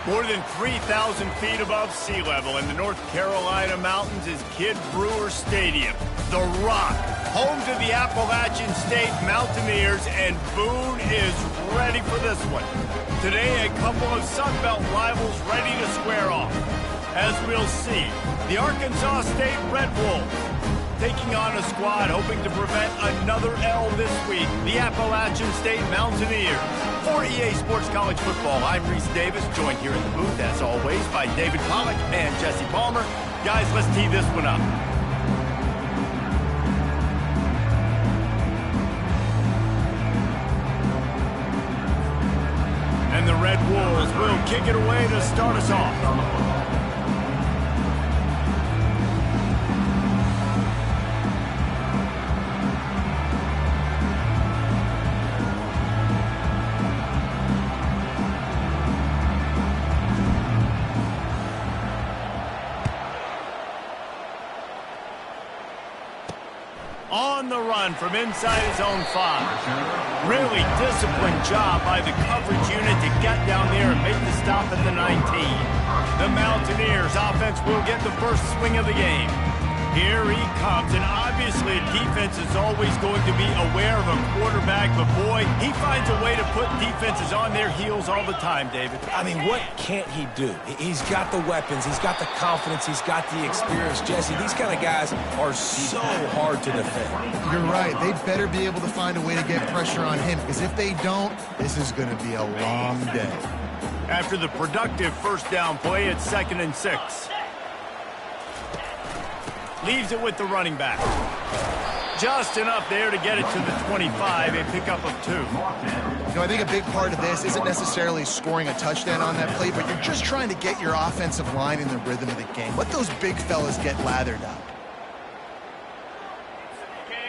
More than 3,000 feet above sea level in the North Carolina mountains is Kidd Brewer Stadium. The Rock, home to the Appalachian State Mountaineers, and Boone is ready for this one. Today, a couple of Sun Belt rivals ready to square off. As we'll see, the Arkansas State Red Wolves taking on a squad hoping to prevent another L this week, the Appalachian State Mountaineers. For EA Sports College Football, I'm Reese Davis, joined here in the booth, as always, by David Pollack and Jesse Palmer. Guys, let's tee this one up. And the Red Wolves will kick it away to start us off. On the run from inside his own 5. Really disciplined job by the coverage unit to get down there and make the stop at the 19. The Mountaineers offense will get the first swing of the game. Here he comes, and obviously defense is always going to be aware of a quarterback, but boy, he finds a way to put defenses on their heels all the time, David. I mean, what can't he do? He's got the weapons, he's got the confidence, he's got the experience. Jesse, these kind of guys are so hard to defend. You're right. They better be able to find a way to get pressure on him, because if they don't, this is going to be a long day. After the productive first down play, it's 2nd and 6. Leaves it with the running back. Just enough there to get it to the 25, a pickup of 2. You know, I think a big part of this isn't necessarily scoring a touchdown on that play, but you're just trying to get your offensive line in the rhythm of the game. Let those big fellas get lathered up.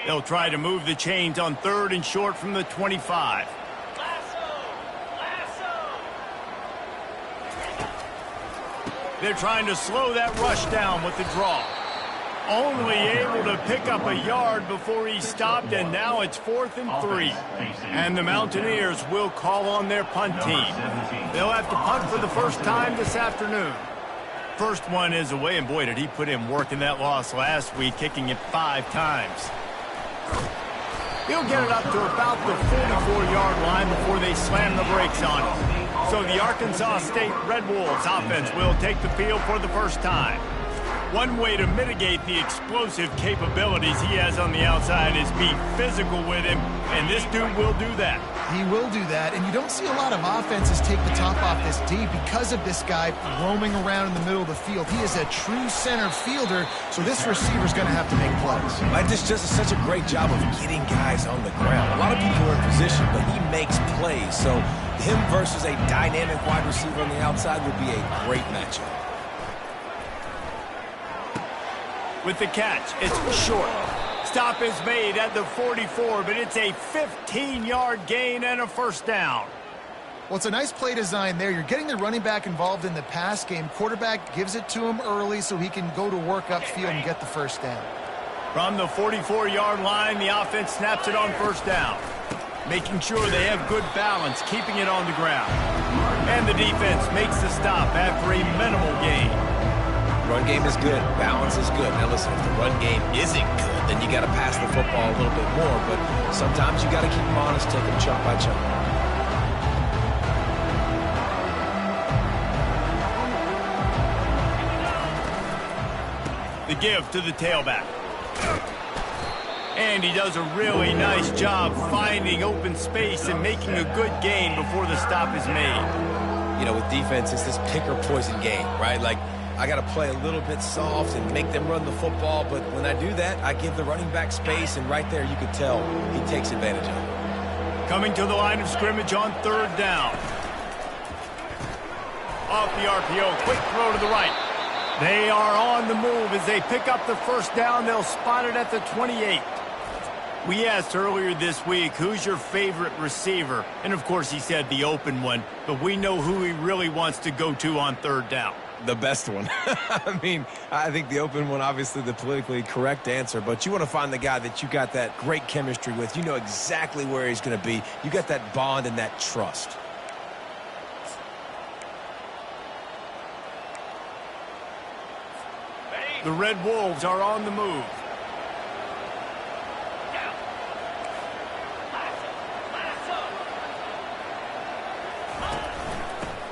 They'll try to move the chains on 3rd and short from the 25. They're trying to slow that rush down with the draw. Only able to pick up a yard before he stopped, and now it's 4th and 3. And the Mountaineers will call on their punt team. They'll have to punt for the first time this afternoon. First one is away, and boy, did he put in work in that loss last week, kicking it 5 times. He'll get it up to about the 44-yard line before they slam the brakes on him. So the Arkansas State Red Wolves offense will take the field for the first time. One way to mitigate the explosive capabilities he has on the outside is be physical with him, and this dude will do that. He will do that, and you don't see a lot of offenses take the top off this D because of this guy roaming around in the middle of the field. He is a true center fielder, so this receiver's going to have to make plays. Like, this just is such a great job of getting guys on the ground. A lot of people are in position, but he makes plays, so him versus a dynamic wide receiver on the outside would be a great matchup. With the catch, it's short. Stop is made at the 44, but it's a 15-yard gain and a first down. Well, it's a nice play design there. You're getting the running back involved in the pass game. Quarterback gives it to him early so he can go to work upfield and get the first down. From the 44-yard line, the offense snaps it on first down, making sure they have good balance, keeping it on the ground. And the defense makes the stop after a minimal gain. Run game is good. Balance is good. Now listen, if the run game isn't good, then you got to pass the football a little bit more. But sometimes you got to keep them honest, take them chunk by chunk. The give to the tailback. And he does a really nice job finding open space and making a good gain before the stop is made. You know, with defense, it's this pick or poison game, right? Like, I got to play a little bit soft and make them run the football, but when I do that, I give the running back space, and right there you can tell he takes advantage of it. Coming to the line of scrimmage on 3rd down. Off the RPO, quick throw to the right. They are on the move as they pick up the first down. They'll spot it at the 28. We asked earlier this week, who's your favorite receiver? And, of course, he said the open one, but we know who he really wants to go to on 3rd down. The best one. I mean, I think the open one, obviously the politically correct answer, but you want to find the guy that you got that great chemistry with. You know exactly where he's going to be. You got that bond and that trust. The Red Wolves are on the move.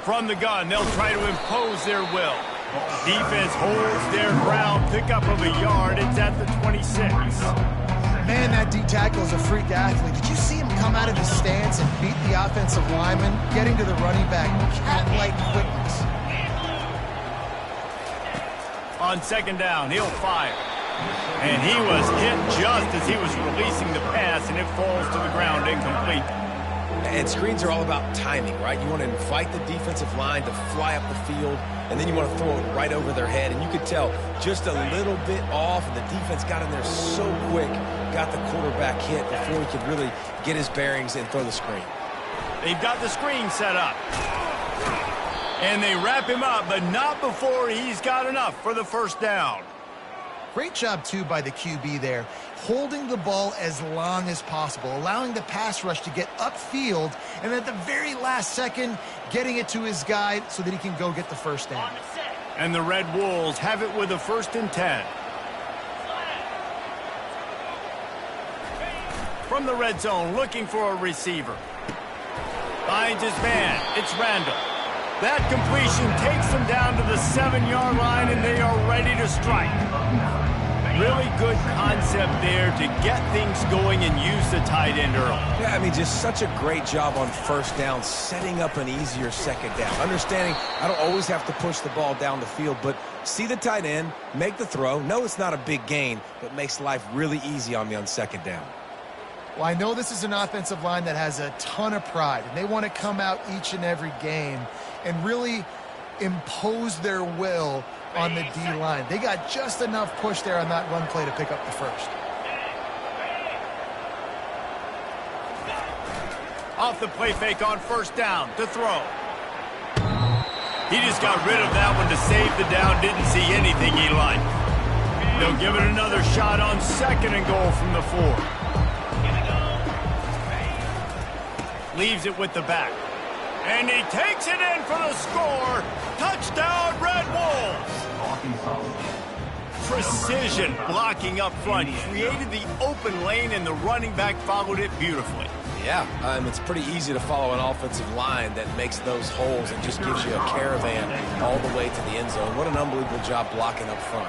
From the gun, they'll try to impose their will. Defense holds their ground, pickup of a yard. It's at the 26. Man, that D-tackle is a freak athlete. Did you see him come out of his stance and beat the offensive lineman, getting to the running back? Cat-like quickness. On second down, he'll fire. And he was hit just as he was releasing the pass, and it falls to the ground incomplete. And screens are all about timing, right? You want to invite the defensive line to fly up the field, and then you want to throw it right over their head. And you could tell just a little bit off, and the defense got in there so quick, got the quarterback hit before he could really get his bearings and throw the screen. They've got the screen set up. And they wrap him up, but not before he's got enough for the first down. Great job, too, by the QB there, holding the ball as long as possible, allowing the pass rush to get upfield, and at the very last second, getting it to his guy so that he can go get the first down. And the Red Wolves have it with a 1st and 10. From the red zone, looking for a receiver. Finds his man. It's Randall. That completion takes them down to the 7-yard line, and they are ready to strike. Really good concept there to get things going and use the tight end early. Yeah, I mean, just such a great job on first down, setting up an easier second down. Understanding I don't always have to push the ball down the field, but see the tight end, make the throw. No, it's not a big gain, but makes life really easy on me on second down. Well, I know this is an offensive line that has a ton of pride, and they want to come out each and every game and really impose their will on the D-line. They got just enough push there on that run play to pick up the first. Off the play fake on first down to throw. He just got rid of that one to save the down. Didn't see anything he liked. They'll give it another shot on second and goal from the 4. Leaves it with the back. And he takes it in for the score. Touchdown, Red Wolves. Precision blocking up front. Created the open lane, and the running back followed it beautifully. Yeah, it's pretty easy to follow an offensive line that makes those holes and just gives you a caravan all the way to the end zone. What an unbelievable job blocking up front.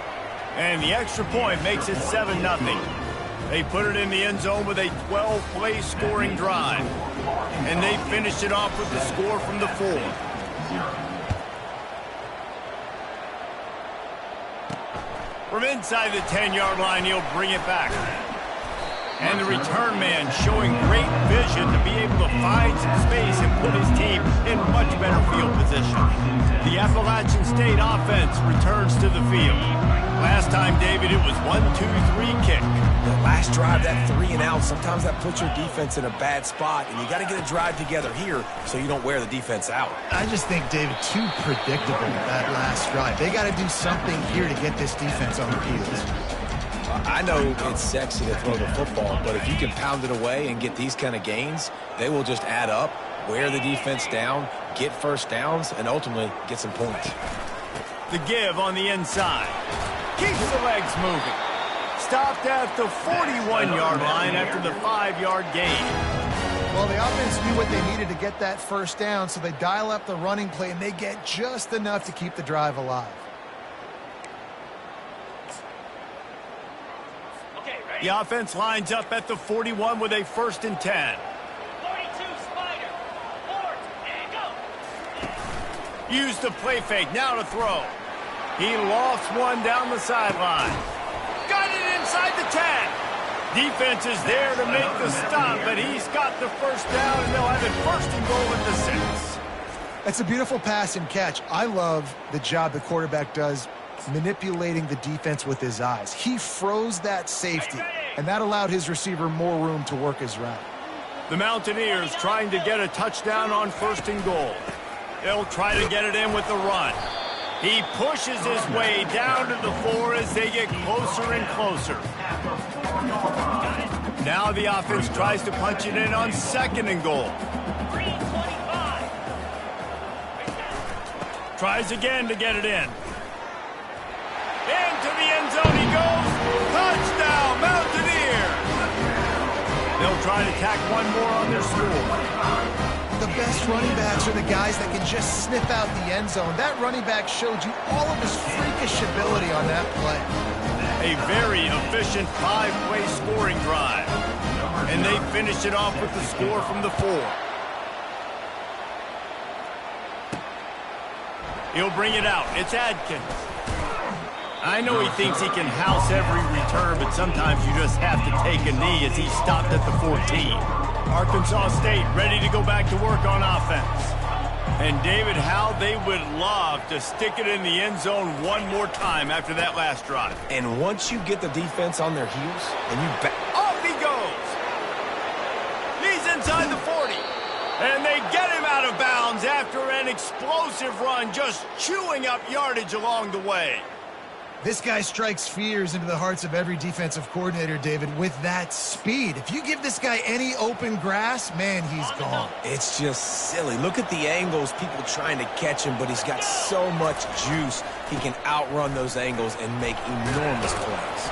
And the extra point makes it 7-0. They put it in the end zone with a 12-play scoring drive. And they finished it off with the score from the 4. From inside the 10-yard line, he'll bring it back. And the return man showing great vision to be able to find some space and put his team in much better field position. The Appalachian State offense returns to the field. Last time, David, it was 1-2-3 kick. The last drive, that 3 and out, sometimes that puts your defense in a bad spot, and you got to get a drive together here so you don't wear the defense out. I just think, David, too predictable that last drive. They got to do something here to get this defense on their heels. I know it's sexy to throw the football, but if you can pound it away and get these kind of gains, they will just add up, wear the defense down, get first downs, and ultimately get some points. The give on the inside. Keeps the legs moving. Stopped at the 41-yard line after the 5-yard gain. Well, the offense knew what they needed to get that first down, so they dial up the running play, and they get just enough to keep the drive alive. The offense lines up at the 41 with a 1st and 10. 42, Spider. Forward, and go. Use the play fake, now to throw. He lofts one down the sideline. Got it inside the 10. Defense is there to make the stop, but he's got the first down, and they'll have it 1st and goal at the 6. That's a beautiful pass and catch. I love the job the quarterback does manipulating the defense with his eyes. He froze that safety, and that allowed his receiver more room to work his route. The Mountaineers trying to get a touchdown on 1st and goal. They'll try to get it in with the run. He pushes his way down to the 4 as they get closer and closer. Now the offense tries to punch it in on 2nd and goal. Tries again to get it in. And to the end zone he goes. Touchdown, Mountaineers. They'll try to tack one more on their score. The best running backs are the guys that can just sniff out the end zone. That running back showed you all of his freakish ability on that play. A very efficient 5-play scoring drive. And they finished it off with the score from the 4. He'll bring it out. It's Adkins. I know he thinks he can house every return, but sometimes you just have to take a knee as he stopped at the 14. Arkansas State ready to go back to work on offense. And David, how they would love to stick it in the end zone one more time after that last drive. And once you get the defense on their heels, and you off he goes. He's inside the 40. And they get him out of bounds after an explosive run, just chewing up yardage along the way. This guy strikes fears into the hearts of every defensive coordinator, David, with that speed. If you give this guy any open grass, man, he's gone. It's just silly. Look at the angles, people trying to catch him, but he's got so much juice. He can outrun those angles and make enormous plays.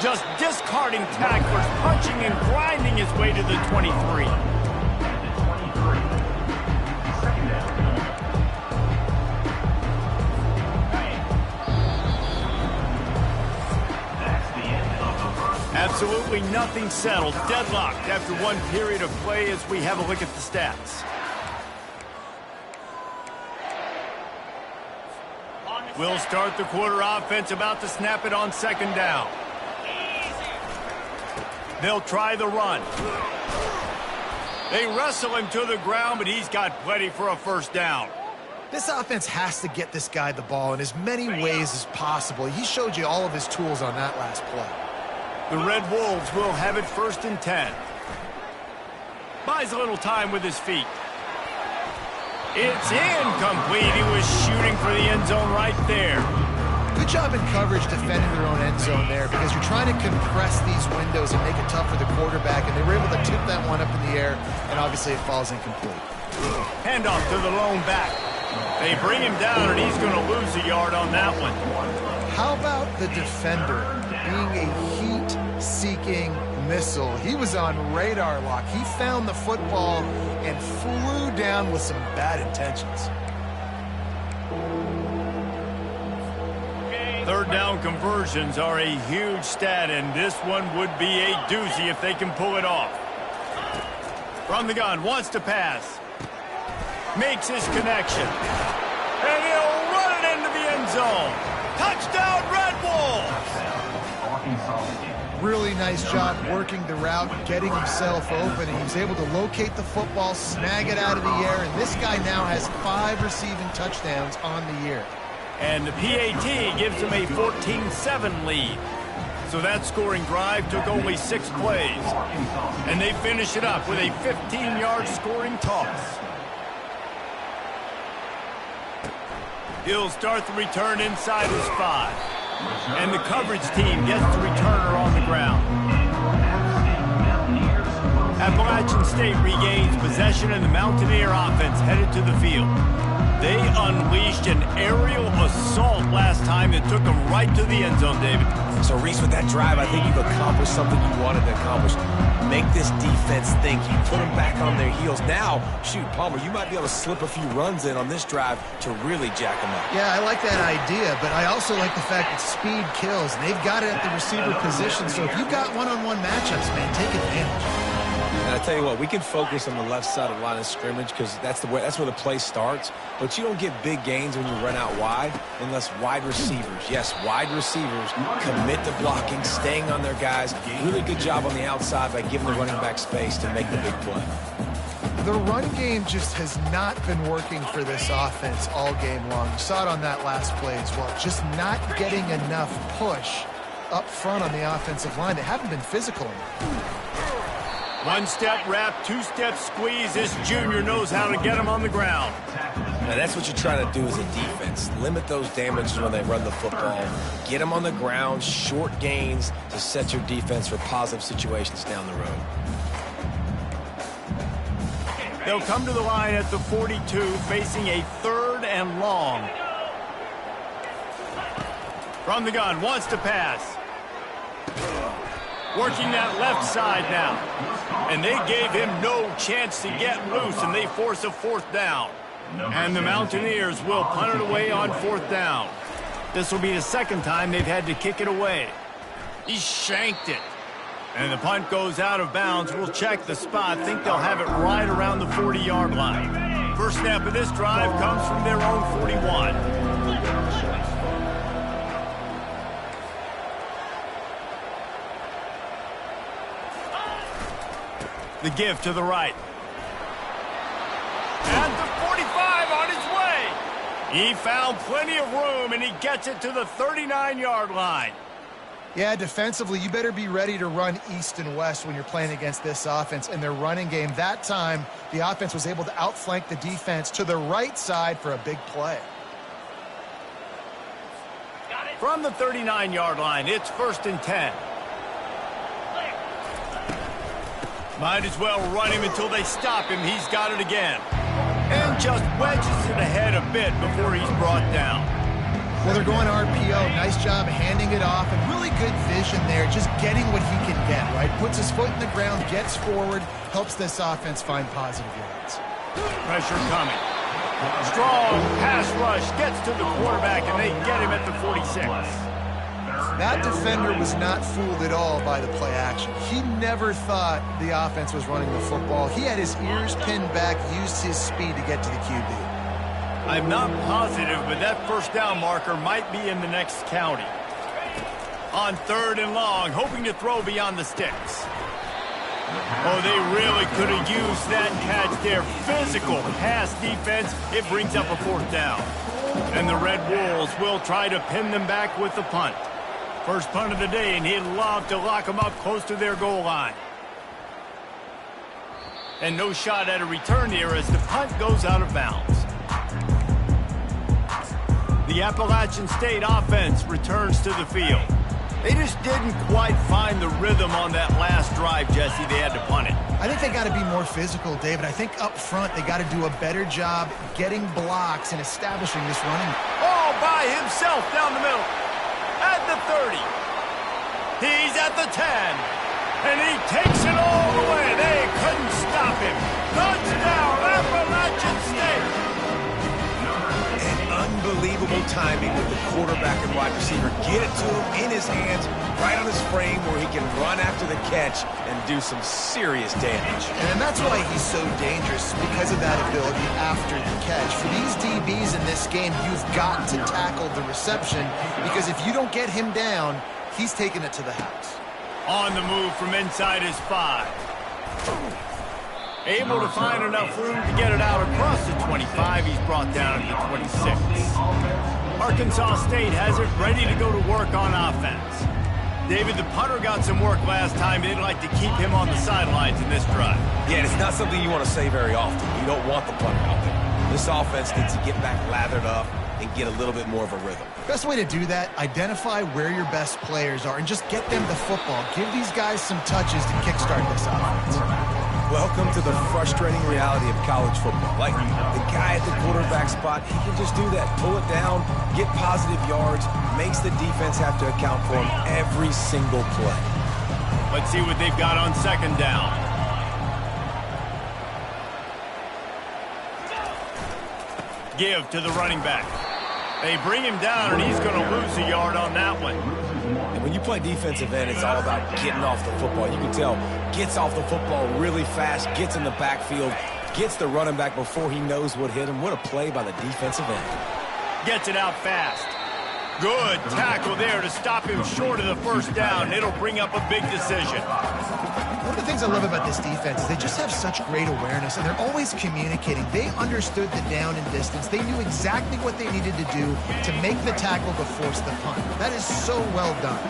Just discarding tacklers, punching and grinding his way to the 23. Absolutely nothing settled. Deadlocked after one period of play as we have a look at the stats. We'll start the quarter offense, about to snap it on second down. They'll try the run. They wrestle him to the ground, but he's got plenty for a first down. This offense has to get this guy the ball in as many ways as possible. He showed you all of his tools on that last play. The Red Wolves will have it 1st and 10. Buys a little time with his feet. It's incomplete. He was shooting for the end zone right there. Good job in coverage defending their own end zone there, because you're trying to compress these windows and make it tough for the quarterback, and they were able to tip that one up in the air, and obviously it falls incomplete. Handoff to the lone back. They bring him down, and he's going to lose a yard on that one. How about the defender being a heat-seeking missile? He was on radar lock. He found the football and flew down with some bad intentions. Third down conversions are a huge stat, and this one would be a doozy if they can pull it off. From the gun, wants to pass. Makes his connection. And he'll run it into the end zone. Touchdown, Red Wolves! Really nice job working the route, getting himself open, and he was able to locate the football, snag it out of the air, and this guy now has 5 receiving touchdowns on the year. And the PAT gives him a 14-7 lead. So that scoring drive took only 6 plays. And they finish it up with a 15-yard scoring toss. He'll start the return inside his 5. And the coverage team gets the returner on the ground. Appalachian State regains possession, and the Mountaineer offense headed to the field. They unleashed an aerial assault last time that took them right to the end zone, David. So, Reese, with that drive, I think you've accomplished something you wanted to accomplish. Make this defense think. You put them back on their heels. Now, shoot, Palmer, you might be able to slip a few runs in on this drive to really jack them up. Yeah, I like that idea, but I also like the fact that speed kills, and they've got it at the receiver position. So if you've got one-on-one matchups, man, take advantage. And I tell you what, we can focus on the left side of the line of scrimmage because that's where the play starts. But you don't get big gains when you run out wide unless wide receivers, yes, wide receivers, commit to blocking, staying on their guys. Really good job on the outside by giving the running back space to make the big play. The run game just has not been working for this offense all game long. You saw it on that last play as well. Just not getting enough push up front on the offensive line. They haven't been physical enough. One-step wrap, two-step squeeze. This junior knows how to get him on the ground. Now that's what you're trying to do as a defense. Limit those damages when they run the football. Get them on the ground, short gains to set your defense for positive situations down the road. They'll come to the line at the 42, facing a 3rd and long. From the gun, wants to pass. Working that left side now. And they gave him no chance to get loose, and they force a 4th down. And the Mountaineers will punt it away on 4th down. This will be the 2nd time they've had to kick it away. He shanked it. And the punt goes out of bounds. We'll check the spot. Think they'll have it right around the 40-yard line. First snap of this drive comes from their own 41. The give to the right. And the 45 on his way. He found plenty of room, and he gets it to the 39-yard line. Yeah, defensively, you better be ready to run east and west when you're playing against this offense. In their running game, that time, the offense was able to outflank the defense to the right side for a big play. From the 39-yard line, it's 1st and 10. Might as well run him until they stop him. He's got it again. And just wedges it ahead a bit before he's brought down. Well, they're going RPO. Nice job handing it off, and really good vision there, just getting what he can get, right? Puts his foot in the ground, gets forward, helps this offense find positive yards. Pressure coming. Strong pass rush, gets to the quarterback, and they get him at the 46. That defender was not fooled at all by the play action. He never thought the offense was running the football. He had his ears pinned back, used his speed to get to the QB. I'm not positive, but that 1st down marker might be in the next county. On 3rd and long, hoping to throw beyond the sticks. Oh, they really could have used that catch there. Physical pass defense. It brings up a 4th down. And the Red Wolves will try to pin them back with the punt. First punt of the day, and he'd love to lock them up close to their goal line. And no shot at a return here as the punt goes out of bounds. The Appalachian State offense returns to the field. They just didn't quite find the rhythm on that last drive, Jesse. They had to punt it. I think they got to be more physical, David. I think up front they got to do a better job getting blocks and establishing this running. All by himself down the middle. At the 30. He's at the 10. And he takes it all the way. They couldn't stop him. Touchdown, Appalachian State. Unbelievable timing with the quarterback and wide receiver. Get it to him in his hands, right on his frame where he can run after the catch and do some serious damage. And that's why he's so dangerous, because of that ability after the catch. For these DBs in this game, you've got to tackle the reception, because if you don't get him down, he's taking it to the house. On the move from inside his 5. Able to find enough room to get it out across the 25. He's brought down at the 26. Arkansas State has it ready to go to work on offense. David, the punter got some work last time. They'd like to keep him on the sidelines in this drive. Yeah, it's not something you want to say very often. You don't want the punter out there. This offense needs to get back lathered up and get a little bit more of a rhythm. Best way to do that, identify where your best players are and just get them the football. Give these guys some touches to kickstart this offense. Welcome to the frustrating reality of college football. Like, the guy at the quarterback spot, he can just do that. Pull it down, get positive yards, makes the defense have to account for him every single play. Let's see what they've got on 2nd down. Give to the running back. They bring him down, and he's going to lose a yard on that one. And when you play defensive end, it's all about getting off the football. You can tell, gets off the football really fast, gets in the backfield, gets the running back before he knows what hit him. What a play by the defensive end. Gets it out fast. Good tackle there to stop him short of the 1st down. It'll bring up a big decision. One of the things I love about this defense is they just have such great awareness, and they're always communicating. They understood the down and distance. They knew exactly what they needed to do to make the tackle to force the punt. That is so well done.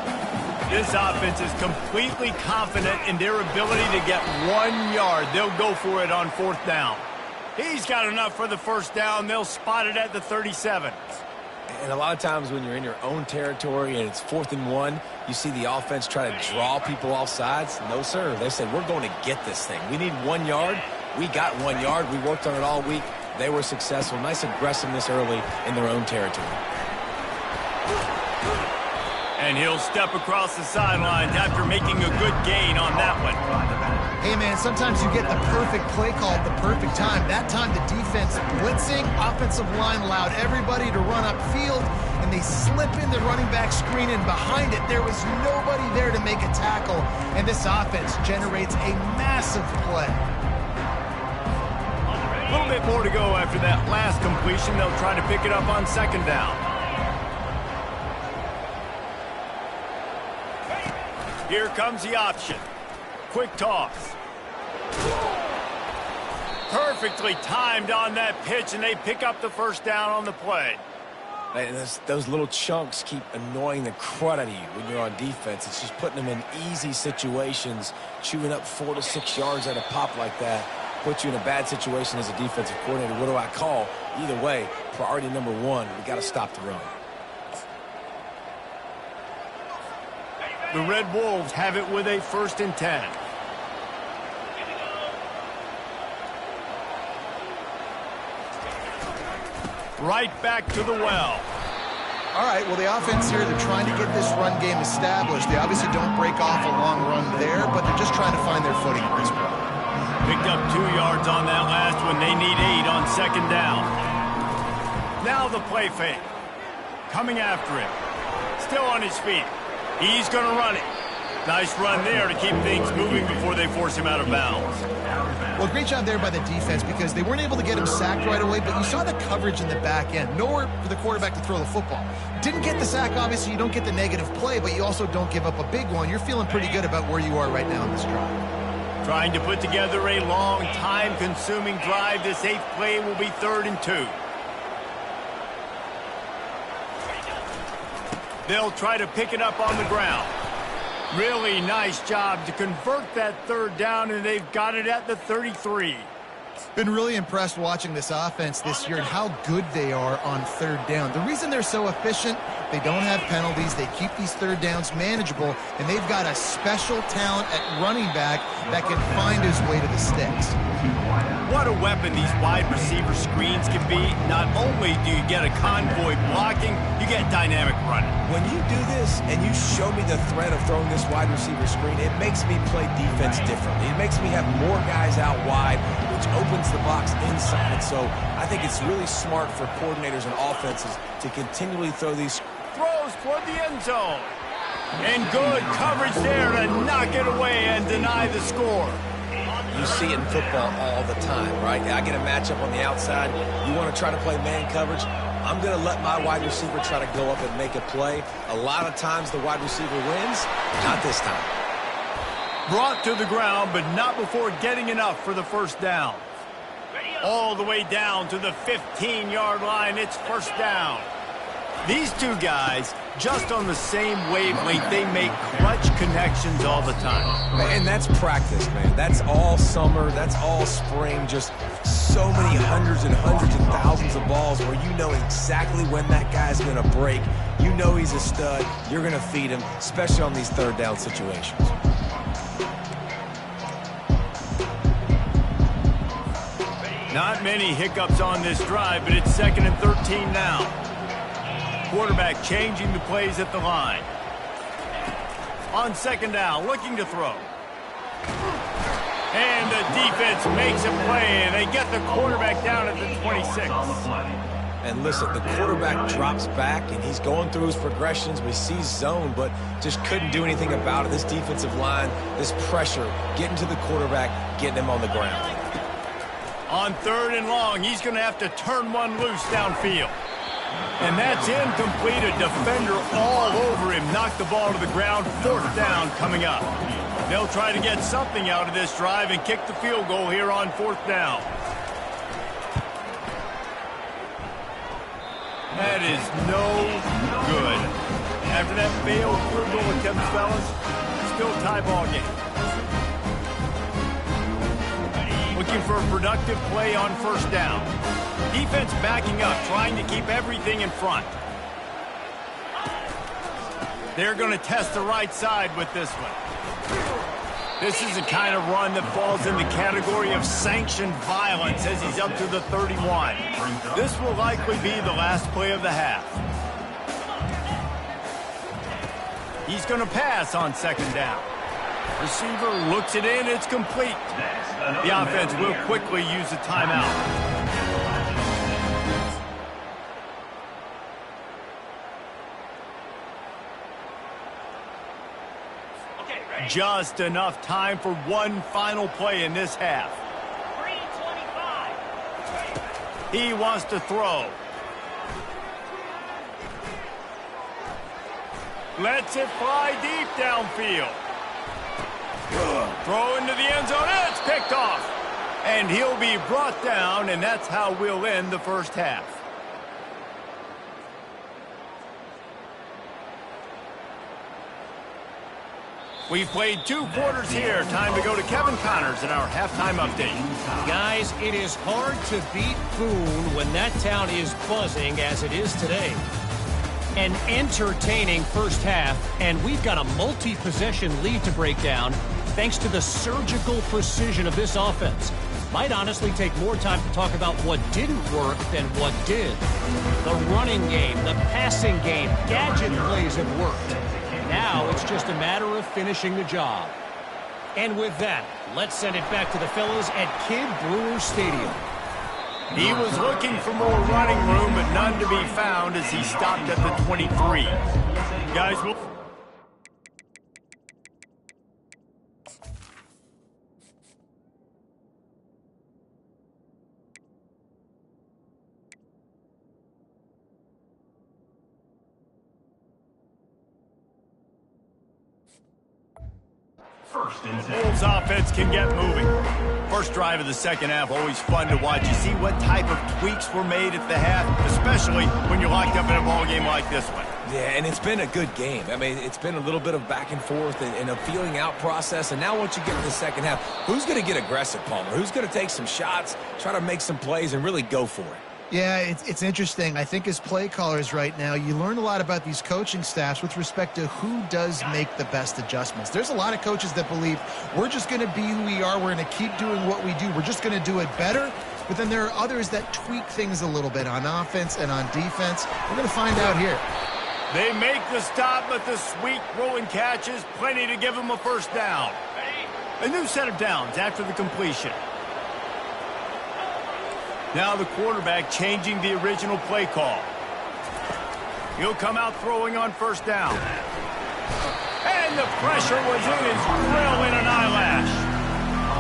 This offense is completely confident in their ability to get 1 yard. They'll go for it on 4th down. He's got enough for the 1st down. They'll spot it at the 37. And a lot of times when you're in your own territory and it's 4th and 1, you see the offense try to draw people off sides. No, sir. They said, we're going to get this thing. We need 1 yard. We got 1 yard. We worked on it all week. They were successful. Nice aggressiveness early in their own territory. And he'll step across the sidelines after making a good gain on that one. Hey, man, sometimes you get the perfect play call at the perfect time. That time the defense blitzing, offensive line allowed everybody to run upfield, and they slip in the running back screen, and behind it there was nobody there to make a tackle, and this offense generates a massive play. A little bit more to go after that last completion. They'll try to pick it up on second down. Here comes the option. Quick toss. Perfectly timed on that pitch, and they pick up the first down on the play. And those little chunks keep annoying the crud out of you when you're on defense. It's just putting them in easy situations, chewing up 4 to 6 yards at a pop like that. Put you in a bad situation as a defensive coordinator. What do I call? Either way, priority number one, we got to stop the run. The Red Wolves have it with a 1st and 10. Right back to the well. All right, well, the offense here, they're trying to get this run game established. They obviously don't break off a long run there, but they're just trying to find their footing in this one. Picked up 2 yards on that last one. They need 8 on second down. Now the play fake. Coming after him. Still on his feet. He's going to run it. Nice run there to keep things moving before they force him out of bounds. Well, great job there by the defense because they weren't able to get him sacked right away, but you saw the coverage in the back end. Nowhere for the quarterback to throw the football. Didn't get the sack, obviously. You don't get the negative play, but you also don't give up a big one. You're feeling pretty good about where you are right now in this drive. Trying to put together a long, time-consuming drive. This 8th play will be 3rd and 2. They'll try to pick it up on the ground. Really nice job to convert that 3rd down, and they've got it at the 33. Been really impressed watching this offense this year and how good they are on 3rd down. The reason they're so efficient, they don't have penalties. They keep these 3rd downs manageable, and they've got a special talent at running back that can find his way to the sticks. What a weapon these wide receiver screens can be. Not only do you get a convoy blocking, you get dynamic running. When you do this and you show me the threat of throwing this wide receiver screen, it makes me play defense differently. It makes me have more guys out wide, which opens the box inside. So I think it's really smart for coordinators and offenses to continually throw these. Throws toward the end zone. And good coverage there to knock it away and deny the score. You see it in football all the time, right? I get a matchup on the outside. You want to try to play man coverage. I'm going to let my wide receiver try to go up and make a play. A lot of times the wide receiver wins. Not this time. Brought to the ground, but not before getting enough for the 1st down. All the way down to the 15-yard line. It's 1st down. These two guys, just on the same wavelength, they make clutch connections all the time. And that's practice, man. That's all summer. That's all spring. Just so many hundreds and thousands of balls where you know exactly when that guy's going to break. You know he's a stud. You're going to feed him, especially on these 3rd down situations. Not many hiccups on this drive, but it's 2nd and 13 now. Quarterback changing the plays at the line. On 2nd down, looking to throw. And the defense makes a play, and they get the quarterback down at the 26. And listen, the quarterback drops back, and he's going through his progressions. We see zone, but just couldn't do anything about it. This defensive line, this pressure, getting to the quarterback, getting him on the ground. On 3rd and long, he's going to have to turn one loose downfield. And that's incomplete. A defender all over him. Knocked the ball to the ground. 4th down coming up. They'll try to get something out of this drive and kick the field goal here on 4th down. That is no good. After that failed field goal attempt, fellas, still tie ball game. Looking for a productive play on 1st down. Defense backing up, trying to keep everything in front. They're going to test the right side with this one. This is the kind of run that falls in the category of sanctioned violence as he's up to the 31. This will likely be the last play of the half. He's going to pass on second down. Receiver looks it in. It's complete. The offense will quickly use a timeout. Just enough time for one final play in this half. 3:25. He wants to throw. Lets it fly deep downfield. Throw into the end zone. It's picked off. And he'll be brought down, and that's how we'll end the first half. We've played 2 quarters here. Time to go to Kevin Connors in our halftime update. Guys, it is hard to beat Boone when that town is buzzing as it is today. An entertaining first half, and we've got a multi-possession lead to break down thanks to the surgical precision of this offense. Might honestly take more time to talk about what didn't work than what did. The running game, the passing game, gadget plays have worked. Now it's just a matter of finishing the job. And with that, let's send it back to the fellas at Kidd Brewer Stadium. He was looking for more running room, but none to be found as he stopped at the 23. Guys, we'll... Bulls offense can get moving. First drive of the second half, always fun to watch. You see what type of tweaks were made at the half, especially when you're locked up in a ball game like this one. Yeah, and it's been a good game. I mean, it's been a little bit of back and forth and a feeling out process. And now once you get to the second half, who's going to get aggressive, Palmer? Who's going to take some shots, try to make some plays, and really go for it? Yeah, it's interesting. I think as play callers right now, you learn a lot about these coaching staffs with respect to who does make the best adjustments. There's a lot of coaches that believe we're just going to be who we are. We're going to keep doing what we do. We're just going to do it better. But then there are others that tweak things a little bit on offense and on defense. We're going to find out here. They make the stop, but the sweet throw and catch is plenty to give them a first down. A new set of downs after the completion. Now the quarterback changing the original play call. He'll come out throwing on first down. And the pressure was in his grill in an eyelash.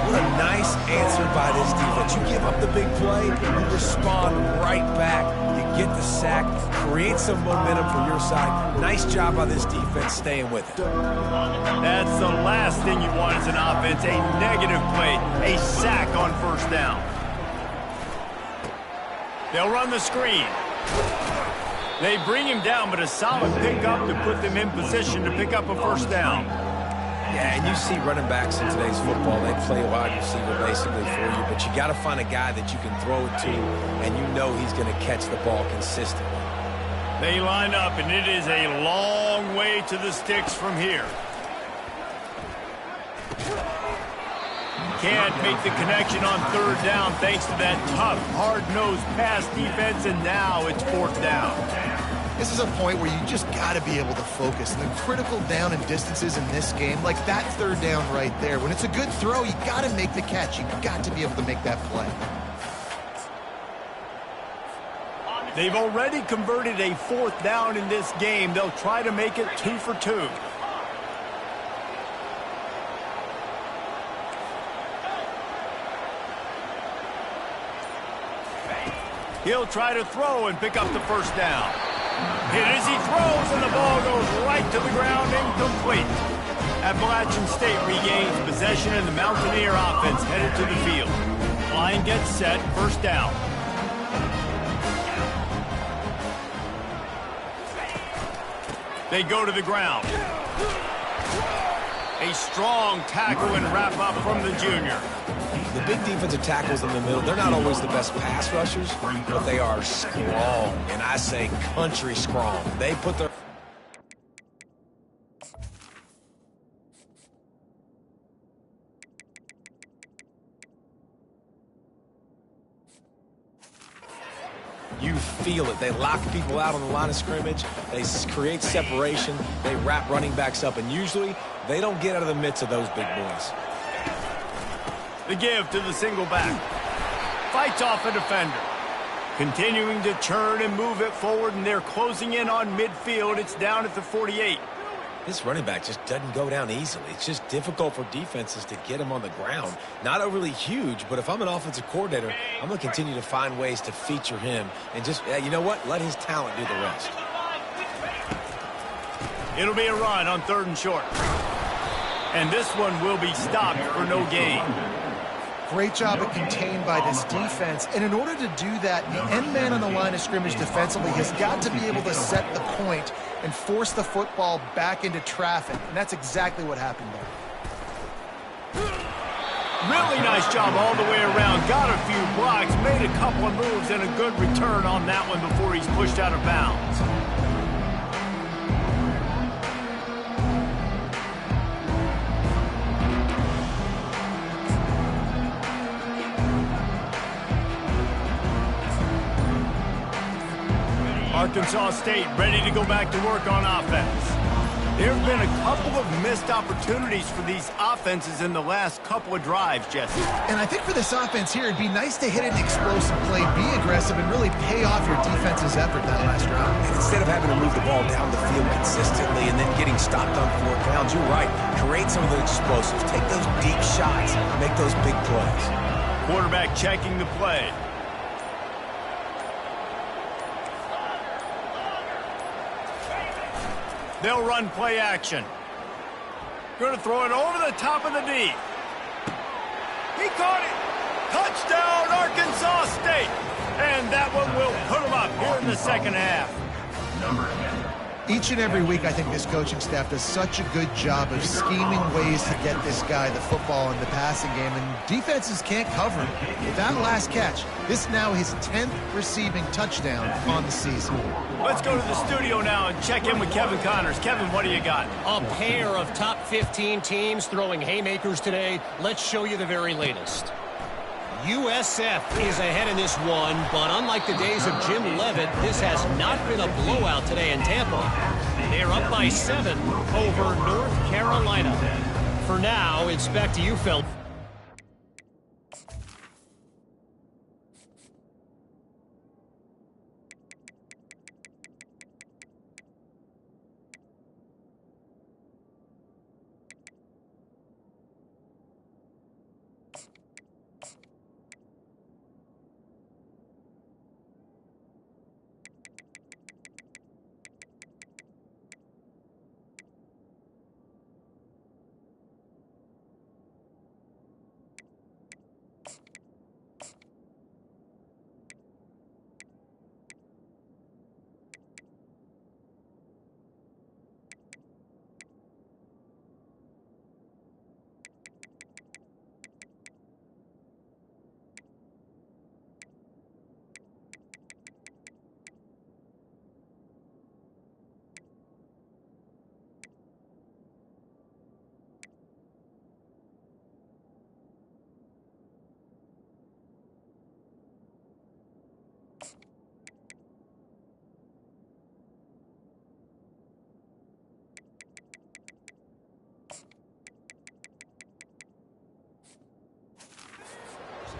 What a nice answer by this defense. You give up the big play, you respond right back, you get the sack, create some momentum for your side. Nice job by this defense staying with it. That's the last thing you want as an offense, a negative play, a sack on first down. They'll run the screen. They bring him down, but a solid pickup to put them in position to pick up a first down. Yeah, and you see running backs in today's football, they play wide receiver basically for you, but you got to find a guy that you can throw it to, and you know he's going to catch the ball consistently. They line up, and it is a long way to the sticks from here. Can't make the connection on third down thanks to that tough, hard-nosed pass defense, and now it's fourth down. This is a point where you just got to be able to focus. And the critical down and distances in this game, like that third down right there, when it's a good throw, you got to make the catch. You got to be able to make that play. They've already converted a fourth down in this game. They'll try to make it 2 for 2. He'll try to throw and pick up the first down. Hit as he throws, and the ball goes right to the ground, incomplete. Appalachian State regains possession, and the Mountaineer offense headed to the field. Line gets set, first down. They go to the ground. A strong tackle and wrap up from the junior. The big defensive tackles in the middle, they're not always the best pass rushers, but they are strong, and I say country strong. They put their... You feel it. They lock people out on the line of scrimmage. They create separation. They wrap running backs up, and usually they don't get out of the midst of those big boys. The give to the single back. Fights off a defender. Continuing to turn and move it forward, and they're closing in on midfield. It's down at the 48. This running back just doesn't go down easily. It's just difficult for defenses to get him on the ground. Not overly huge, but if I'm an offensive coordinator, I'm going to continue to find ways to feature him and just, you know what, let his talent do the rest. It'll be a run on 3rd and short. And this one will be stopped for no gain. Great job of contained by this defense. And in order to do that, the end man on the line of scrimmage defensively has got to be able to set the point and force the football back into traffic. And that's exactly what happened there. Really nice job all the way around. Got a few blocks, made a couple of moves, and a good return on that one before he's pushed out of bounds. Arkansas State ready to go back to work on offense. There have been a couple of missed opportunities for these offenses in the last couple of drives, Jesse. And I think for this offense here, it'd be nice to hit an explosive play, be aggressive, and really pay off your defense's effort that last drive. And instead of having to move the ball down the field consistently and then getting stopped on 4th downs, you're right. Create some of the explosives. Take those deep shots. Make those big plays. Quarterback checking the play. They'll run play action. Going to throw it over the top of the D. He caught it. Touchdown, Arkansas State. And that one will put them up here in the second half. Each and every week, I think this coaching staff does such a good job of scheming ways to get this guy the football in the passing game, and defenses can't cover him. With that last catch, this now his 10th receiving touchdown on the season. Let's go to the studio now and check in with Kevin Connors. Kevin, what do you got? A pair of top 15 teams throwing haymakers today. Let's show you the very latest. USF is ahead in this one, but unlike the days of Jim Leavitt, this has not been a blowout today in Tampa. They're up by 7 over North Carolina. For now, it's back to you, Phil.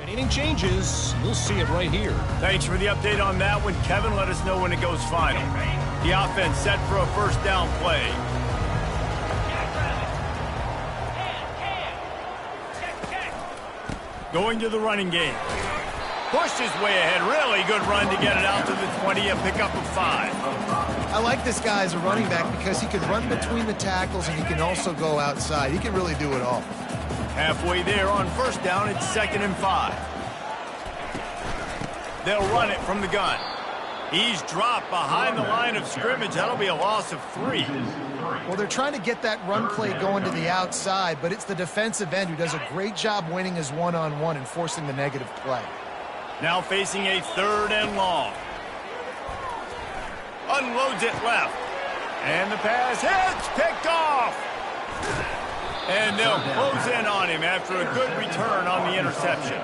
If anything changes, we'll see it right here. Thanks for the update on that one, Kevin. Let us know when it goes final. The offense set for a first down play. Going to the running game. Pushed his way ahead. Really good run to get it out to the 20, a pickup of 5. I like this guy as a running back because he can run between the tackles and he can also go outside. He can really do it all. Halfway there on first down, it's 2nd and 5. They'll run it from the gun. He's dropped behind the line of scrimmage. That'll be a loss of 3. Well, they're trying to get that run play going to the outside, but it's the defensive end who does a great job winning his one-on-one and forcing the negative play. Now facing a 3rd and long. Unloads it left. And the pass hits, picked off. And they'll close in on him after a good return on the interception.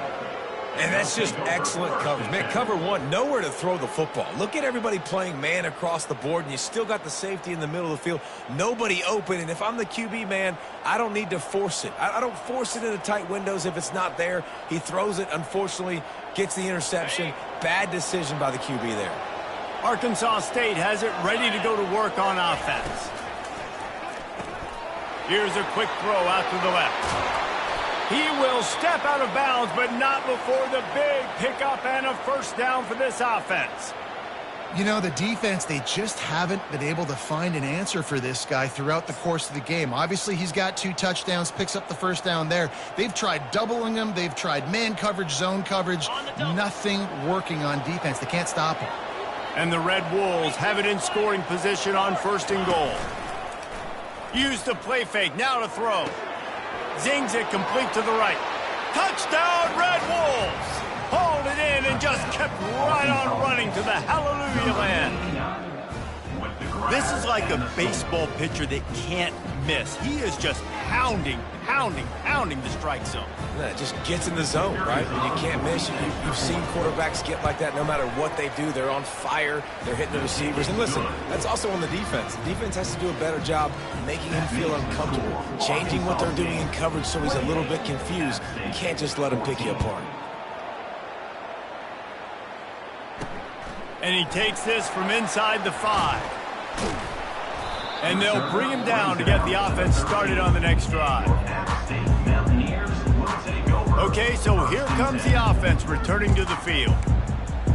And that's just excellent coverage. Man, cover one, nowhere to throw the football. Look at everybody playing man across the board, and you still got the safety in the middle of the field. Nobody open, and if I'm the QB, man, I don't need to force it. I don't force it into tight windows if it's not there. He throws it, unfortunately, gets the interception. Bad decision by the QB there. Arkansas State has it ready to go to work on offense. Here's a quick throw out to the left. He will step out of bounds, but not before the big pickup and a first down for this offense. You know, the defense, they just haven't been able to find an answer for this guy throughout the course of the game. Obviously, he's got 2 touchdowns, picks up the first down there. They've tried doubling him. They've tried man coverage, zone coverage. Nothing working on defense. They can't stop him. And the Red Wolves have it in scoring position on 1st and goal. Use the play fake. Now to throw. Zings it complete to the right. Touchdown, Red Wolves! Hauled it in and just kept right on running to the hallelujah land. This is like a baseball pitcher that can't miss. He is just pounding the strike zone. Yeah, it just gets in the zone, right? When you can't miss, you've seen quarterbacks get like that no matter what they do. They're on fire. They're hitting the receivers. And listen, that's also on the defense. The defense has to do a better job making him feel uncomfortable, changing what they're doing in coverage so he's a little bit confused. You can't just let him pick you apart. And he takes this from inside the 5. And they'll bring him down to get the offense started on the next drive. Okay, so here comes the offense returning to the field.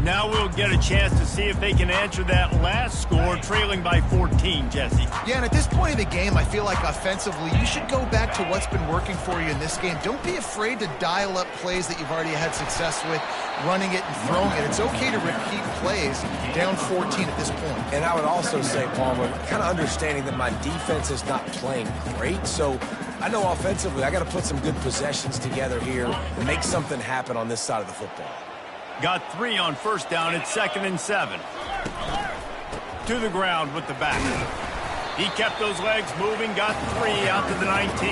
Now we'll get a chance to see if they can answer that last score, trailing by 14, Jesse. Yeah, and at this point in the game, I feel like offensively, you should go back to what's been working for you in this game. Don't be afraid to dial up plays that you've already had success with, running it and throwing it. It's okay to repeat plays down 14 at this point. And I would also say, Palmer, kind of understanding that my defense is not playing great, so I know offensively I got to put some good possessions together here and make something happen on this side of the football. Got 3 on 1st down. It's 2nd and 7. To the ground with the back. He kept those legs moving, got 3 out to the 19.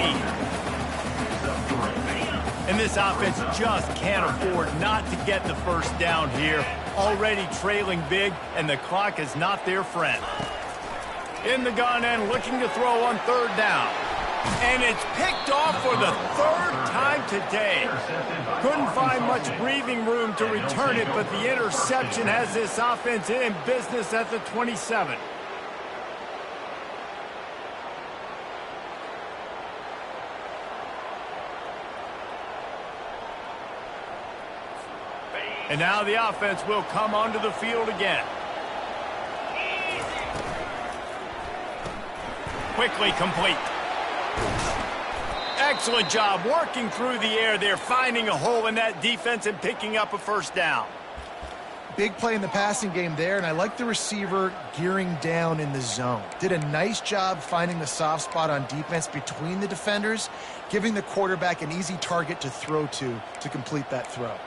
And this offense just can't afford not to get the first down here. Already trailing big, and the clock is not their friend. In the gun and looking to throw on 3rd down. And it's picked off for the 3rd time today. Couldn't find much breathing room to return it, but the interception has this offense in business at the 27. And now the offense will come onto the field again. Quickly complete. Excellent job working through the air there, finding a hole in that defense and picking up a first down. Big play in the passing game there, and I like the receiver gearing down in the zone. Did a nice job finding the soft spot on defense between the defenders, giving the quarterback an easy target to throw to complete that throw.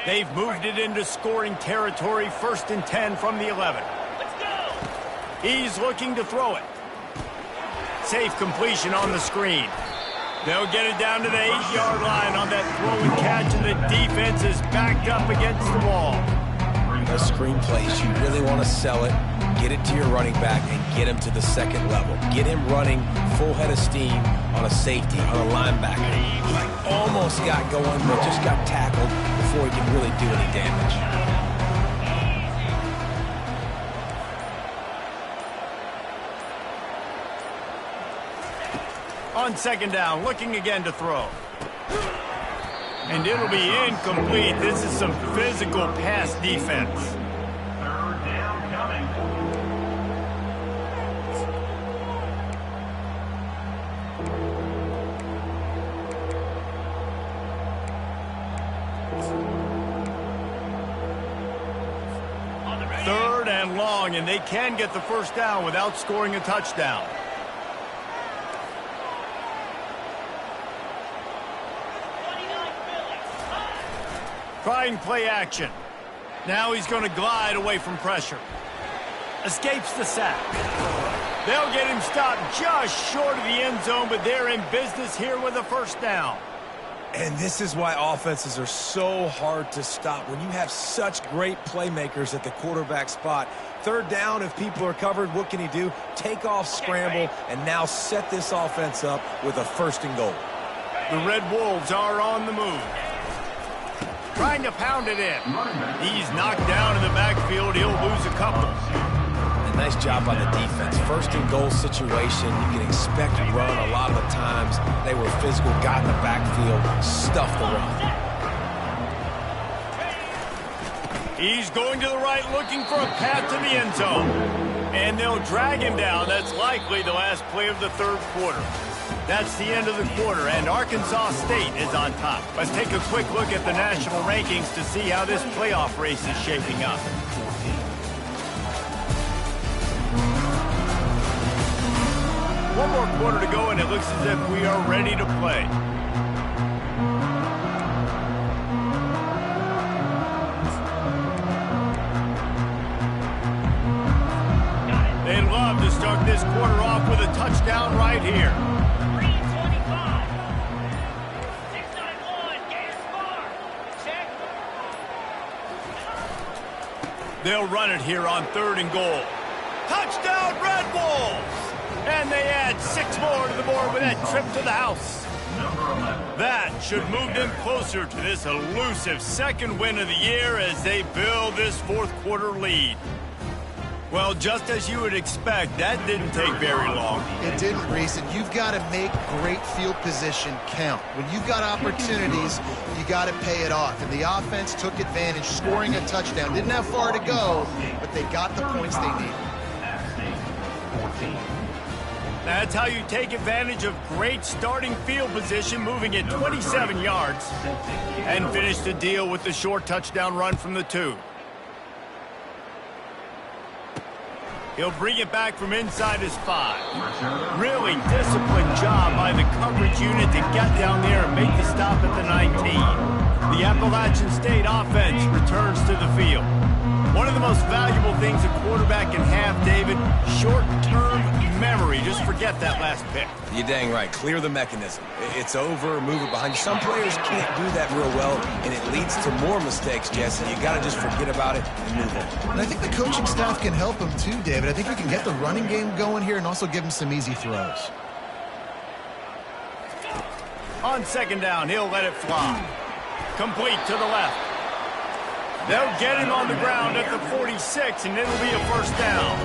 They've moved it into scoring territory, 1st and 10 from the 11. Let's go! He's looking to throw it. Safe completion on the screen. They'll get it down to the 8-yard line on that throw and catch, and the defense is backed up against the wall. Those screen plays, you really want to sell it, get it to your running back, and get him to the 2nd level. Get him running full head of steam on a safety, on a linebacker. He almost got going, but just got tackled before he could really do any damage. On 2nd down, looking again to throw. And it'll be incomplete. This is some physical pass defense. 3rd down coming. Third and long, and they can get the first down without scoring a touchdown. Trying play action. Now he's going to glide away from pressure. Escapes the sack. They'll get him stopped just short of the end zone, but they're in business here with a first down. And this is why offenses are so hard to stop. When you have such great playmakers at the quarterback spot, third down, if people are covered, what can he do? Take off, scramble, and now set this offense up with a 1st and goal. The Red Wolves are on the move. Trying to pound it in. He's knocked down in the backfield. He'll lose a couple. A nice job by the defense. 1st and goal situation. You can expect run a lot of the times. They were physical, got in the backfield, stuffed the run. He's going to the right, looking for a path to the end zone. And they'll drag him down. That's likely the last play of the 3rd quarter. That's the end of the quarter, and Arkansas State is on top. Let's take a quick look at the national rankings to see how this playoff race is shaping up. One more quarter to go, and it looks as if we are ready to play. They'd love to start this quarter off with a touchdown right here. 3:25. 691. Gas bar. Check. They'll run it here on 3rd and goal. Touchdown, Red Wolves! And they add 6 more to the board with that trip to the house. That should move them closer to this elusive 2nd win of the year as they build this 4th quarter lead. Well, just as you would expect, that didn't take very long. It didn't, Reese, and you've got to make great field position count. When you've got opportunities, you got to pay it off. And the offense took advantage, scoring a touchdown. Didn't have far to go, but they got the points they needed. That's how you take advantage of great starting field position, moving it 27 yards, and finish the deal with the short touchdown run from the 2. He'll bring it back from inside his 5. Really disciplined job by the coverage unit to get down there and make the stop at the 19. The Appalachian State offense returns to the field. One of the most valuable things a quarterback can have, David, short-term memory. Just forget that last pick. You're dang right. Clear the mechanism. It's over, move it behind you. Some players can't do that real well, and it leads to more mistakes, Jesse. You got to just forget about it and move on. And I think the coaching staff can help him too, David. I think we can get the running game going here and also give him some easy throws. On 2nd down, he'll let it fly. Complete to the left. They'll get him on the ground at the 46, and it'll be a 1st down.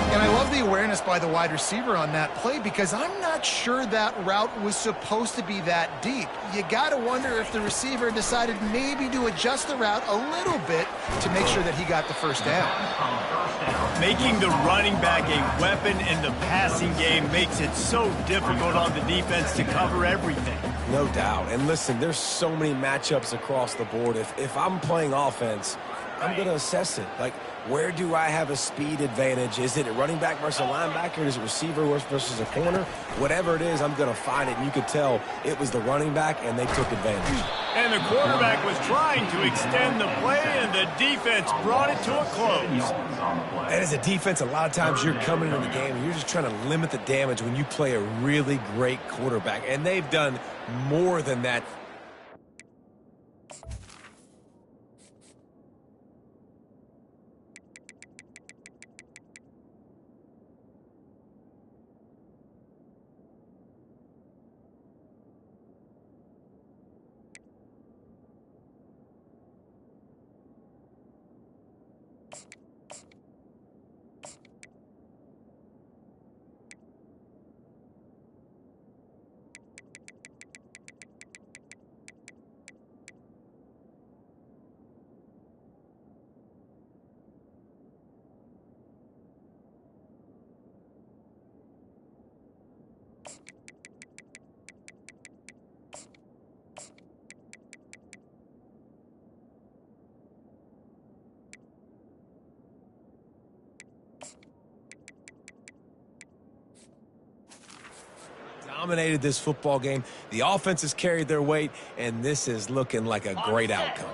And I love the awareness by the wide receiver on that play because I'm not sure that route was supposed to be that deep. You got to wonder if the receiver decided maybe to adjust the route a little bit to make sure that he got the 1st down. Making the running back a weapon in the passing game makes it so difficult on the defense to cover everything. No doubt. And listen, there's so many matchups across the board. If I'm playing offense, I'm going to assess it. Like, where do I have a speed advantage? Is it a running back versus a linebacker? Is it receiver versus a corner? Whatever it is, I'm going to find it. And you could tell it was the running back, and they took advantage. And the quarterback was trying to extend the play, and the defense brought it to a close. And as a defense, a lot of times you're coming into the game, and you're just trying to limit the damage when you play a really great quarterback. And they've done more than that. Dominated this football game. The offense has carried their weight, and this is looking like a great outcome.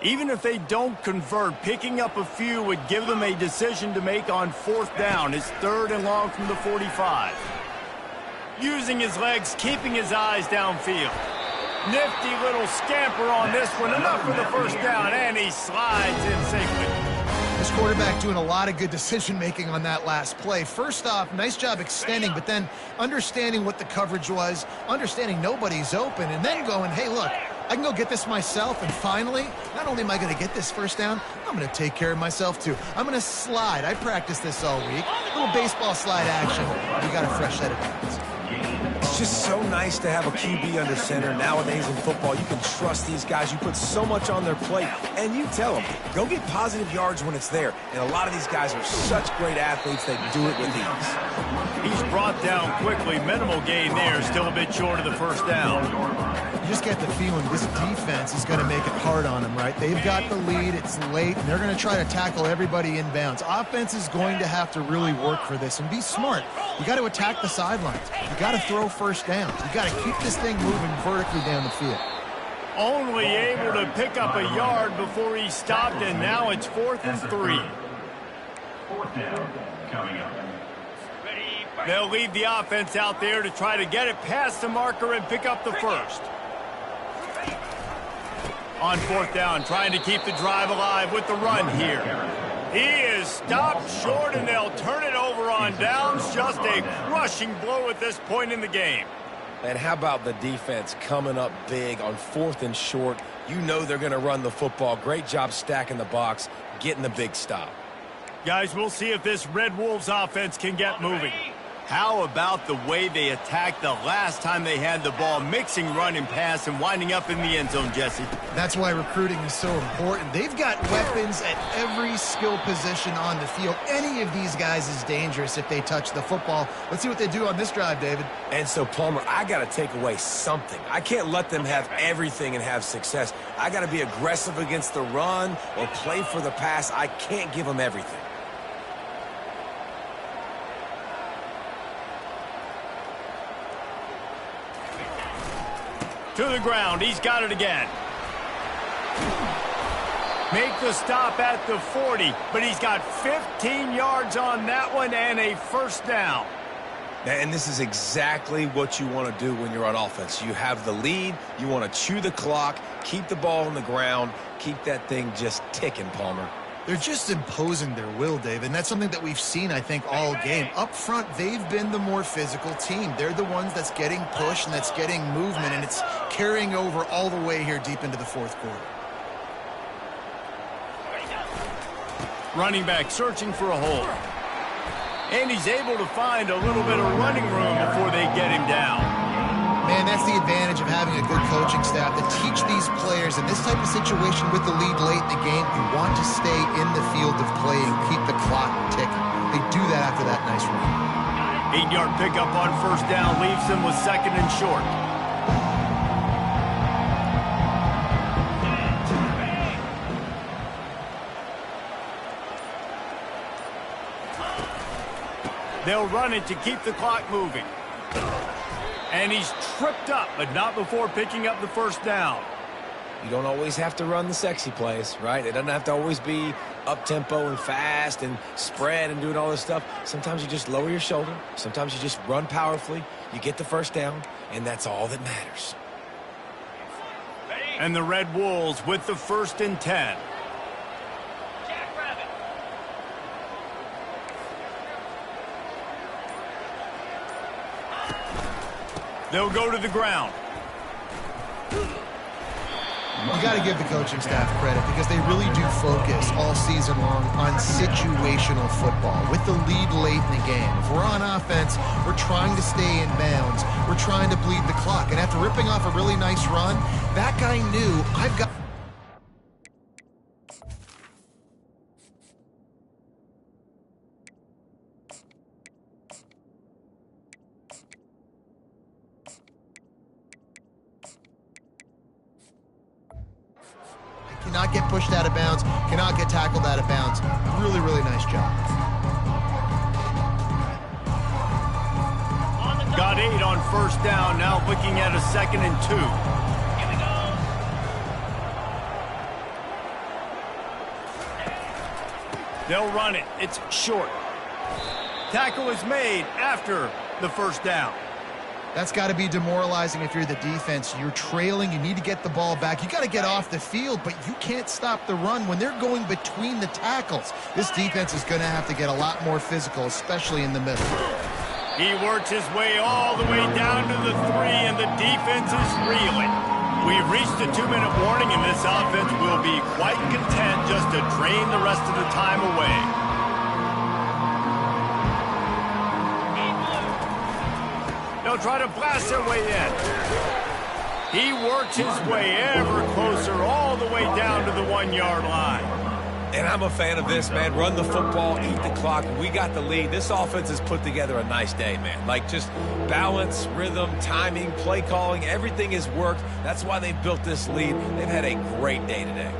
Even if they don't convert, picking up a few would give them a decision to make on 4th down. It's 3rd and long from the 45. Using his legs, keeping his eyes downfield. Nifty little scamper on this one. Enough for the first down, and he slides in safely. This quarterback doing a lot of good decision-making on that last play. First off, nice job extending, but then understanding what the coverage was, understanding nobody's open, and then going, hey, look, I can go get this myself, and finally, not only am I going to get this first down, I'm going to take care of myself, too. I'm going to slide. I practiced this all week. A little baseball slide action. You got a fresh set of downs. It's just so nice to have a QB under center. Nowadays in football, you can trust these guys. You put so much on their plate, and you tell them, go get positive yards when it's there. And a lot of these guys are such great athletes, they do it with ease. He's brought down quickly. Minimal gain there. Still a bit short of the first down. You just get the feeling this defense is going to make it hard on them, right? They've got the lead. It's late, and they're going to try to tackle everybody inbounds. Offense is going to have to really work for this and be smart. You got to attack the sidelines. You got to throw first downs. You got to keep this thing moving vertically down the field. Only able to pick up a yard before he stopped, and now it's 4th and 3. Fourth down coming up. They'll leave the offense out there to try to get it past the marker and pick up the first. On 4th down, trying to keep the drive alive with the run here. He is stopped short, and they'll turn it over on downs. Just a crushing blow at this point in the game. And how about the defense coming up big on 4th and short? You know they're going to run the football. Great job stacking the box, getting the big stop. Guys, we'll see if this Red Wolves offense can get moving. How about the way they attacked the last time they had the ball, mixing run and pass and winding up in the end zone, Jesse? That's why recruiting is so important. They've got weapons at every skill position on the field. Any of these guys is dangerous if they touch the football. Let's see what they do on this drive, David. And so, Palmer, I got to take away something. I can't let them have everything and have success. I got to be aggressive against the run or play for the pass. I can't give them everything. To the ground. He's got it again. Make the stop at the 40, but he's got 15 yards on that one and a first down. And this is exactly what you want to do when you're on offense. You have the lead. You want to chew the clock, keep the ball on the ground, keep that thing just ticking, Palmer. They're just imposing their will, Dave, and that's something that we've seen, I think, all game. Up front, they've been the more physical team. They're the ones that's getting pushed and that's getting movement, and it's carrying over all the way here deep into the fourth quarter. Running back searching for a hole. And he's able to find a little bit of running room before they get him down. Man, that's the advantage of having a good coaching staff to teach these players in this type of situation with the lead late in the game. You want to stay in the field of play and keep the clock ticking. They do that after that nice run. 8-yard pickup on first down leaves them with 2nd and short. They'll run it to keep the clock moving. And he's tripped up, but not before picking up the first down. You don't always have to run the sexy plays, right? It doesn't have to always be up-tempo and fast and spread and doing all this stuff. Sometimes you just lower your shoulder. Sometimes you just run powerfully. You get the first down, and that's all that matters. And the Red Wolves with the 1st and 10. They'll go to the ground. You got to give the coaching staff credit because they really do focus all season long on situational football with the lead late in the game. If we're on offense, we're trying to stay in bounds. We're trying to bleed the clock. And after ripping off a really nice run, that guy knew I've got... Cannot get pushed out of bounds, cannot get tackled out of bounds. Really, really nice job. Got 8 on first down, now looking at a 2nd and 2. They'll run it. It's short. Tackle is made after the first down. That's got to be demoralizing if you're the defense. You're trailing. You need to get the ball back. You got to get off the field, but you can't stop the run when they're going between the tackles. This defense is going to have to get a lot more physical, especially in the middle. He works his way all the way down to the 3, and the defense is reeling. We've reached a 2-minute warning, and this offense will be quite content just to drain the rest of the time away. They'll try to blast their way in. He works his way ever closer all the way down to the 1-yard line. And I'm a fan of this, man. Run the football, eat the clock. We got the lead. This offense has put together a nice day, man. Like, just balance, rhythm, timing, play calling, everything has worked. That's why they've built this lead. They've had a great day today.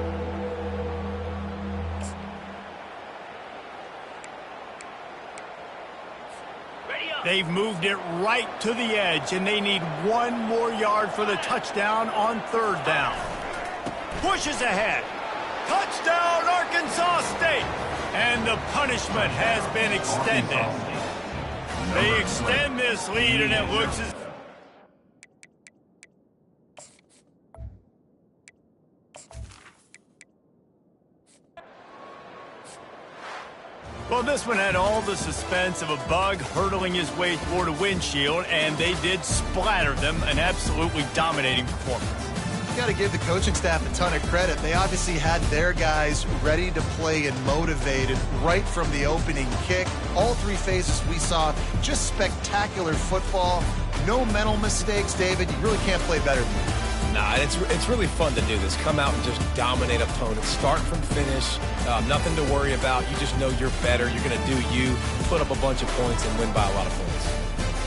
They've moved it right to the edge, and they need 1 more yard for the touchdown on 3rd down. Pushes ahead. Touchdown, Arkansas State! And the punishment has been extended. They extend this lead, and it looks as... Well, this one had all the suspense of a bug hurtling his way toward a windshield, and they did splatter them, an absolutely dominating performance. You got to give the coaching staff a ton of credit. They obviously had their guys ready to play and motivated right from the opening kick. All 3 phases we saw, just spectacular football. No mental mistakes, David. You really can't play better than that. Nah, it's really fun to do this. Come out and just dominate opponents. Start from finish. Nothing to worry about. You just know you're better. You're going to do you, put up a bunch of points, and win by a lot of points.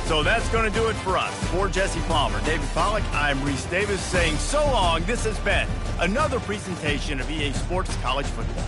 So that's going to do it for us. For Jesse Palmer, David Pollack, I'm Reese Davis saying so long. This has been another presentation of EA Sports College Football.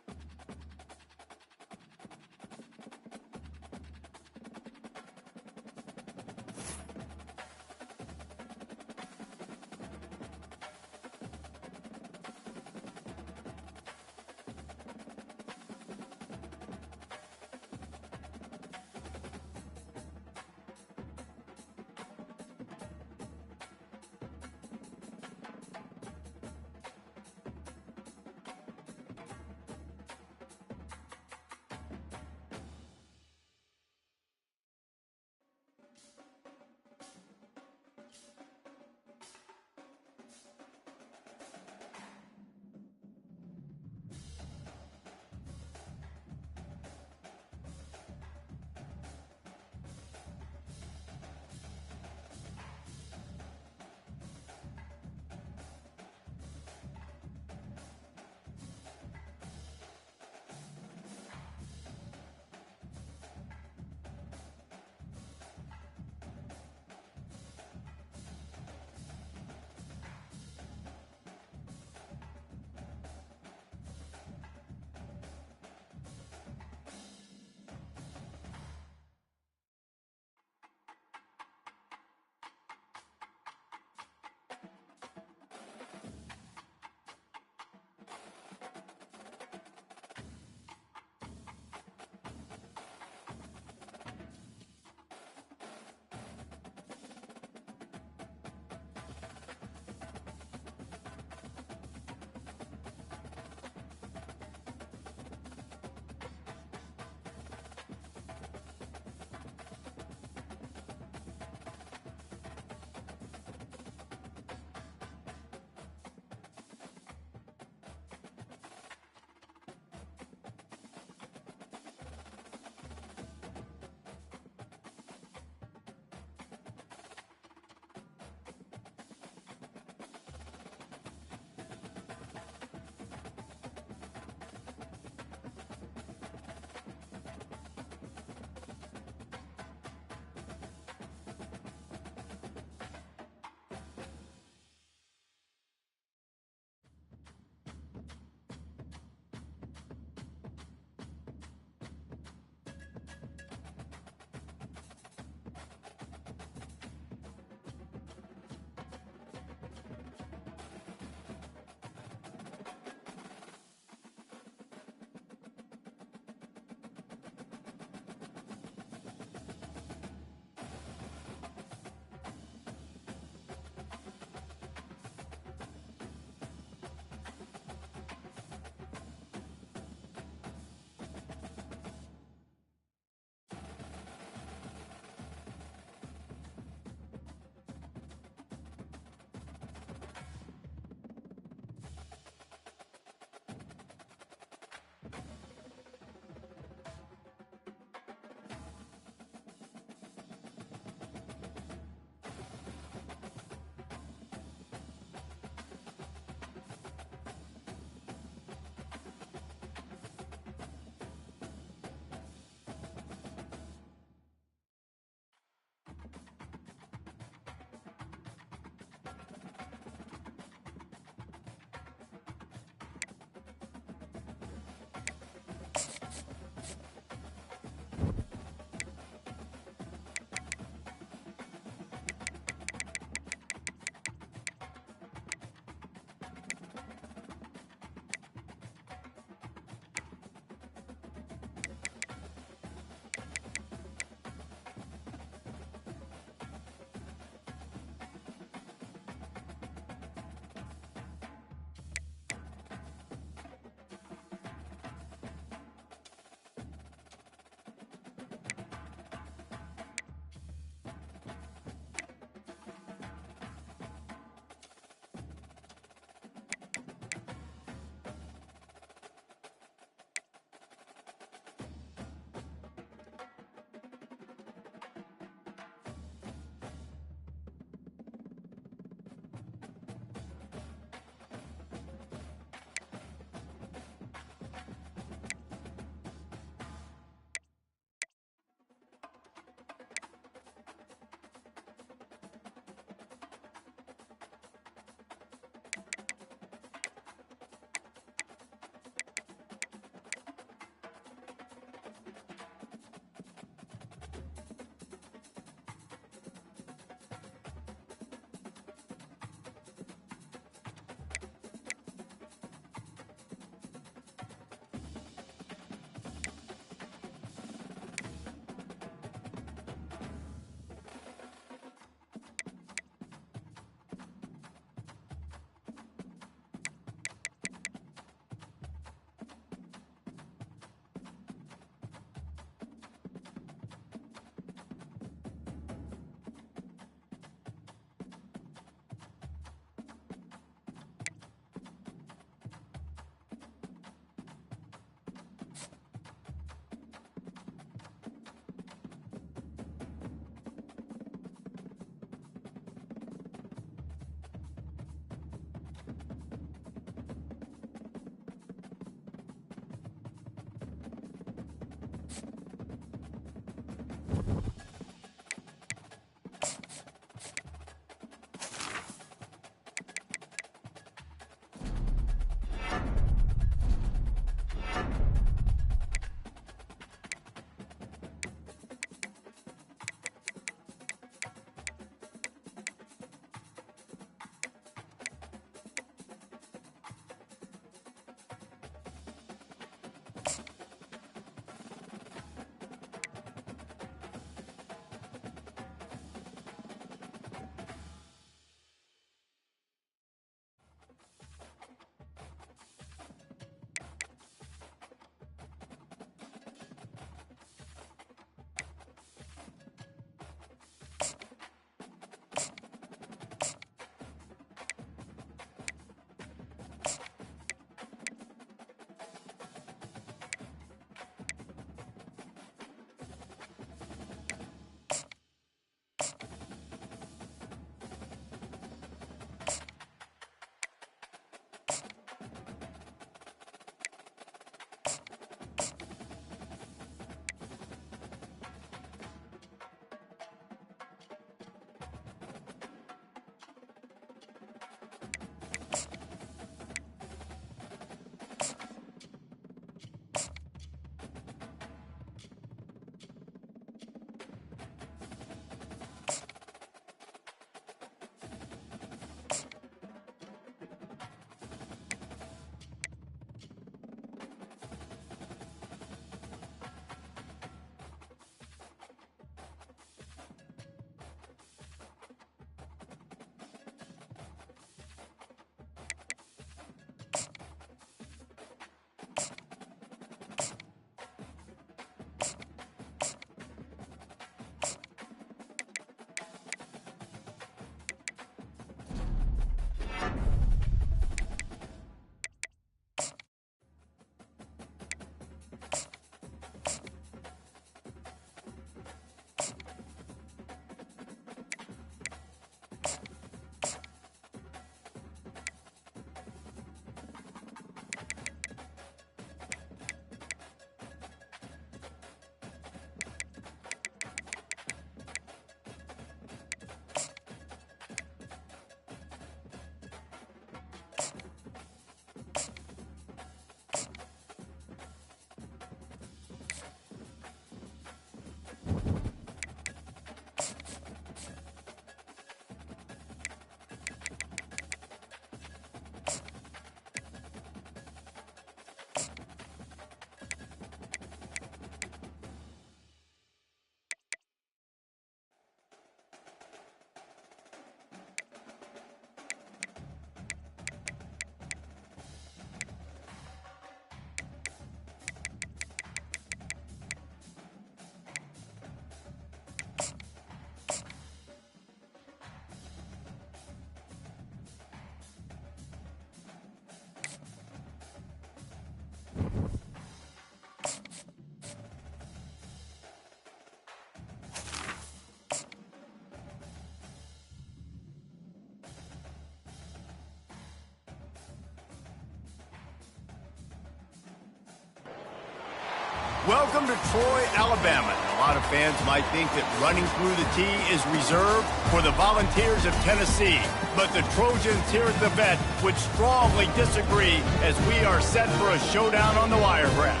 Welcome to Troy, Alabama. A lot of fans might think that running through the tee is reserved for the Volunteers of Tennessee. But the Trojans here at the Vet would strongly disagree as we are set for a showdown on the Wiregrass.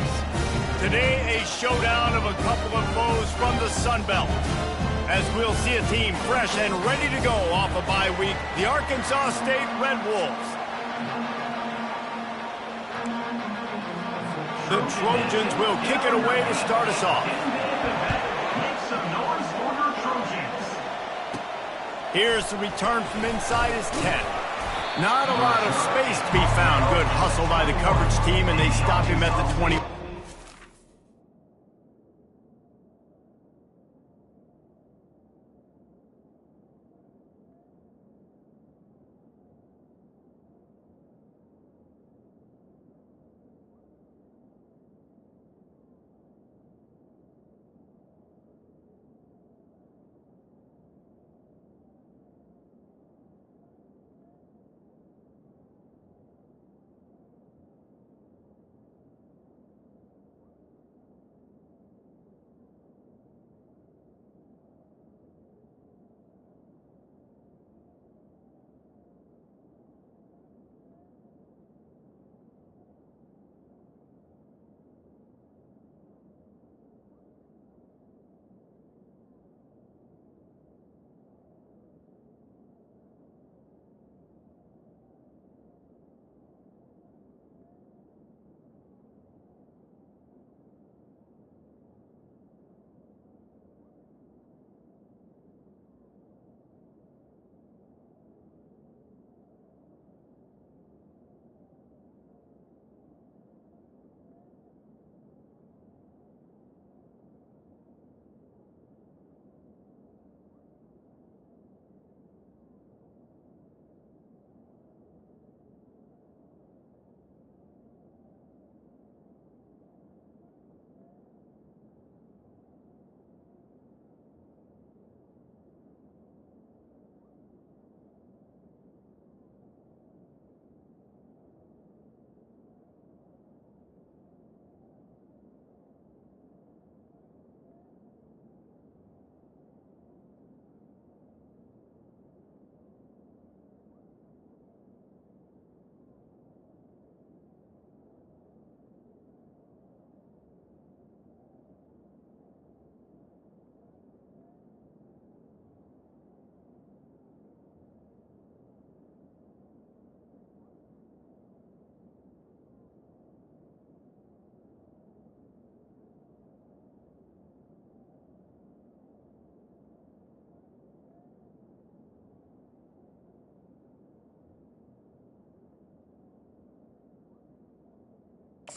Today, a showdown of a couple of foes from the Sun Belt. As we'll see a team fresh and ready to go off a bye week, the Arkansas State Red Wolves. The Trojans will kick it away to start us off. Here's the return from inside his 10. Not a lot of space to be found. Good hustle by the coverage team, and they stop him at the 20.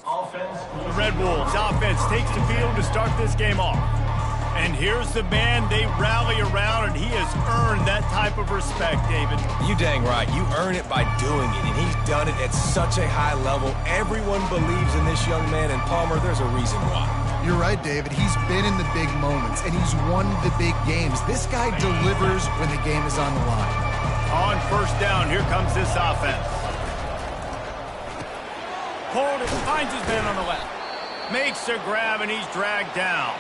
The Red Wolves offense takes the field to start this game off. And here's the man they rally around, and he has earned that type of respect, David. You dang right. You earn it by doing it, and he's done it at such a high level. Everyone believes in this young man, and Palmer, there's a reason why. You're right, David. He's been in the big moments, and he's won the big games. This guy delivers when the game is on the line. On first down, here comes this offense. Hold it, finds his man on the left. Makes a grab, and he's dragged down.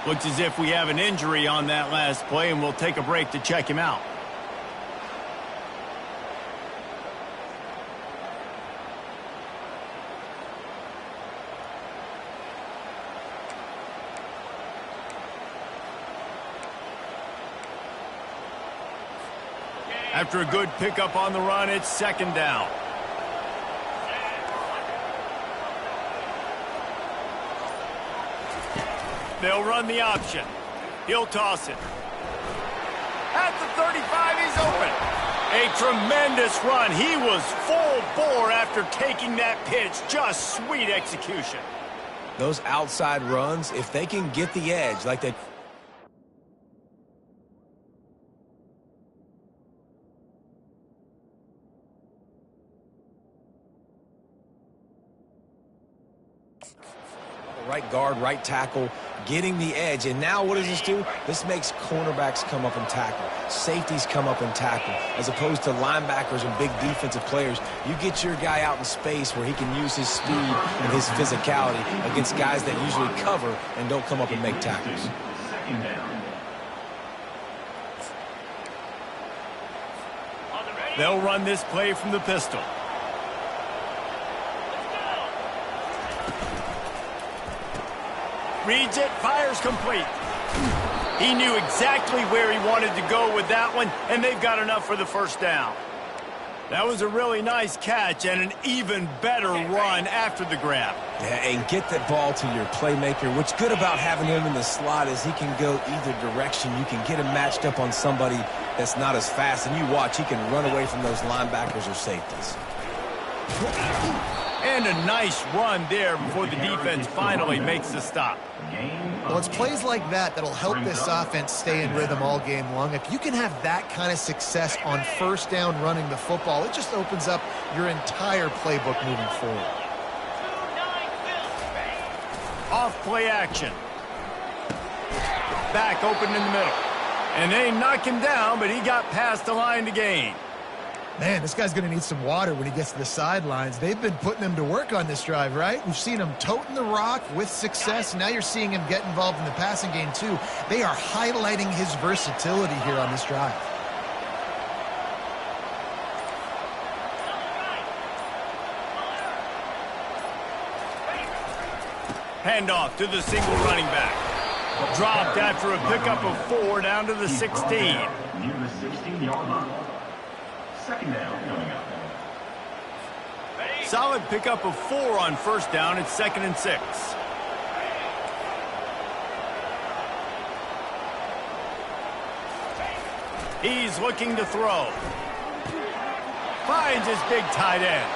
Looks as if we have an injury on that last play, and we'll take a break to check him out. After a good pickup on the run, it's second down. They'll run the option. He'll toss it. At the 35, he's open. A tremendous run. He was full bore after taking that pitch. Just sweet execution. Those outside runs, if they can get the edge like they... Right guard, right tackle, getting the edge. And now what does this do? This makes cornerbacks come up and tackle. Safeties come up and tackle. As opposed to linebackers and big defensive players, you get your guy out in space where he can use his speed and his physicality against guys that usually cover and don't come up and make tackles. Second down. They'll run this play from the pistol. Reads it, fires complete. He knew exactly where he wanted to go with that one, and they've got enough for the first down. That was a really nice catch and an even better run after the grab. Yeah, and get that ball to your playmaker. What's good about having him in the slot is he can go either direction. You can get him matched up on somebody that's not as fast, and you watch, he can run away from those linebackers or safeties. And a nice run there before the defense finally makes the stop. Well, it's plays like that that'll help this offense stay in rhythm all game long. If you can have that kind of success on first down running the football, it just opens up your entire playbook moving forward. Off play action. Back open in the middle. And they knock him down, but he got past the line to gain. Man, this guy's going to need some water when he gets to the sidelines. They've been putting him to work on this drive, right? We've seen him toting the rock with success. Now you're seeing him get involved in the passing game, too. They are highlighting his versatility here on this drive. Handoff to the single running back. Dropped after a pickup of 4 down to the 16. Near the 16-yard line. Second down coming up. Solid pickup of 4 on first down. It's 2nd and 6. He's looking to throw. Finds his big tight end.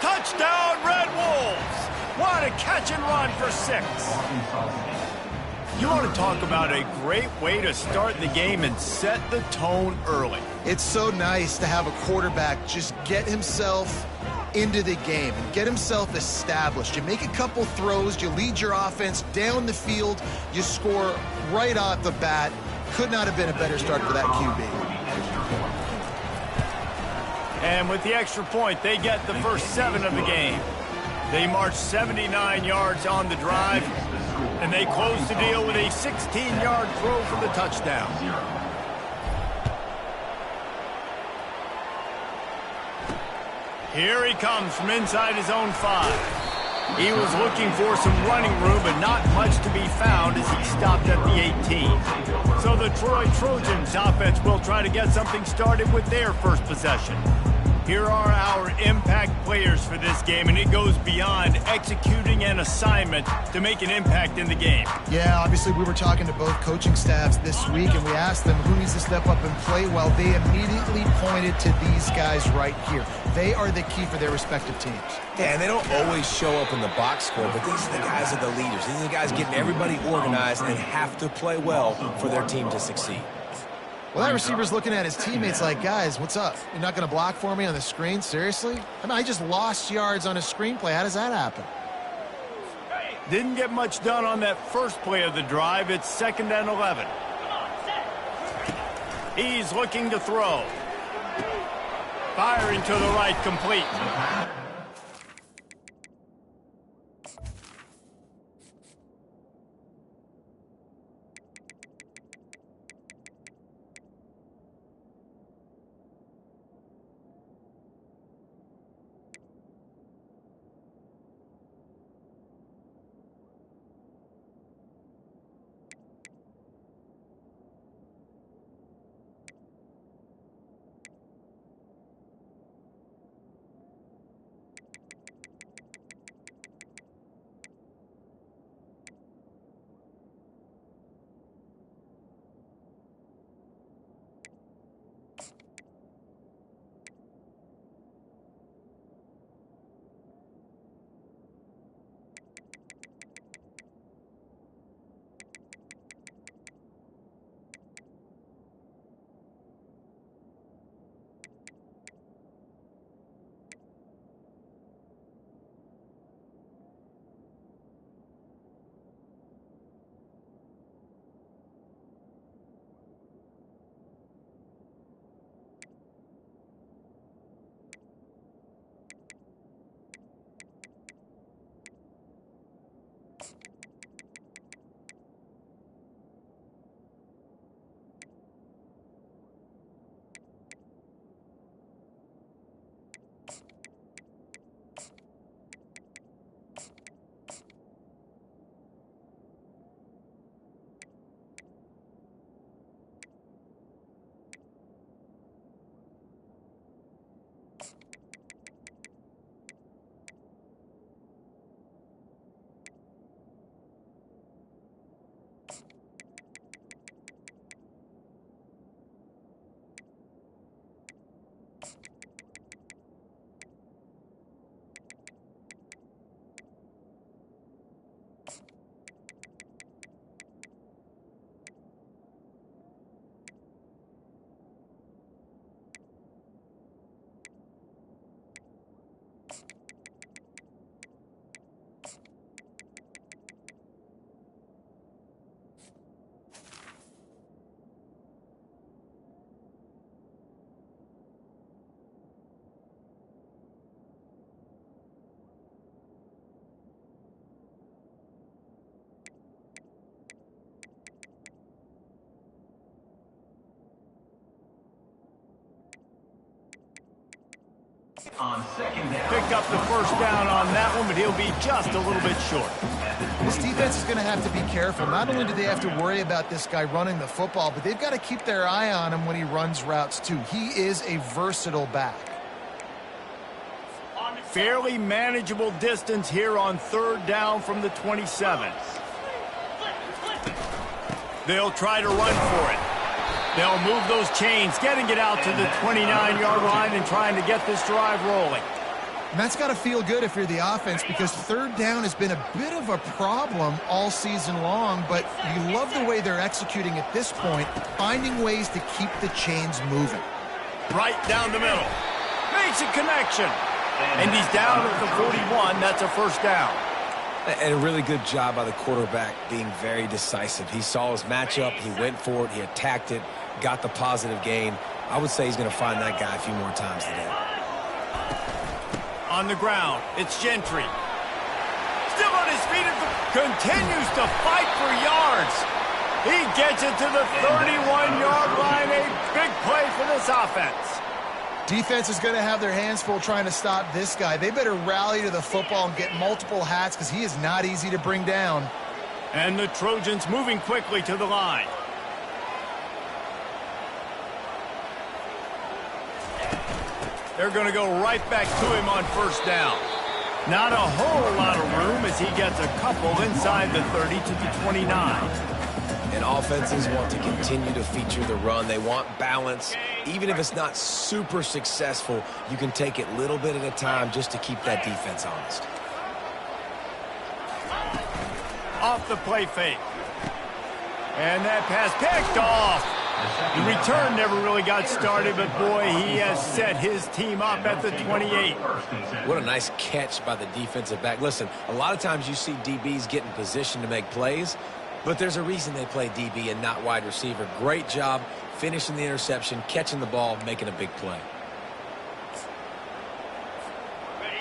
Touchdown, Red Wolves! What a catch and run for 6. You want to talk about a great way to start the game and set the tone early. It's so nice to have a quarterback just get himself into the game and get himself established. You make a couple throws, you lead your offense down the field, you score right off the bat. Could not have been a better start for that QB. And with the extra point, they get the first 7 of the game. They march 79 yards on the drive, and they close the deal with a 16-yard throw for the touchdown. Here he comes from inside his own 5. He was looking for some running room, but not much to be found as he stopped at the 18. So the Troy Trojans offense will try to get something started with their first possession. Here are our impact players for this game, and it goes beyond executing an assignment to make an impact in the game. Yeah, obviously we were talking to both coaching staffs this week, and we asked them who needs to step up and play well. They immediately pointed to these guys right here. They are the key for their respective teams. Yeah, and they don't always show up in the box score, but these are the guys that are the leaders. These are the guys getting everybody organized and have to play well for their team to succeed. Well, that receiver's looking at his teammates like, guys, what's up? You're not going to block for me on the screen? Seriously? I mean, I just lost yards on a screenplay. How does that happen? Didn't get much done on that first play of the drive. It's 2nd and 11. He's looking to throw. Firing to the right, complete. Picked up the first down on that one, but he'll be just a little bit short. This defense is going to have to be careful. Not only do they have to worry about this guy running the football, but they've got to keep their eye on him when he runs routes too. He is a versatile back. Fairly manageable distance here on third down from the 27. They'll try to run for it. They'll move those chains, getting it out to the 29-yard line and trying to get this drive rolling. And that's got to feel good if you're the offense, because third down has been a bit of a problem all season long, but you love the way they're executing at this point, finding ways to keep the chains moving. Right down the middle. Makes a connection. And he's down at the 41. That's a first down. And a really good job by the quarterback being very decisive. He saw his matchup. He went for it. He attacked it, got the positive gain. I would say he's going to find that guy a few more times today. On the ground, it's Gentry. Still on his feet, continues to fight for yards. He gets it to the 31-yard line. A big play for this offense. Defense is going to have their hands full trying to stop this guy. They better rally to the football and get multiple hats, because he is not easy to bring down. And the Trojans moving quickly to the line. They're going to go right back to him on first down. Not a whole lot of room as he gets a couple inside the 30 to the 29. And offenses want to continue to feature the run. They want balance. Even if it's not super successful, you can take it little bit at a time just to keep that defense honest. Off the play fake. And that pass picked off. The return never really got started, but boy, he has set his team up at the 28. What a nice catch by the defensive back. Listen, a lot of times you see DBs get in position to make plays, but there's a reason they play DB and not wide receiver. Great job finishing the interception, catching the ball, making a big play.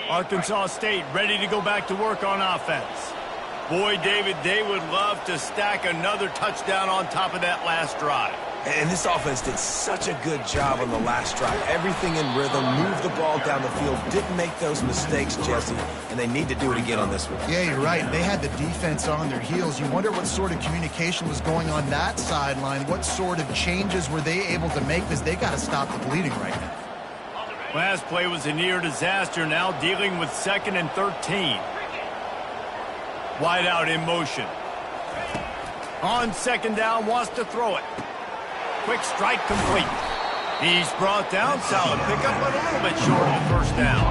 Arkansas State ready to go back to work on offense. Boy, David, they would love to stack another touchdown on top of that last drive. And this offense did such a good job on the last drive. Everything in rhythm, moved the ball down the field, didn't make those mistakes, Jesse, and they need to do it again on this one. Yeah, you're right. They had the defense on their heels. You wonder what sort of communication was going on that sideline. What sort of changes were they able to make, because they got to stop the bleeding right now. Last play was a near disaster, now dealing with 2nd and 13. Wide out in motion. On second down, wants to throw it. Quick strike complete. He's brought down. Solid pickup, but a little bit short of the first down.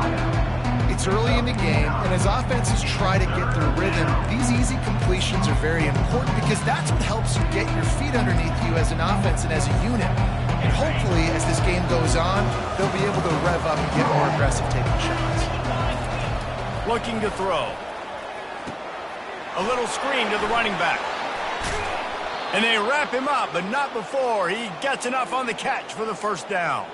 It's early in the game, and as offenses try to get their rhythm, these easy completions are very important, because that's what helps you get your feet underneath you as an offense and as a unit. And hopefully, as this game goes on, they'll be able to rev up and get more aggressive taking shots. Looking to throw. A little screen to the running back. And they wrap him up, but not before he gets enough on the catch for the first down.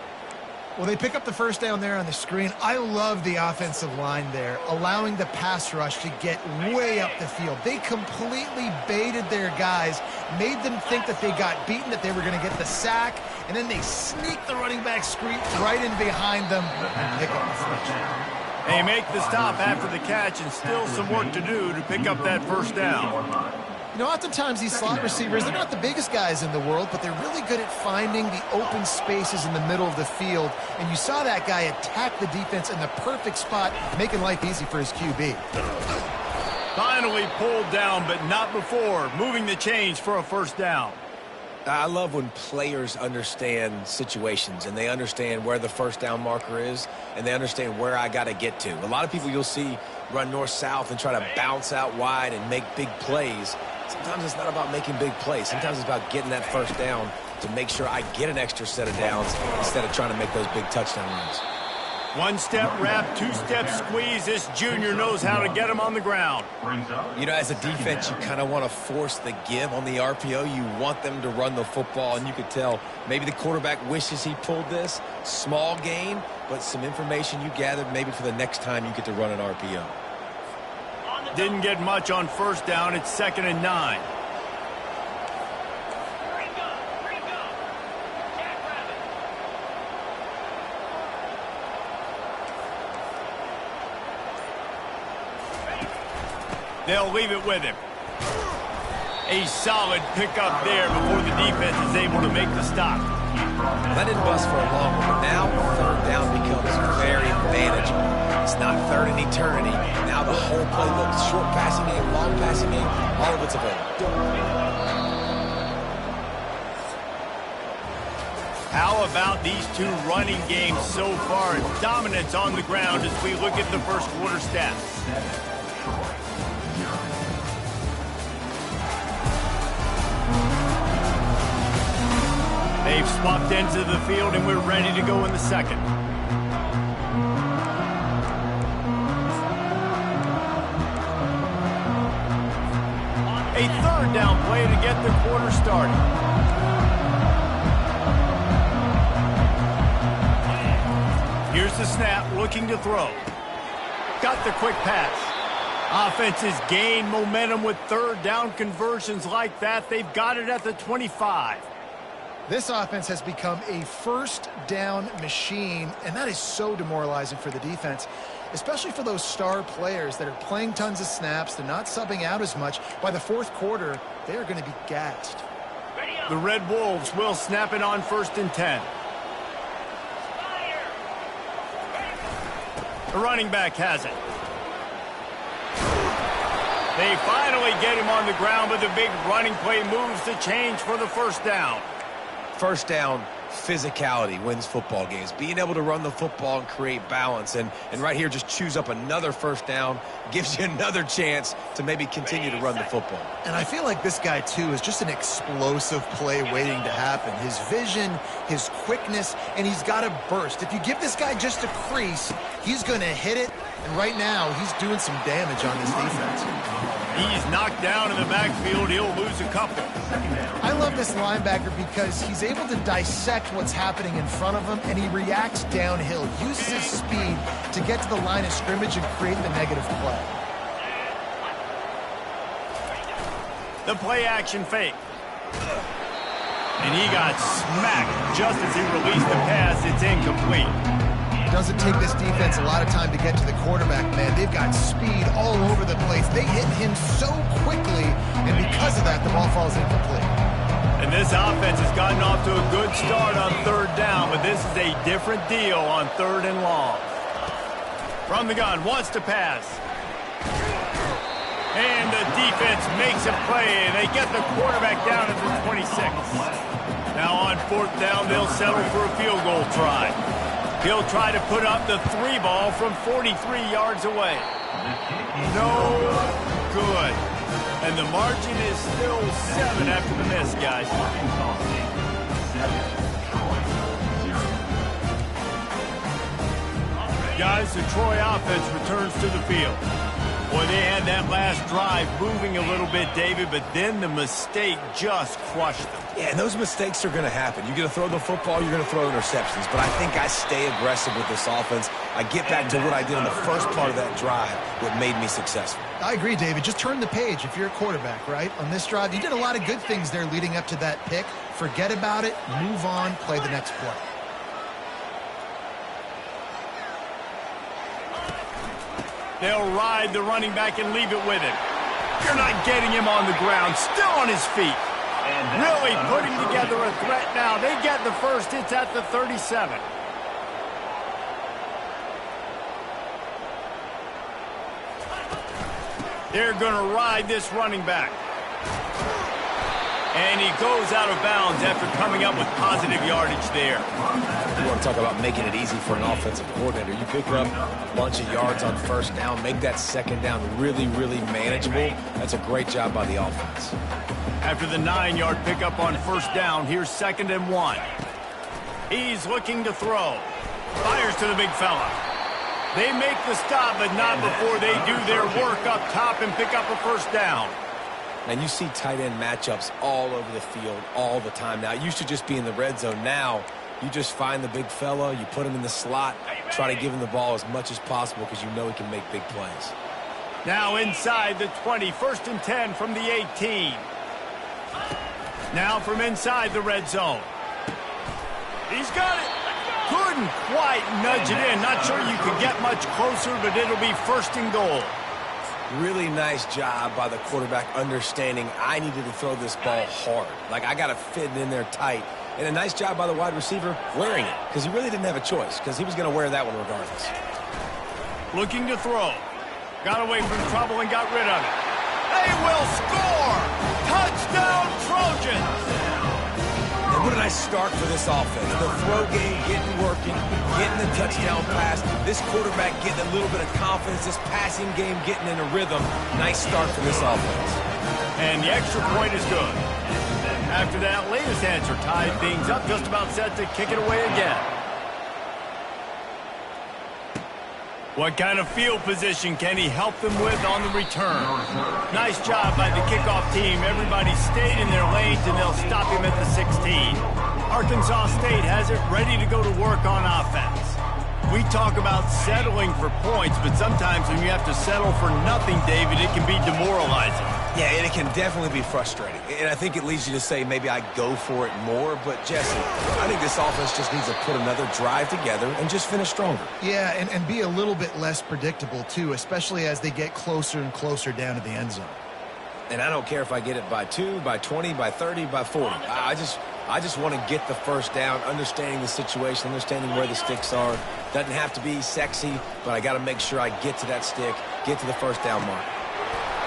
Well, they pick up the first down there on the screen. I love the offensive line there, allowing the pass rush to get way up the field. They completely baited their guys, made them think that they got beaten, that they were going to get the sack, and then they sneak the running back screen right in behind them and pick up the first down. They make the stop after the catch, and still some work to do to pick up that first down. You know, oftentimes these slot receivers, they're not the biggest guys in the world, but they're really good at finding the open spaces in the middle of the field. And you saw that guy attack the defense in the perfect spot, making life easy for his QB. Finally pulled down, but not before, moving the chains for a first down. I love when players understand situations and they understand where the first down marker is and they understand where I got to get to. A lot of people you'll see run north-south and try to bounce out wide and make big plays. Sometimes it's not about making big plays. Sometimes it's about getting that first down to make sure I get an extra set of downs instead of trying to make those big touchdown runs. One-step wrap, two-step squeeze. This junior knows how to get him on the ground. You know, as a defense, you kind of want to force the give on the RPO. You want them to run the football, and you could tell maybe the quarterback wishes he pulled this. Small gain, but some information you gathered maybe for the next time you get to run an RPO. Didn't get much on first down. It's 2nd and 9. They'll leave it with him. A solid pickup there before the defense is able to make the stop. That didn't bust for a long one, but now third down becomes very manageable. It's not third in eternity. Now the whole playbook, short passing game, long passing game, all of it's available. How about these two running games so far? Dominance on the ground as we look at the first quarter stats. They've swapped into the field, and we're ready to go in the second. A third down play to get the quarter started. Here's the snap, looking to throw. Got the quick pass. Offenses gain momentum with third down conversions like that. They've got it at the 25. This offense has become a first down machine, and that is so demoralizing for the defense, especially for those star players that are playing tons of snaps. They're not subbing out as much. By the fourth quarter, they are going to be gassed. The Red Wolves will snap it on 1st and 10. The running back has it. They finally get him on the ground, but the big running play moves the change for the first down. First down, physicality wins football games. Being able to run the football and create balance. And right here, just choose up another first down, gives you another chance to maybe continue to run the football. And I feel like this guy, too, is just an explosive play waiting to happen. His vision, his quickness, and he's got a burst. If you give this guy just a crease, he's going to hit it. And right now, he's doing some damage on this defense. He's knocked down in the backfield. He'll lose a couple. I love this linebacker because he's able to dissect what's happening in front of him, and he reacts downhill, uses his speed to get to the line of scrimmage and create the negative play. The play-action fake. And he got smacked just as he released the pass. It's incomplete. Doesn't take this defense a lot of time to get to the quarterback, man. They've got speed all over the place. They hit him so quickly, and because of that, the ball falls incomplete. And this offense has gotten off to a good start on third down, but this is a different deal on 3rd and long. From the gun, wants to pass. And the defense makes a play, and they get the quarterback down at the 26. Now on 4th down, they'll settle for a field goal try. He'll try to put up the 3 ball from 43 yards away. No good. And the margin is still 7 after the miss, guys. Guys, the Troy offense returns to the field. Boy, they had that last drive moving a little bit, David, but then the mistake just crushed them. Yeah, and those mistakes are going to happen. You're going to throw the football, you're going to throw interceptions. But I think I stay aggressive with this offense. I get back to what I did in the first part of that drive, what made me successful. I agree, David. Just turn the page if you're a quarterback, right? On this drive, you did a lot of good things there leading up to that pick. Forget about it, move on, play the next play. They'll ride the running back and leave it with him. You're not getting him on the ground, still on his feet. Really putting together a threat now. They get the first. It's at the 37. They're going to ride this running back. And he goes out of bounds after coming up with positive yardage there. You want to talk about making it easy for an offensive coordinator. You pick up a bunch of yards on first down, make that second down really, really manageable. That's a great job by the offense. After the 9-yard pickup on first down, here's 2nd and 1. He's looking to throw. Fires to the big fella. They make the stop, but not before they do their work up top and pick up a first down. And you see tight end matchups all over the field all the time. Now, it used to just be in the red zone. Now, you just find the big fella, you put him in the slot, try to give him the ball as much as possible because you know he can make big plays. Now inside the 20, 1st and 10 from the 18. Now from inside the red zone. He's got it. Couldn't quite nudge it in. Not sure you could get much closer, but it'll be 1st and goal. Really nice job by the quarterback understanding I needed to throw this ball hard. Like, I got to fit it in there tight. And a nice job by the wide receiver wearing it, because he really didn't have a choice, because he was going to wear that one regardless. Looking to throw. Got away from trouble and got rid of it. They will score! Touchdown, Trojans! And what a nice start for this offense. The throw game getting working, getting the touchdown pass. This quarterback getting a little bit of confidence. This passing game getting in a rhythm. Nice start for this offense. And the extra point is good. After that latest answer tied things up, just about set to kick it away again. What kind of field position can he help them with on the return? Nice job by the kickoff team. Everybody stayed in their lanes, and they'll stop him at the 16. Arkansas State has it ready to go to work on offense. We talk about settling for points, but sometimes when you have to settle for nothing, David, it can be demoralizing. Yeah, and it can definitely be frustrating. And I think it leads you to say maybe I go for it more. But, Jesse, I think this offense just needs to put another drive together and just finish stronger. Yeah, and be a little bit less predictable, too, especially as they get closer and closer down to the end zone. And I don't care if I get it by 2, by 20, by 30, by 40. I just want to get the first down, understanding the situation, understanding where the sticks are. Doesn't have to be sexy, but I got to make sure I get to that stick, get to the first down mark.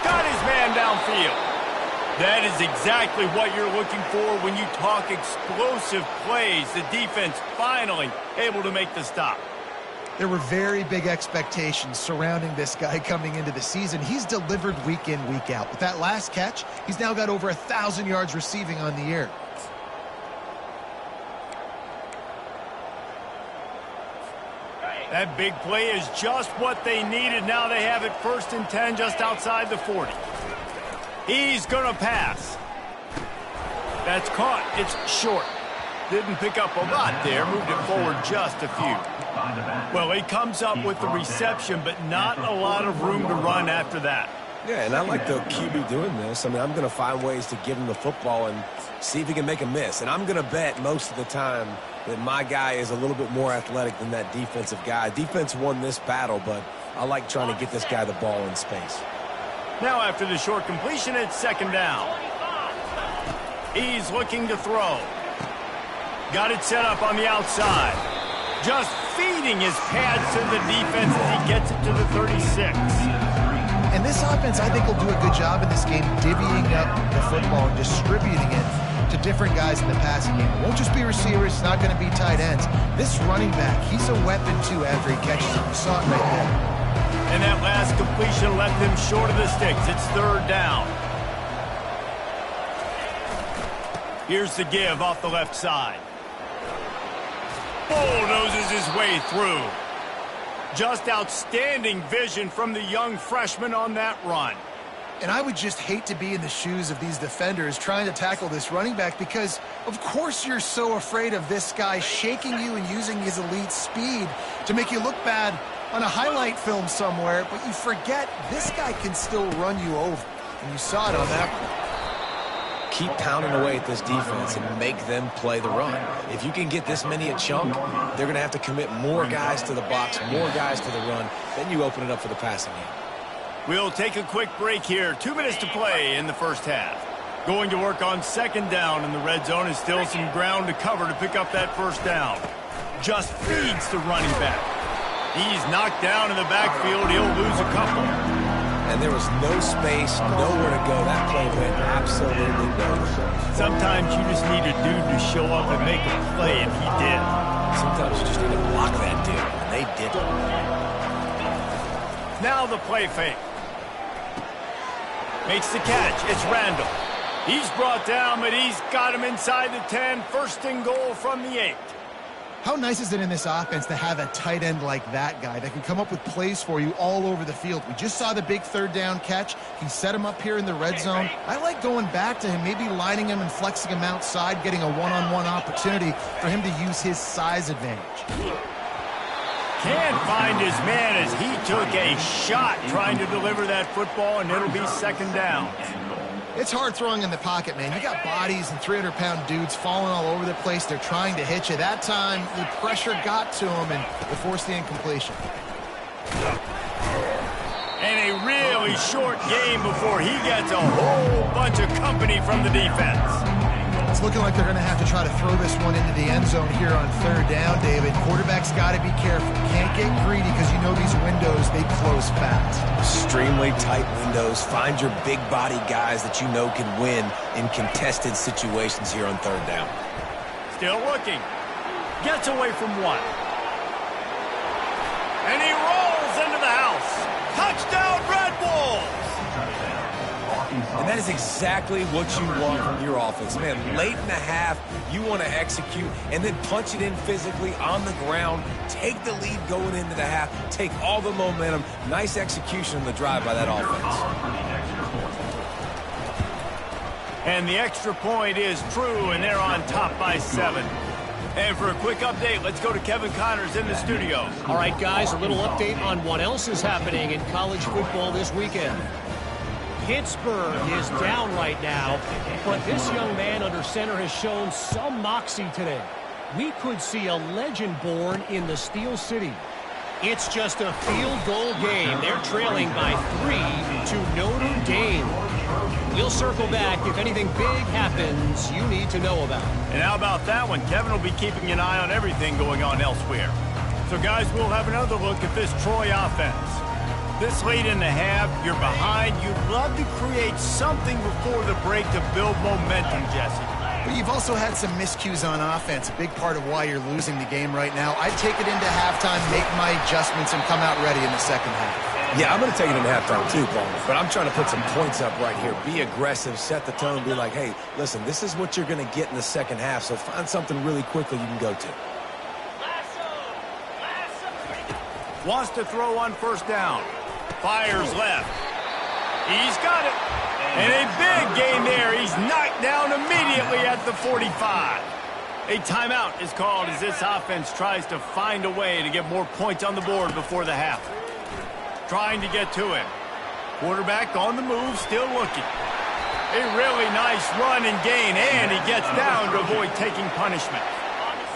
Got his man downfield. That is exactly what you're looking for when you talk explosive plays. The defense finally able to make the stop. There were very big expectations surrounding this guy coming into the season. He's delivered week in, week out. With that last catch, he's now got over 1,000 yards receiving on the year. That big play is just what they needed. Now they have it 1st and 10 just outside the 40. He's going to pass. That's caught. It's short. Didn't pick up a lot there. Moved it forward just a few. Well, he comes up with the reception, but not a lot of room to run after that. Yeah, and I like the QB doing this. I mean, I'm going to find ways to give him the football and see if he can make a miss. And I'm going to bet most of the time that my guy is a little bit more athletic than that defensive guy. Defense won this battle, but I like trying to get this guy the ball in space. Now after the short completion, it's 2nd down. He's looking to throw. Got it set up on the outside. Just feeding his pads to the defense as he gets it to the 36. And this offense, I think, will do a good job in this game divvying up the football and distributing it to different guys in the passing game. It won't just be receivers. It's not going to be tight ends. This running back, he's a weapon, too, after he catches it. You saw it right there. And that last completion left them short of the sticks. It's 3rd down. Here's the give off the left side. Bulldozes his way through. Just outstanding vision from the young freshman on that run. And I would just hate to be in the shoes of these defenders trying to tackle this running back because, of course, you're so afraid of this guy shaking you and using his elite speed to make you look bad on a highlight film somewhere, but you forget this guy can still run you over. And you saw it on that one. Keep pounding away at this defense and make them play the run. If you can get this many a chunk, they're going to have to commit more guys to the box, more guys to the run. Then you open it up for the passing game. We'll take a quick break here. 2 minutes to play in the first half. Going to work on 2nd down in the red zone and still some ground to cover to pick up that 1st down. Just feeds the running back. He's knocked down in the backfield. He'll lose a couple. And there was no space, nowhere to go. That play went absolutely nowhere. Sometimes you just need a dude to show up and make a play, and he did. Sometimes you just need to block that dude, and they did it. Now the play fake. Makes the catch. It's Randall. He's brought down, but he's got him inside the 10. 1st and goal from the 8. How nice is it in this offense to have a tight end like that guy that can come up with plays for you all over the field? We just saw the big 3rd down catch. He set him up here in the red zone. I like going back to him, maybe lining him and flexing him outside, getting a one-on-one opportunity for him to use his size advantage. Can't find his man as he took a shot trying to deliver that football, and it'll be 2nd down. It's hard throwing in the pocket, man. You got bodies and 300-pound dudes falling all over the place. They're trying to hit you. That time, the pressure got to him, and it forced the incompletion. And a real really short game before he gets a whole bunch of company from the defense. It's looking like they're going to have to try to throw this one into the end zone here on third down, David. Quarterback's got to be careful. Can't get greedy because you know these windows, they close fast. Extremely tight windows. Find your big body guys that you know can win in contested situations here on third down. Still looking. Gets away from one. And he rolls into the house. Touchdown, Red Wolves! And that is exactly what you want from your offense. Man, late in the half, you want to execute and then punch it in physically on the ground. Take the lead going into the half. Take all the momentum. Nice execution on the drive by that offense. And the extra point is true, and they're on top by 7. And for a quick update, let's go to Kevin Connors in the studio. All right, guys, a little update on what else is happening in college football this weekend. Pittsburgh is down right now, but this young man under center has shown some moxie today. We could see a legend born in the Steel City. It's just a field goal game. They're trailing by 3 to Notre Dame. We'll circle back if anything big happens you need to know about. And how about that one? Kevin will be keeping an eye on everything going on elsewhere. So, guys, we'll have another look at this Troy offense. This late in the half, you're behind. You'd love to create something before the break to build momentum, Jesse. But you've also had some miscues on offense, a big part of why you're losing the game right now. I'd take it into halftime, make my adjustments, and come out ready in the second half. Yeah, I'm going to take it in halftime too, Paul. But I'm trying to put some points up right here. Be aggressive, set the tone, be like, hey, listen, this is what you're going to get in the second half, so find something really quickly you can go to. Wants to throw on first down. Fires left. He's got it. And a big gain there. He's knocked down immediately at the 45. A timeout is called as this offense tries to find a way to get more points on the board before the half. Trying to get to him. Quarterback on the move, still looking. A really nice run and gain, and he gets down to avoid taking punishment.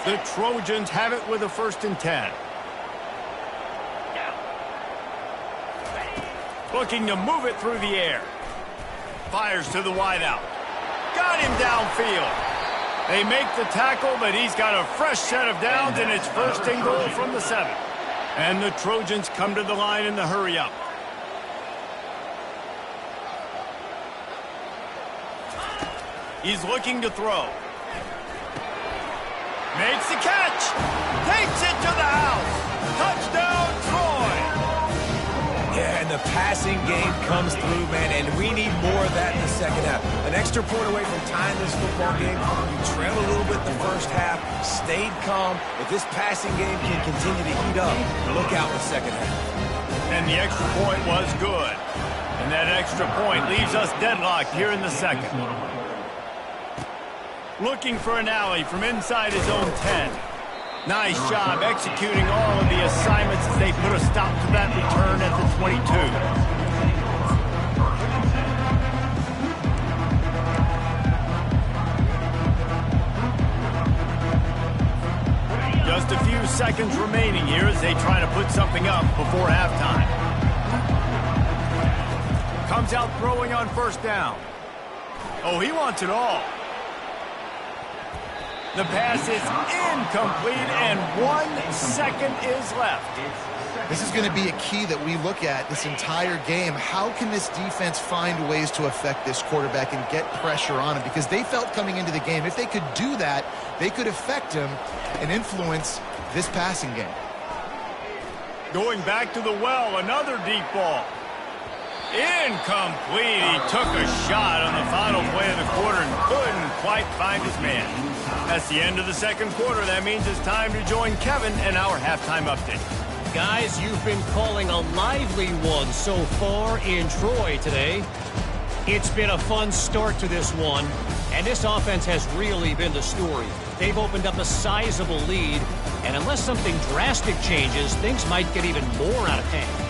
The Trojans have it with a 1st and 10. Looking to move it through the air. Fires to the wideout. Got him downfield. They make the tackle, but he's got a fresh set of downs, and it's 1st and goal from the 7. And the Trojans come to the line in the hurry-up. He's looking to throw. Makes the catch. Takes it to the house. Touchdown, Troy. Yeah, and the passing game comes through, man, and we need more of that in the second half. An extra point away from tying this football game. You trail a little bit in the first half, stayed calm. If this passing game can continue to heat up, look out in the second half. And the extra point was good. And that extra point leaves us deadlocked here in the second. Looking for an alley from inside his own 10. Nice job executing all of the assignments as they put a stop to that return at the 22. Just a few seconds remaining here as they try to put something up before halftime. Comes out throwing on first down. Oh, he wants it all. The pass is incomplete, and 1 second is left. This is going to be a key that we look at this entire game. How can this defense find ways to affect this quarterback and get pressure on him? Because they felt coming into the game, if they could do that, they could affect him and influence this passing game. Going back to the well, another deep ball. Incomplete. He took a shot on the final play of the quarter and couldn't quite find his man. That's the end of the second quarter. That means it's time to join Kevin in our halftime update. Guys, you've been calling a lively one so far in Troy today. It's been a fun start to this one, and this offense has really been the story. They've opened up a sizable lead, and unless something drastic changes, things might get even more out of hand.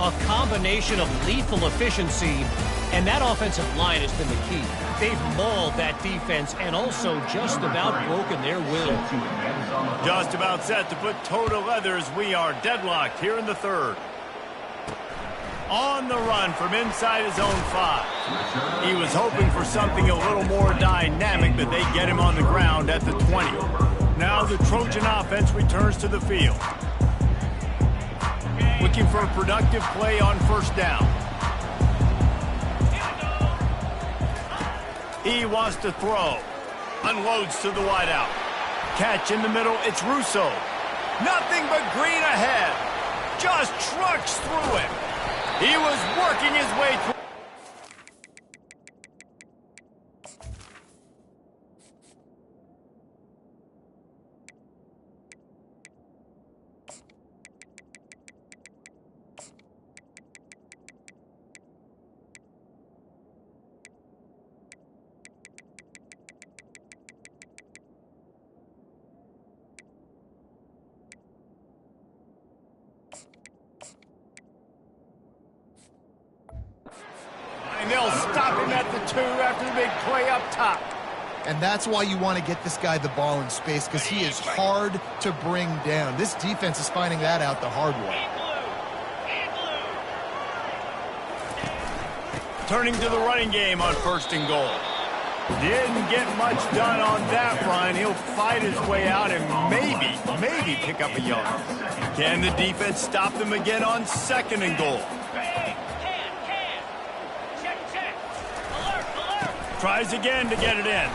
A combination of lethal efficiency, and that offensive line has been the key. They've mauled that defense and also just about broken their will. Just about set to put toe to leather as we are deadlocked here in the third. On the run from inside his own 5. He was hoping for something a little more dynamic, but they get him on the ground at the 20. Now the Trojan offense returns to the field. Looking for a productive play on first down. He wants to throw. Unloads to the wideout. Catch in the middle, it's Russo. Nothing but green ahead. Just trucks through it. He was working his way through. And they'll stop him at the 2 after the big play up top. And that's why you want to get this guy the ball in space, because he is hard to bring down. This defense is finding that out the hard way. Turning to the running game on first and goal. Didn't get much done on that run. He'll fight his way out and maybe pick up a yard. Can the defense stop them again on second and goal? Tries again to get it in.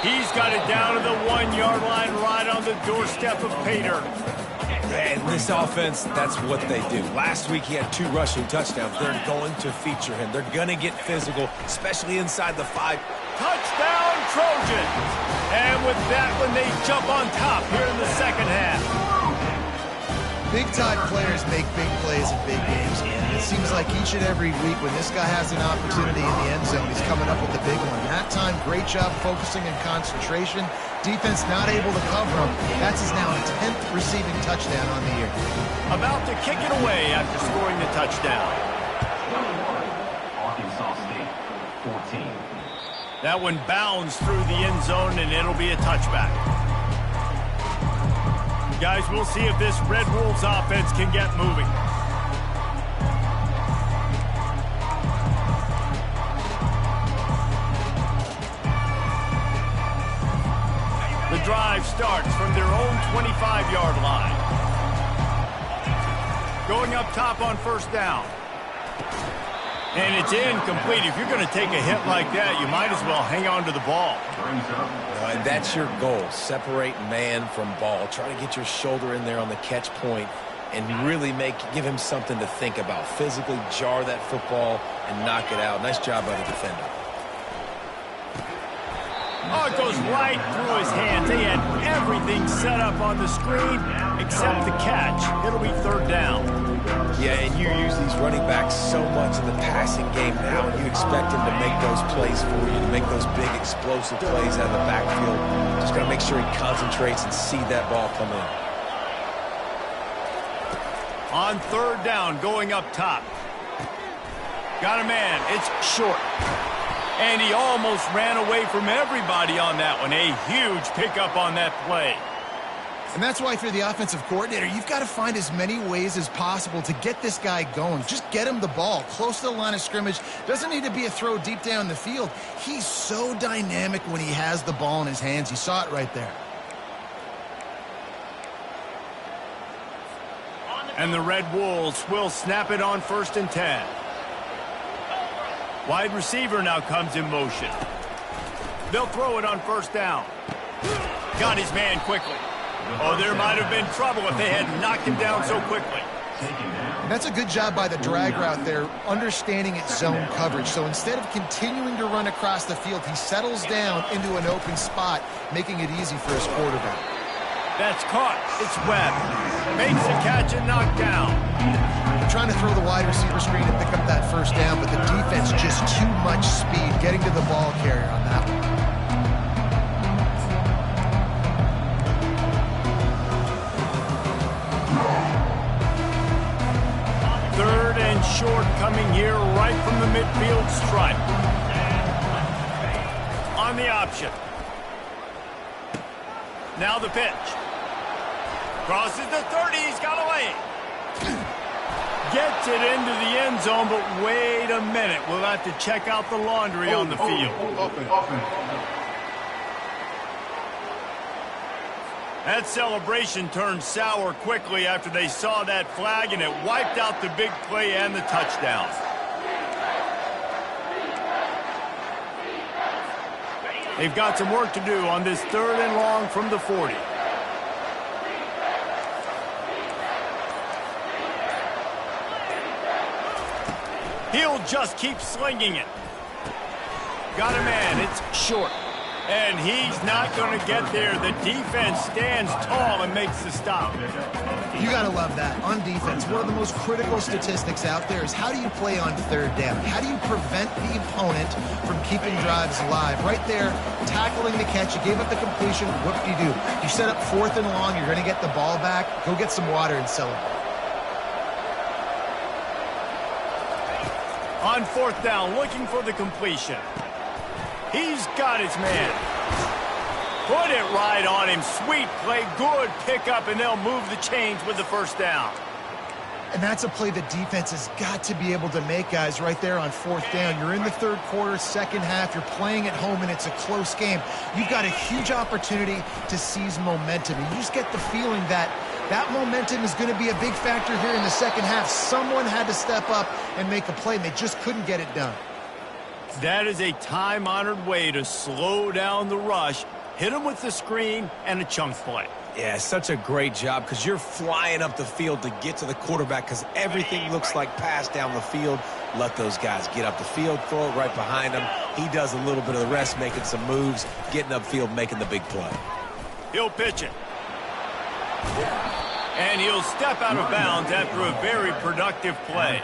He's got it down to the 1-yard line right on the doorstep of Pater. And this offense, that's what they do. Last week he had 2 rushing touchdowns. They're going to feature him. They're going to get physical, especially inside the 5. Touchdown, Trojans! And with that one, they jump on top here in the second half. Big-time players make big plays in big games, man. It seems like each and every week when this guy has an opportunity in the end zone, he's coming up with the big one. That time, great job focusing and concentration. Defense not able to cover him. That's his now 10th receiving touchdown on the year. About to kick it away after scoring the touchdown. Arkansas State, 14. That one bounds through the end zone, and it'll be a touchback. Guys, we'll see if this Red Wolves offense can get moving. The drive starts from their own 25-yard line. Going up top on first down. And it's incomplete. If you're going to take a hit like that, you might as well hang on to the ball. And that's your goal. Separate man from ball. Try to get your shoulder in there on the catch point and really give him something to think about. Physically jar that football and knock it out. Nice job by the defender. Oh, it goes right through his hands. They had everything set up on the screen except the catch. It'll be third down. Yeah, and you use these running backs so much in the passing game now, and you expect him to make those plays for you, to make those big explosive plays out of the backfield. Just got to make sure he concentrates and see that ball come in. On third down, going up top. Got a man. It's short. And he almost ran away from everybody on that one. A huge pickup on that play. And that's why if you're the offensive coordinator, you've got to find as many ways as possible to get this guy going. Just get him the ball close to the line of scrimmage. Doesn't need to be a throw deep down the field. He's so dynamic when he has the ball in his hands. You saw it right there. And the Red Wolves will snap it on first and 10. Wide receiver now comes in motion. They'll throw it on first down. Got his man quickly. Oh, there might have been trouble if they had knocked him down so quickly. And that's a good job by the drag route there, understanding its zone coverage. So instead of continuing to run across the field, he settles down into an open spot, making it easy for his quarterback. That's caught. It's Webb. Makes the catch and knocked down. Trying to throw the wide receiver screen and pick up that first down, but the defense just too much speed getting to the ball carrier on that one. Third and short coming here right from the midfield stripe. On the option. Now the pitch. Crosses the 30, he's got away. Gets it into the end zone, but wait a minute. We'll have to check out the laundry on the field. That celebration turned sour quickly after they saw that flag, and it wiped out the big play and the touchdown. They've got some work to do on this 3rd and long from the 40. He'll just keep slinging it. Got a man. It's short. And he's not going to get there. The defense stands tall and makes the stop. You got to love that. On defense, one of the most critical statistics out there is how do you play on 3rd down? How do you prevent the opponent from keeping drives alive? Right there, tackling the catch. You gave up the completion. What do? You set up 4th and long. You're going to get the ball back. Go get some water and celebrate. On 4th down, looking for the completion. He's got his man. Put it right on him. Sweet play, good pickup, and they'll move the chains with the 1st down. And that's a play the defense has got to be able to make, guys, right there on 4th down. You're in the 3rd quarter, 2nd half. You're playing at home, and it's a close game. You've got a huge opportunity to seize momentum. And you just get the feeling that that momentum is going to be a big factor here in the 2nd half. Someone had to step up and make a play, and they just couldn't get it done. That is a time-honored way to slow down the rush, hit them with the screen, and a chunk play. Yeah, such a great job because you're flying up the field to get to the quarterback because everything looks like pass down the field. Let those guys get up the field, throw it right behind him. He does a little bit of the rest, making some moves, getting upfield, making the big play. He'll pitch it. And he'll step out of bounds after a very productive play.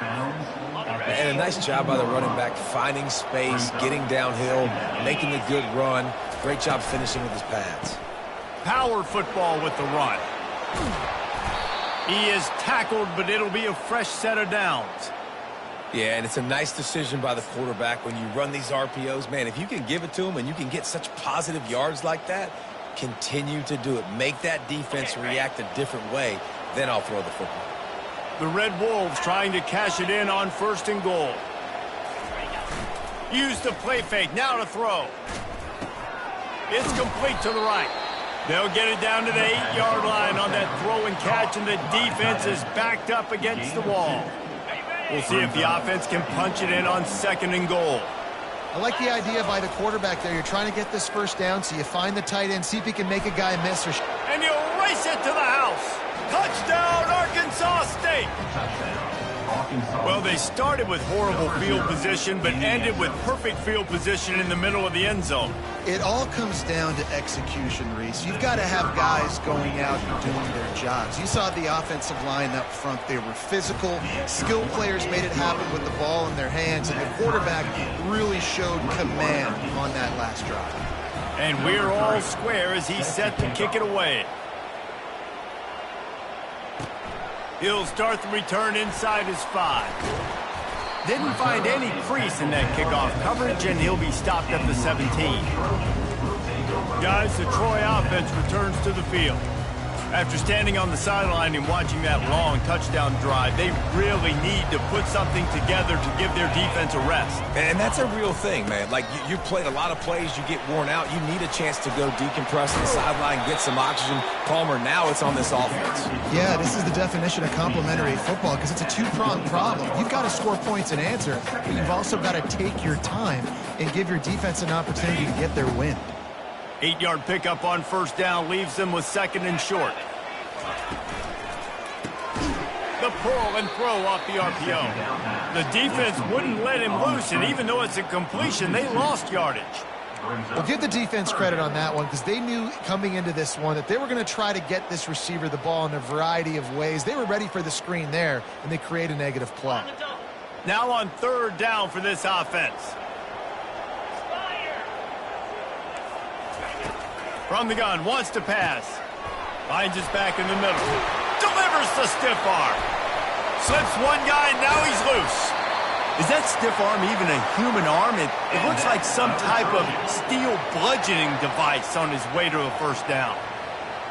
And a nice job by the running back, finding space, getting downhill, making a good run. Great job finishing with his pads. Power football with the run. He is tackled, but it'll be a fresh set of downs. Yeah, and it's a nice decision by the quarterback when you run these RPOs. Man, if you can give it to him and you can get such positive yards like that, continue to do it. Make that defense react a different way, then I'll throw the football. The Red Wolves trying to cash it in on 1st and goal. Use the play fake, now to throw. It's complete to the right. They'll get it down to the 8-yard line on that throw and catch, and the defense is backed up against the wall. We'll see if the offense can punch it in on 2nd and goal. I like the idea by the quarterback there. You're trying to get this 1st down, so you find the tight end, see if he can make a guy miss. And you race it to the house. Touchdown, Arkansas State. Well, they started with horrible field position, but ended with perfect field position in the middle of the end zone. It all comes down to execution, Reese. You've got to have guys going out and doing their jobs. You saw the offensive line up front. They were physical. Skilled players made it happen with the ball in their hands, and the quarterback really showed command on that last drive. And we're all square as he's set to kick it away. He'll start the return inside his 5. Didn't find any crease in that kickoff coverage, and he'll be stopped at the 17. Guys, the Troy offense returns to the field. After standing on the sideline and watching that long touchdown drive, they really need to put something together to give their defense a rest. And that's a real thing, man. Like, you've played a lot of plays, you get worn out, you need a chance to go decompress on the sideline, get some oxygen. Palmer, now it's on this offense. Yeah, this is the definition of complementary football because it's a two-pronged problem. You've got to score points and answer, but you've also got to take your time and give your defense an opportunity to get their win. 8-yard pickup on 1st down leaves them with 2nd and short. The pull and throw off the RPO. The defense wouldn't let him loose, and even though it's a completion, they lost yardage. Well, give the defense credit on that one because they knew coming into this one that they were going to try to get this receiver the ball in a variety of ways. They were ready for the screen there, and they create a negative play. Now on 3rd down for this offense. From the gun, wants to pass. Finds his back in the middle. Delivers the stiff arm. Slips one guy, now he's loose. Is that stiff arm even a human arm? It looks like some type of steel bludgeoning device on his way to a 1st down.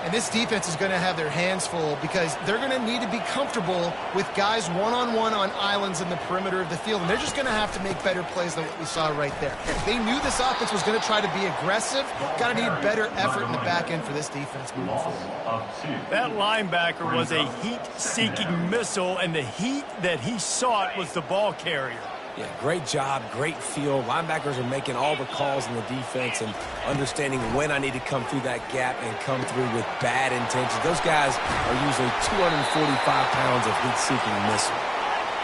And this defense is going to have their hands full because they're going to need to be comfortable with guys one-on-one on islands in the perimeter of the field. And they're just going to have to make better plays than what we saw right there. They knew this offense was going to try to be aggressive. Got to need better effort in the back end for this defense moving forward. That linebacker was a heat-seeking missile, and the heat that he sought was the ball carrier. Yeah, great job, great feel. Linebackers are making all the calls in the defense and understanding when I need to come through that gap and come through with bad intentions. Those guys are usually 245 pounds of heat-seeking missile.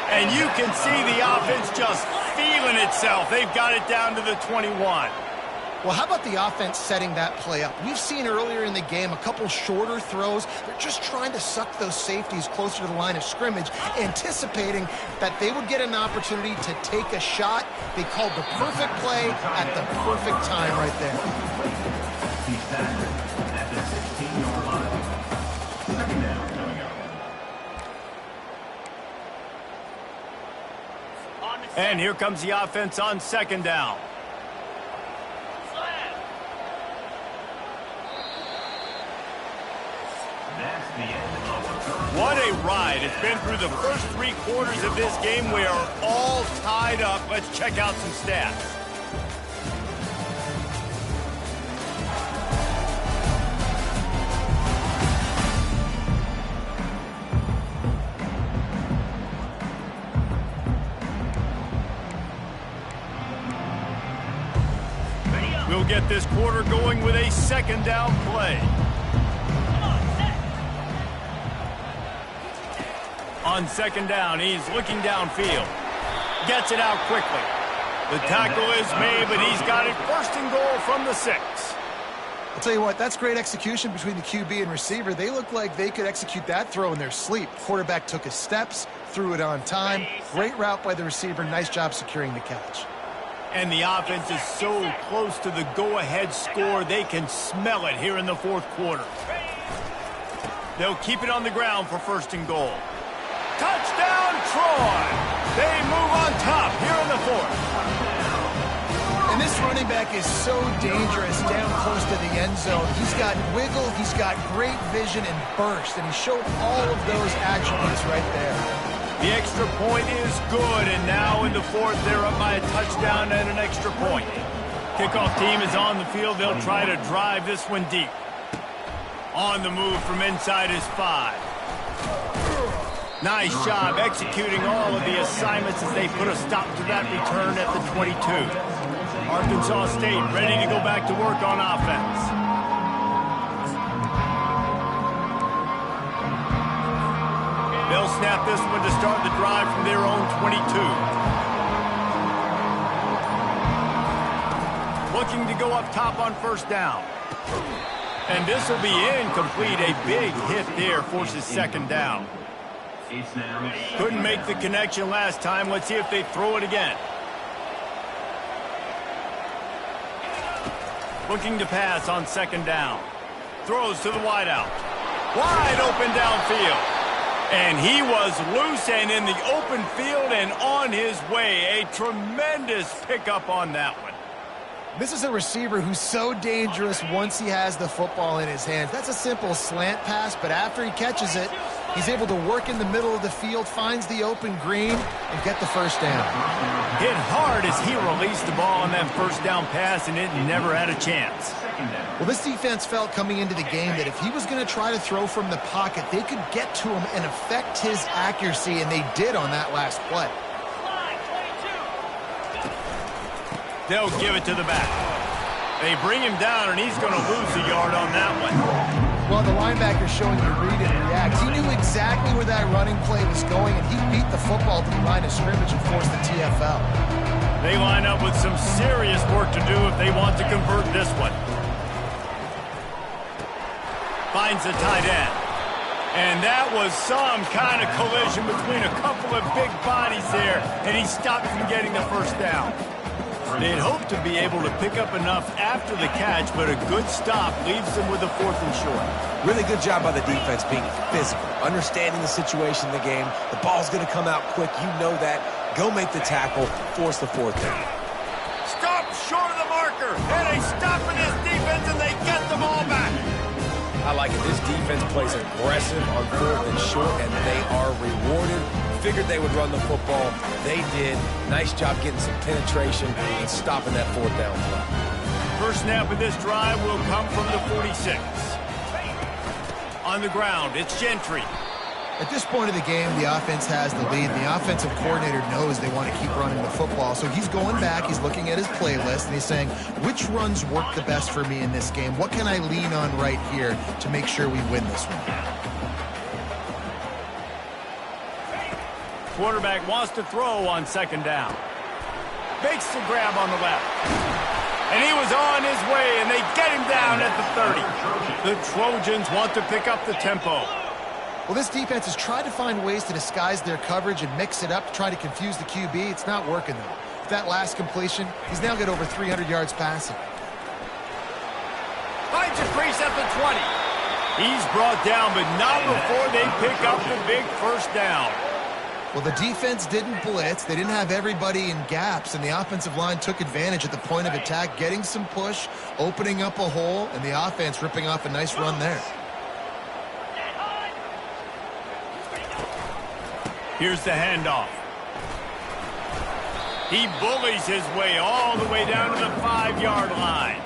And you can see the offense just feeling itself. They've got it down to the 21. Well, how about the offense setting that play up? We've seen earlier in the game a couple shorter throws. They're just trying to suck those safeties closer to the line of scrimmage, anticipating that they would get an opportunity to take a shot. They called the perfect play at the perfect time right there. He's tackled at the 16-yard line. Second down coming up. And here comes the offense on second down. What a ride. It's been through the first 3 quarters of this game. We are all tied up. Let's check out some stats. We'll get this quarter going with a second down play. On second down, he's looking downfield. Gets it out quickly. The tackle is made, but he's got it first and goal from the 6. I'll tell you what, that's great execution between the QB and receiver. They look like they could execute that throw in their sleep. Quarterback took his steps, threw it on time. Great route by the receiver. Nice job securing the catch. And the offense is so close to the go-ahead score, they can smell it here in the fourth quarter. They'll keep it on the ground for first and goal. Touchdown, Troy! They move on top here in the fourth. And this running back is so dangerous down close to the end zone. He's got wiggle, he's got great vision and burst, and he showed all of those attributes right there. The extra point is good, and now in the fourth, they're up by a touchdown and an extra point. Kickoff team is on the field. They'll try to drive this one deep. On the move from inside his 5. Nice job executing all of the assignments as they put a stop to that return at the 22. Arkansas State ready to go back to work on offense. They'll snap this one to start the drive from their own 22. Looking to go up top on first down. And this will be incomplete. A big hit there forces second down. Couldn't make the connection last time. Let's see if they throw it again. Looking to pass on second down. Throws to the wideout. Wide open downfield. And he was loose and in the open field and on his way. A tremendous pickup on that one. This is a receiver who's so dangerous once he has the football in his hands. That's a simple slant pass, but after he catches it, he's able to work in the middle of the field, finds the open green, and get the first down. Hit hard as he released the ball on that first down pass, and it never had a chance. Well, this defense felt coming into the game that if he was going to try to throw from the pocket, they could get to him and affect his accuracy, and they did on that last play. They'll give it to the back. They bring him down, and he's going to lose a yard on that one. Well, the linebacker's showing you read and react. He knew exactly where that running play was going, and he beat the football to the line of scrimmage and forced the TFL. They line up with some serious work to do if they want to convert this one. Finds the tight end. And that was some kind of collision between a couple of big bodies there, and he stopped from getting the first down. They'd hoped to be able to pick up enough after the catch, but a good stop leaves them with a 4th and short. Really good job by the defense being physical, understanding the situation in the game. The ball's going to come out quick. You know that. Go make the tackle, force the 4th down. Stop short of the marker, and they stop in this defense, and they get the ball back. I like it. This defense plays aggressive on 4th and short, and they are rewarded. Figured they would run the football. They did. Nice job getting some penetration and stopping that 4th down play. First snap of this drive will come from the 46. On the ground, it's Gentry. At this point of the game, the offense has the lead. The offensive coordinator knows they want to keep running the football. So he's going back, he's looking at his playlist, and he's saying, which runs work the best for me in this game? What can I lean on right here to make sure we win this one? Quarterback wants to throw on 2nd down. Makes the grab on the left. And he was on his way, and they get him down at the 30. The Trojans want to pick up the tempo. Well, this defense has tried to find ways to disguise their coverage and mix it up to try to confuse the QB. It's not working, though. With that last completion, he's now got over 300 yards passing. Finds a crease at the 20. He's brought down, but not before they pick up the big first down. Well, the defense didn't blitz. They didn't have everybody in gaps, and the offensive line took advantage at the point of attack, getting some push, opening up a hole, and the offense ripping off a nice run there. Here's the handoff. He bullies his way all the way down to the 5-yard line.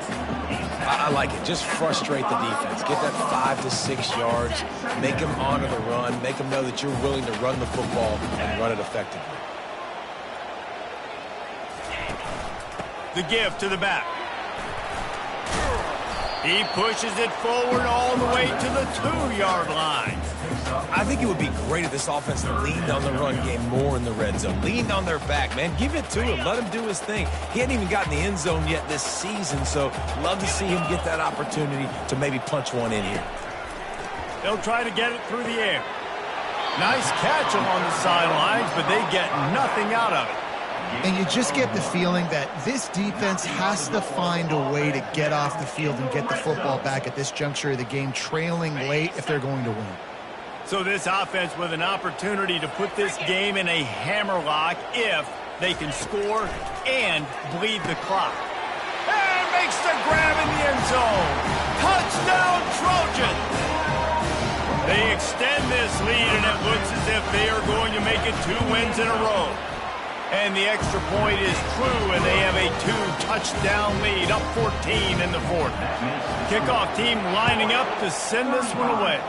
I like it. Just frustrate the defense. Get that 5 to 6 yards. Make them honor the run. Make them know that you're willing to run the football and run it effectively. The give to the back. He pushes it forward all the way to the 2-yard line. I think it would be great if this offense leaned on the run game more in the red zone. Leaned on their back, man. Give it to him. Let him do his thing. He hadn't even gotten the end zone yet this season, so love to see him get that opportunity to maybe punch one in here. They'll try to get it through the air. Nice catch along the sidelines, but they get nothing out of it. And you just get the feeling that this defense has to find a way to get off the field and get the football back at this juncture of the game, trailing late if they're going to win. So this offense with an opportunity to put this game in a hammerlock if they can score and bleed the clock. And makes the grab in the end zone. Touchdown, Trojans! They extend this lead, and it looks as if they are going to make it 2 wins in a row. And the extra point is true, and they have a 2-touchdown lead, up 14 in the 4th. Kickoff team lining up to send this one away.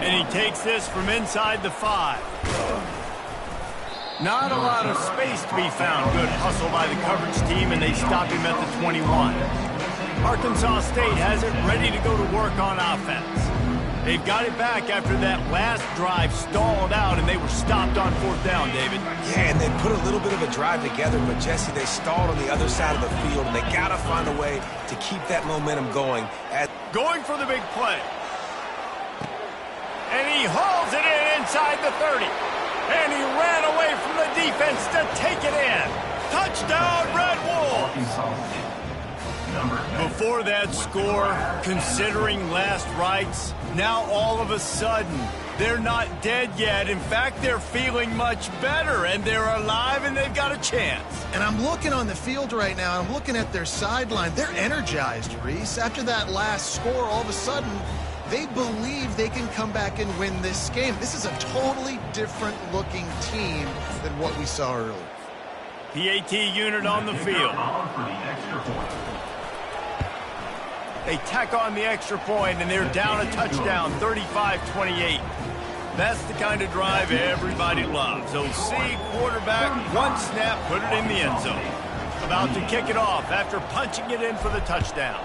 And he takes this from inside the 5. Not a lot of space to be found. Good hustle by the coverage team, and they stop him at the 21. Arkansas State has it ready to go to work on offense. They've got it back after that last drive stalled out, and they were stopped on 4th down, David. Yeah, and they put a little bit of a drive together, but, Jesse, they stalled on the other side of the field, and they got to find a way to keep that momentum going. Going for the big play. And he hauls it in inside the 30. And he ran away from the defense to take it in. Touchdown, Red Wolves! Before that score, considering last rites, now all of a sudden, they're not dead yet. In fact, they're feeling much better, and they're alive, and they've got a chance. And I'm looking on the field right now, and I'm looking at their sideline. They're energized, Reese. After that last score, all of a sudden, they believe they can come back and win this game. This is a totally different-looking team than what we saw earlier. PAT unit on the field. They tack on the extra point, and they're down a touchdown, 35-28. That's the kind of drive everybody loves. OC quarterback, one snap, put it in the end zone. About to kick it off after punching it in for the touchdown.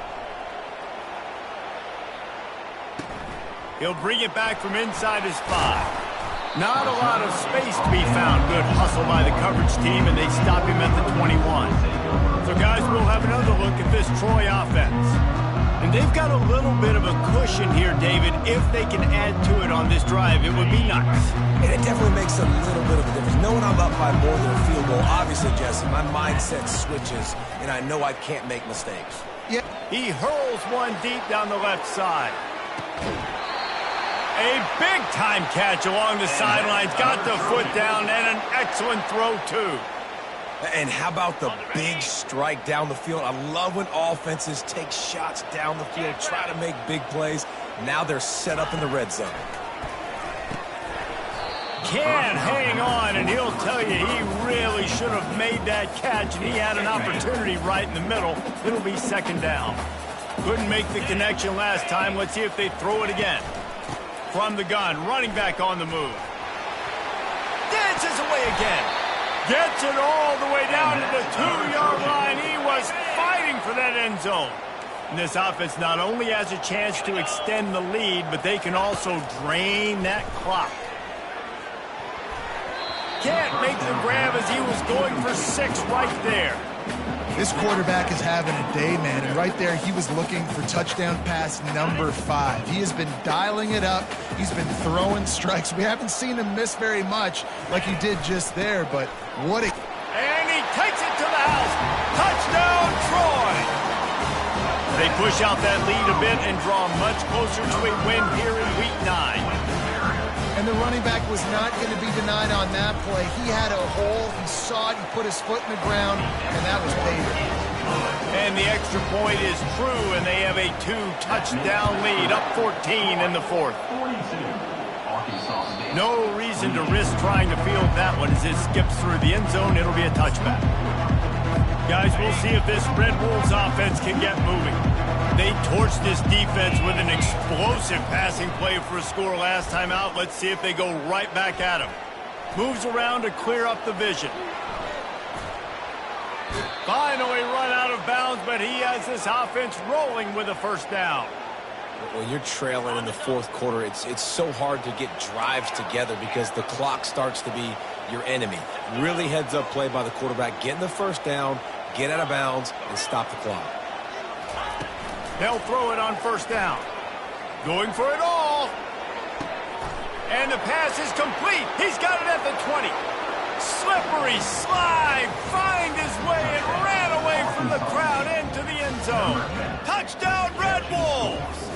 He'll bring it back from inside his 5. Not a lot of space to be found. Good hustle by the coverage team, and they stop him at the 21. So, guys, we'll have another look at this Troy offense. And they've got a little bit of a cushion here, David. If they can add to it on this drive, it would be nice. And it definitely makes a little bit of a difference. Knowing I'm up by more than a field goal, obviously, Jesse, my mindset switches, and I know I can't make mistakes. Yeah. He hurls one deep down the left side. A big-time catch along the sidelines. Got the foot down, and an excellent throw, too. And how about the big strike down the field? I love when offenses take shots down the field, try to make big plays. Now they're set up in the red zone. Can't hang on, and he'll tell you he really should have made that catch, and he had an opportunity right in the middle. It'll be second down. Couldn't make the connection last time. Let's see if they throw it again. From the gun, running back on the move. Dances away again. Gets it all the way down to the 2-yard line. He was fighting for that end zone. And this offense not only has a chance to extend the lead, but they can also drain that clock. Can't make the grab as he was going for 6 right there. This quarterback is having a day, man, and right there he was looking for touchdown pass number 5. He has been dialing it up. He's been throwing strikes. We haven't seen him miss very much like he did just there, but what a... And he takes it to the house. Touchdown, Troy! They push out that lead a bit and draw much closer to a win here in Week 9. And the running back was not going to be denied on that play. He had a hole, he saw it, he put his foot in the ground, and that was payback. And the extra point is true, and they have a 2-touchdown lead, up 14 in the 4th. No reason to risk trying to field that one as it skips through the end zone. It'll be a touchback. Guys, we'll see if this Red Wolves offense can get moving. They torched this defense with an explosive passing play for a score last time out. Let's see if they go right back at him. Moves around to clear up the vision. Finally run out of bounds, but he has this offense rolling with a first down. When you're trailing in the 4th quarter, it's so hard to get drives together because the clock starts to be your enemy. Really heads-up play by the quarterback. Get in the first down, get out of bounds, and stop the clock. They'll throw it on first down. Going for it all. And the pass is complete. He's got it at the 20. Slippery slide. Find his way and ran away from the crowd into the end zone. Touchdown, Red Wolves.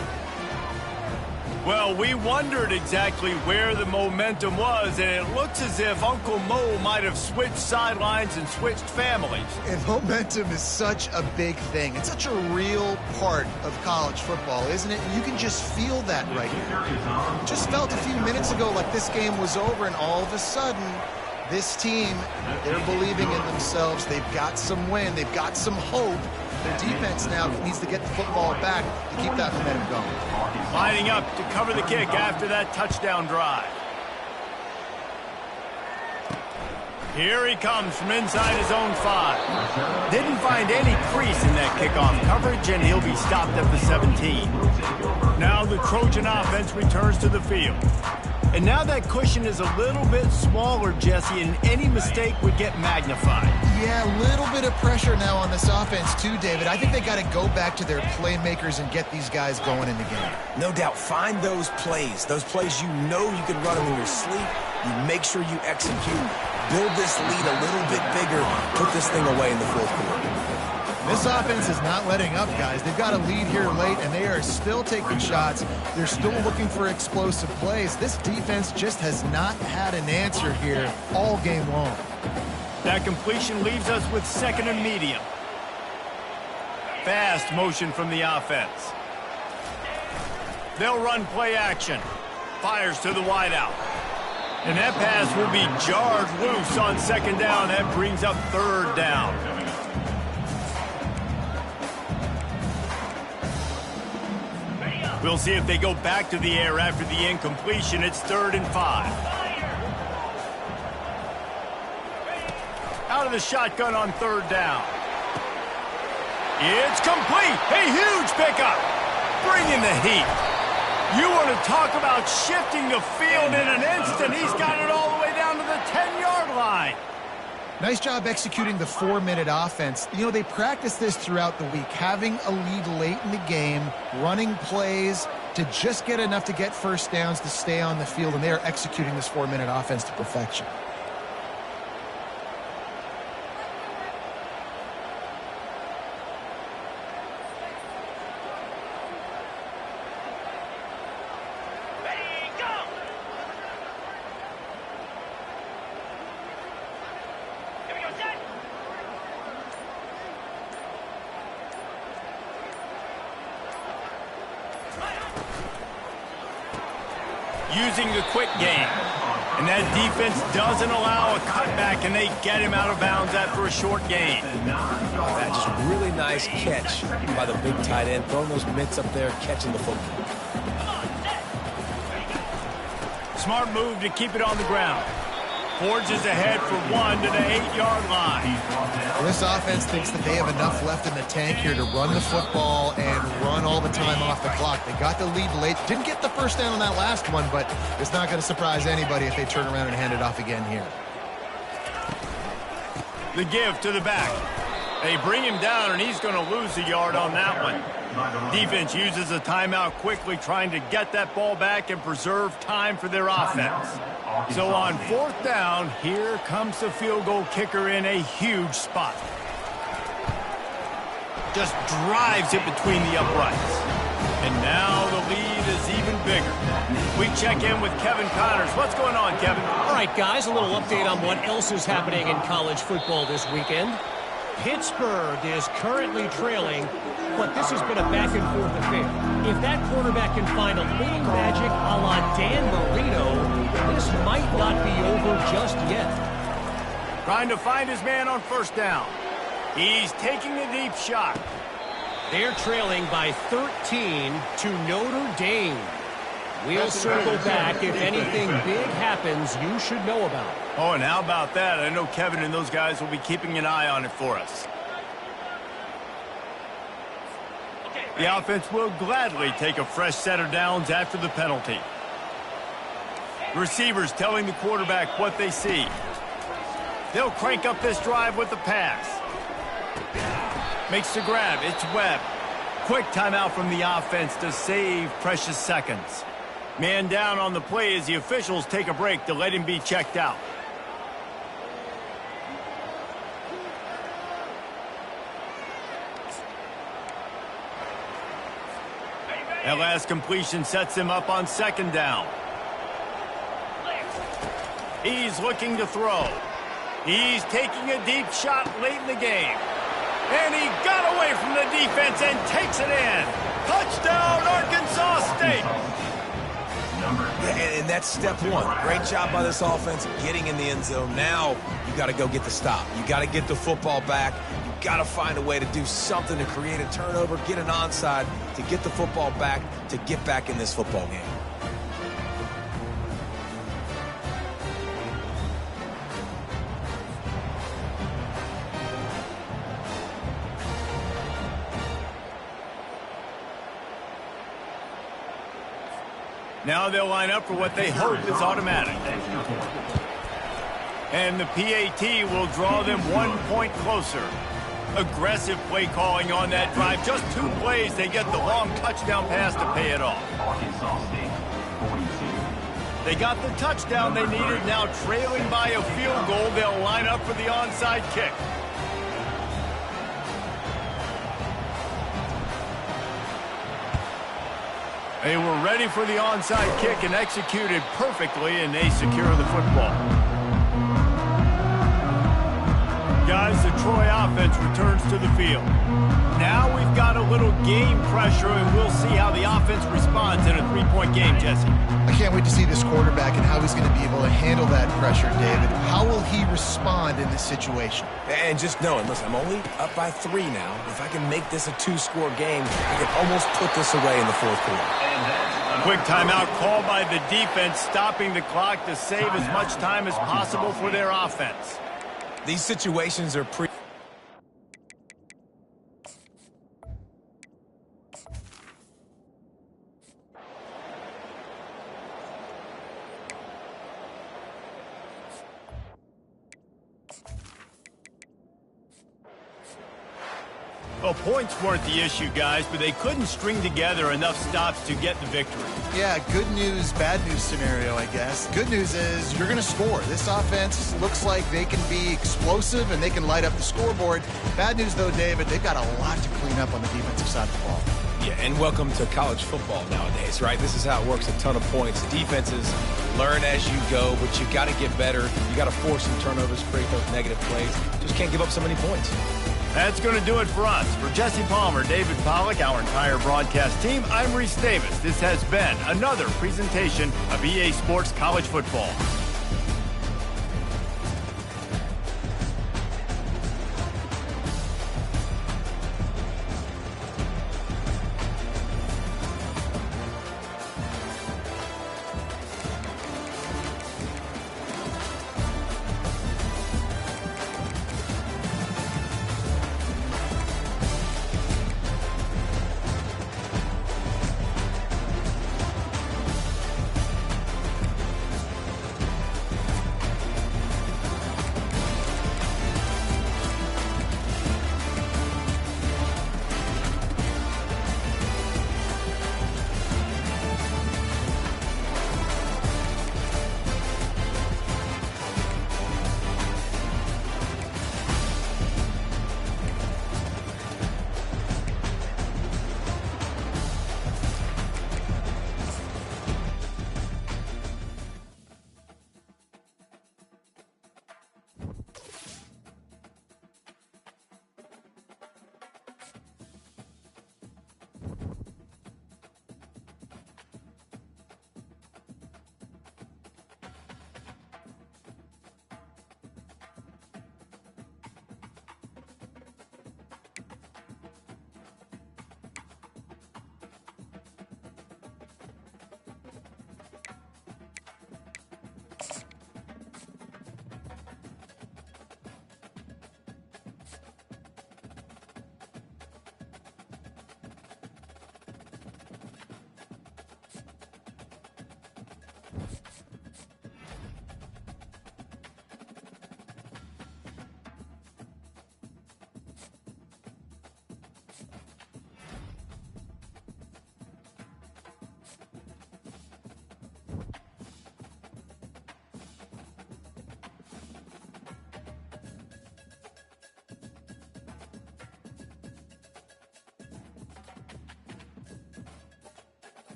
Well, we wondered exactly where the momentum was, and it looks as if Uncle Mo might have switched sidelines and switched families. And momentum is such a big thing. It's such a real part of college football, isn't it? You can just feel that right now. Just felt a few minutes ago like this game was over, and all of a sudden, this team, they're believing in themselves. They've got some wind. They've got some hope. Their defense now needs to get the football back to keep that momentum going. Lining up to cover the kick after that touchdown drive. Here he comes from inside his own 5. Didn't find any crease in that kickoff coverage, and he'll be stopped at the 17. Now the Trojan offense returns to the field. And now that cushion is a little bit smaller, Jesse, and any mistake would get magnified. Yeah, a little bit of pressure now on this offense too, David. I think they got to go back to their playmakers and get these guys going in the game. No doubt. Find those plays you know you can run them in your sleep. You make sure you execute. Build this lead a little bit bigger. Put this thing away in the 4th quarter. This offense is not letting up, guys. They've got a lead here late, and they are still taking shots. They're still looking for explosive plays. This defense just has not had an answer here all game long. That completion leaves us with 2nd and medium. Fast motion from the offense. They'll run play action. Fires to the wideout. And that pass will be jarred loose on 2nd down. That brings up 3rd down. We'll see if they go back to the air after the incompletion. It's 3rd and 5. Out of the shotgun on 3rd down. It's complete. A huge pickup. Bringing the heat. You want to talk about shifting the field in an instant. He's got it all the way down to the 10-yard line. Nice job executing the 4-minute offense. You know, they practice this throughout the week, having a lead late in the game, running plays to just get enough to get first downs to stay on the field, and they are executing this 4-minute offense to perfection. using the quick game. And that defense doesn't allow a cutback, and they get him out of bounds after a short gain. That just really nice catch by the big tight end, throwing those mitts up there, catching the football. Smart move to keep it on the ground. Forges ahead for one to the 8-yard line. Well, this offense thinks that they have enough left in the tank here to run the football and run all the time off the clock. They got the lead late. Didn't get the first down on that last one, but it's not going to surprise anybody if they turn around and hand it off again here. The give to the back. They bring him down, and he's going to lose a yard on that one. Defense uses a timeout quickly, trying to get that ball back and preserve time for their offense. So on 4th down, here comes the field goal kicker in a huge spot. Just drives it between the uprights. And now the lead is even bigger. We check in with Kevin Connors. What's going on, Kevin? All right, guys, a little update on what else is happening in college football this weekend. Pittsburgh is currently trailing, but this has been a back-and-forth affair. If that quarterback can find a little magic a la Dan Marino, this might not be over just yet. Trying to find his man on 1st down. He's taking a deep shot. They're trailing by 13 to Notre Dame. We'll circle back if anything big happens you should know about. Oh, and how about that? I know Kevin and those guys will be keeping an eye on it for us. The offense will gladly take a fresh set of downs after the penalty. Receivers telling the quarterback what they see. They'll crank up this drive with the pass. Makes the grab. It's Webb. Quick timeout from the offense to save precious seconds. Man down on the play as the officials take a break to let him be checked out. That last completion sets him up on 2nd down. He's looking to throw. He's taking a deep shot late in the game. And he got away from the defense and takes it in. Touchdown, Arkansas State. And that's step one. Great job by this offense getting in the end zone. Now you got to go get the stop. You got to get the football back. You got to find a way to do something to create a turnover, get an onside, to get the football back, to get back in this football game. Now they'll line up for what they hope is automatic. And the PAT will draw them 1 point closer. Aggressive play calling on that drive. Just 2 plays, they get the long touchdown pass to pay it off. They got the touchdown they needed. Now trailing by a field goal, they'll line up for the onside kick. They were ready for the onside kick and executed perfectly, and they secure the football. Guys, the Troy offense returns to the field. Now we've got a little game pressure, and we'll see how the offense responds in a 3-point game, Jesse. I can't wait to see this quarterback and how he's going to be able to handle that pressure, David. How will he respond in this situation? And just knowing, listen, I'm only up by 3 now. If I can make this a 2-score game, I can almost put this away in the 4th quarter. Quick timeout called by the defense, stopping the clock to save as much time as possible for their offense. These situations are Well, points weren't the issue, guys, but they couldn't string together enough stops to get the victory. Yeah, good news, bad news scenario, I guess. Good news is you're going to score. This offense looks like they can be explosive and they can light up the scoreboard. Bad news, though, David, they've got a lot to clean up on the defensive side of the ball. Yeah, and welcome to college football nowadays, right? This is how it works, a ton of points. Defenses learn as you go, but you got to get better. You got to force some turnovers, create those negative plays. Just can't give up so many points. That's going to do it for us. For Jesse Palmer, David Pollack, our entire broadcast team, I'm Reese Davis. This has been another presentation of EA Sports College Football.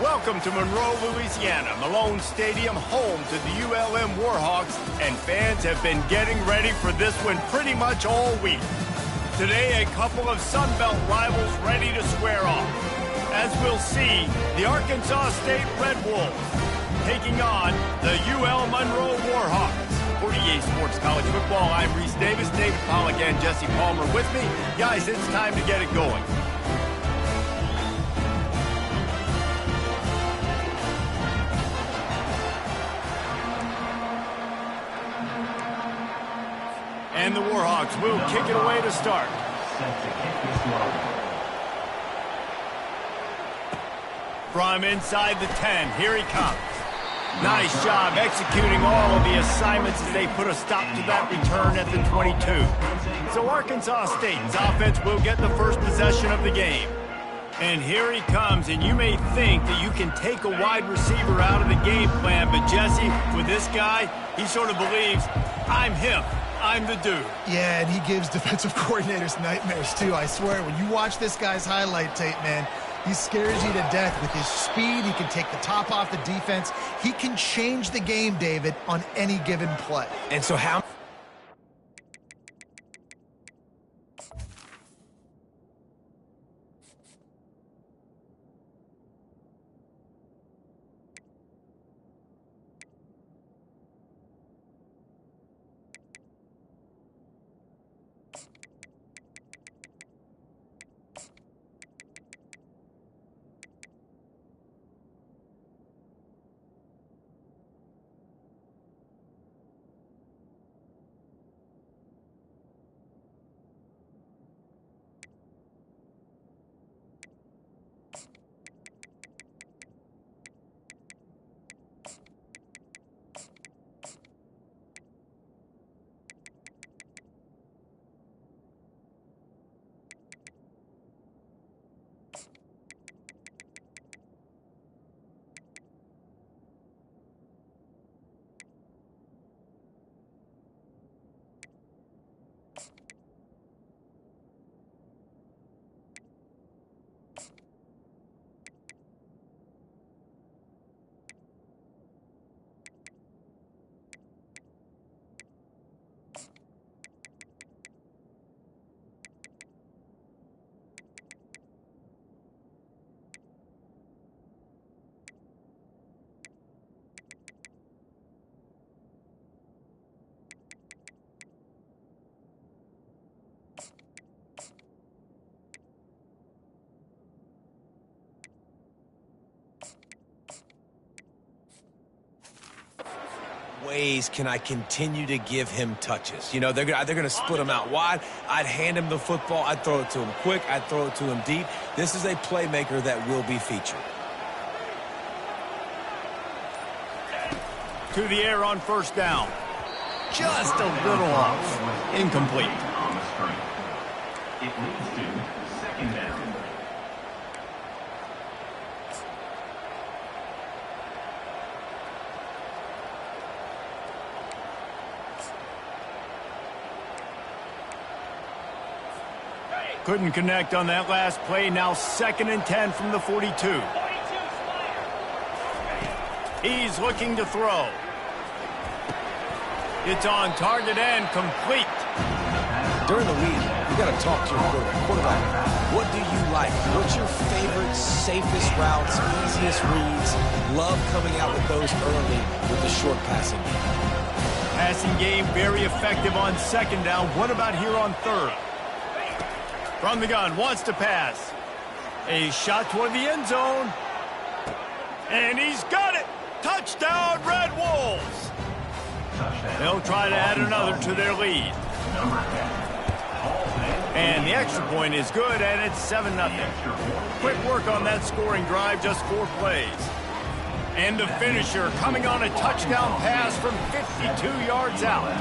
Welcome to Monroe, Louisiana, Malone Stadium, home to the ULM Warhawks, and fans have been getting ready for this one pretty much all week. Today, a couple of Sun Belt rivals ready to square off. As we'll see, the Arkansas State Red Wolves taking on the UL Monroe Warhawks. For EA Sports College Football, I'm Reese Davis, David Pollack, and Jesse Palmer with me. Guys, it's time to get it going. And the Warhawks will kick it away to start. From inside the 10, here he comes. Nice job executing all of the assignments as they put a stop to that return at the 22. So Arkansas State's offense will get the first possession of the game. And here he comes, and you may think that you can take a wide receiver out of the game plan, but Jesse, with this guy, he sort of believes, I'm him. I'm the dude. Yeah, and he gives defensive coordinators nightmares, too. I swear, when you watch this guy's highlight tape, man, he scares you to death with his speed. He can take the top off the defense. He can change the game, David, on any given play. And so how... ways can I continue to give him touches? You know, they're going to split him out wide. I'd hand him the football. I'd throw it to him quick. I'd throw it to him deep. This is a playmaker that will be featured. To the air on first down. Just a little off. Incomplete. It leads to second down. Couldn't connect on that last play. Now 2nd and 10 from the 42. He's looking to throw. It's on target and complete. During the week, you got to talk to your quarterback. What do you like? What's your favorite, safest routes, easiest reads? Love coming out with those early with the short passing game. Passing game very effective on 2nd down. What about here on 3rd? From the gun, wants to pass. A shot toward the end zone. And he's got it. Touchdown, Red Wolves. They'll try to add another to their lead. And the extra point is good, and it's 7-0. Quick work on that scoring drive, just 4 plays. And the finisher coming on a touchdown pass from 52 yards out.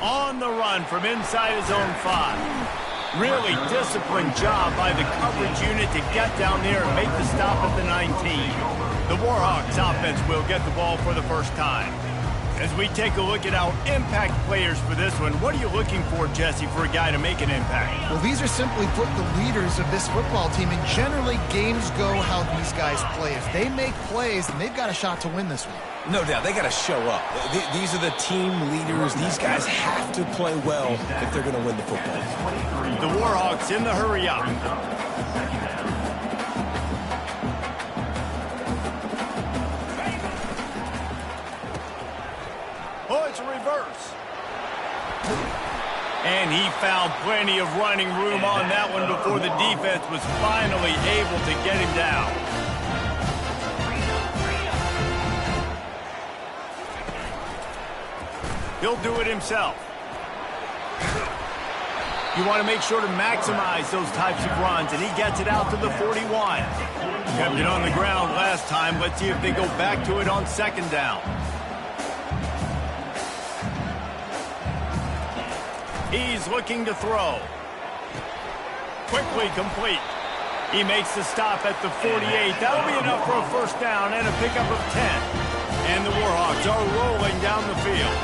On the run from inside his own 5. Really disciplined job by the coverage unit to get down there and make the stop at the 19. The Warhawks offense will get the ball for the first time. As we take a look at our impact players for this one, what are you looking for, Jesse, for a guy to make an impact? Well, these are simply put the leaders of this football team, and generally games go how these guys play. If they make plays, then they've got a shot to win this one. No doubt, they got to show up. These are the team leaders. These guys have to play well if they're going to win the football. The Warhawks in the hurry up. Oh, it's a reverse. And he found plenty of running room on that one before the defense was finally able to get him down. He'll do it himself. You want to make sure to maximize those types of runs, and he gets it out to the 41. Kept it on the ground last time. Let's see if they go back to it on second down. He's looking to throw. Quickly complete. He makes the stop at the 48. That'll be enough for a first down and a pickup of 10. And the Warhawks are rolling down the field.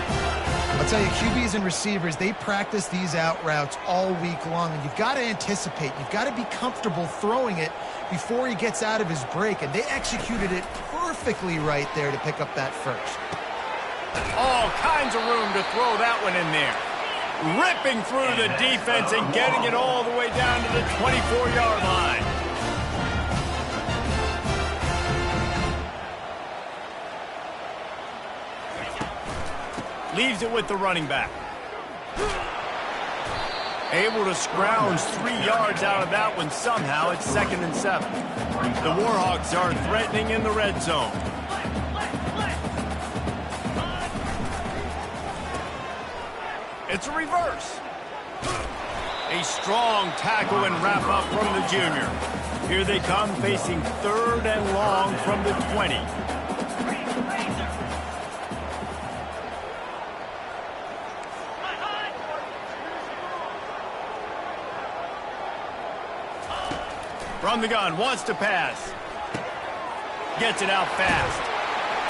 I'll tell you, QBs and receivers, they practice these out routes all week long, and you've got to anticipate. You've got to be comfortable throwing it before he gets out of his break, and they executed it perfectly right there to pick up that first. All kinds of room to throw that one in there. Ripping through the defense and getting it all the way down to the 24-yard line. Leaves it with the running back. Able to scrounge 3 yards out of that one somehow. It's 2nd and 7. The Warhawks are threatening in the red zone. It's a reverse. A strong tackle and wrap up from the junior. Here they come facing 3rd and long from the 20. From the gun, wants to pass. Gets it out fast.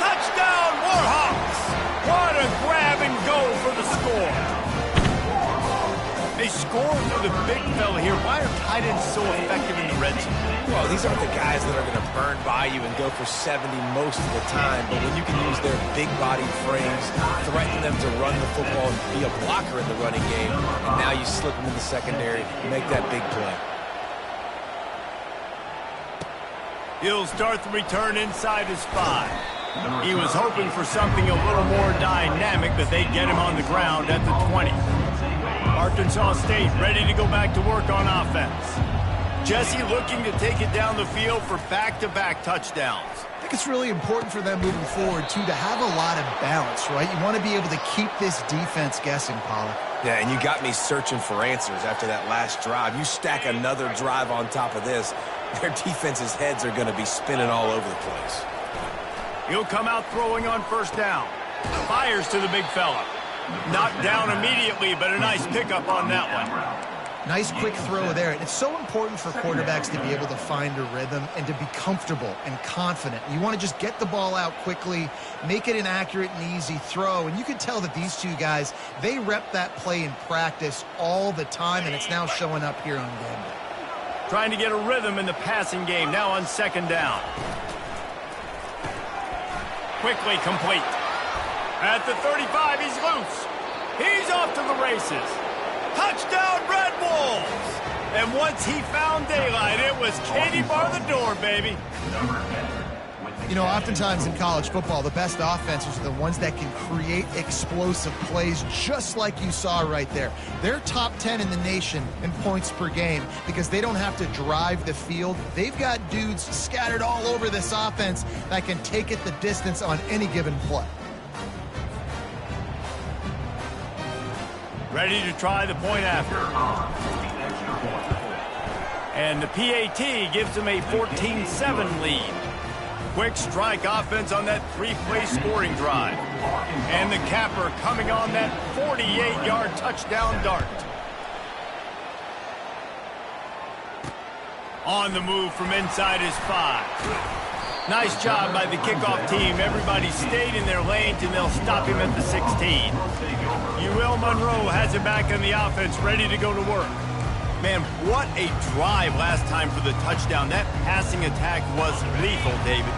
Touchdown, Warhawks! What a grab and go for the score. They score for the big fella here. Why are tight ends so effective in the red zone? Well, these aren't the guys that are going to burn by you and go for 70 most of the time, but when you can use their big-bodied frames, threaten them to run the football and be a blocker in the running game, and now you slip them in the secondary, make that big play. He'll start the return inside his 5. He was hoping for something a little more dynamic, but they'd get him on the ground at the 20. Arkansas State ready to go back to work on offense. Jesse looking to take it down the field for back-to-back touchdowns. I think it's really important for them moving forward, too, to have a lot of balance, right? You want to be able to keep this defense guessing, Pollack. Yeah, and you got me searching for answers after that last drive. You stack another drive on top of this, their defense's heads are going to be spinning all over the place. He'll come out throwing on first down. Fires to the big fella. Knocked down immediately, but a nice pickup on that one. Nice quick throw there. It's so important for quarterbacks to be able to find a rhythm and to be comfortable and confident. You want to just get the ball out quickly, make it an accurate and easy throw. And you can tell that these two guys, they rep that play in practice all the time, and it's now showing up here on game day. Trying to get a rhythm in the passing game, now on second down. Quickly complete. At the 35, he's loose. He's off to the races. Touchdown, Red Wolves! And once he found daylight, it was Katie bar the door, baby. You know, oftentimes in college football, the best offenses are the ones that can create explosive plays, just like you saw right there. They're top 10 in the nation in points per game because they don't have to drive the field. They've got dudes scattered all over this offense that can take it the distance on any given play. Ready to try the point after. And the PAT gives them a 14-7 lead. Quick strike offense on that 3-play scoring drive. And the capper coming on that 48-yard touchdown dart. On the move from inside his 5. Nice job by the kickoff team. Everybody stayed in their lanes, and they'll stop him at the 16. UL Monroe has it back on the offense, ready to go to work. Man, what a drive last time for the touchdown. That passing attack was lethal, David.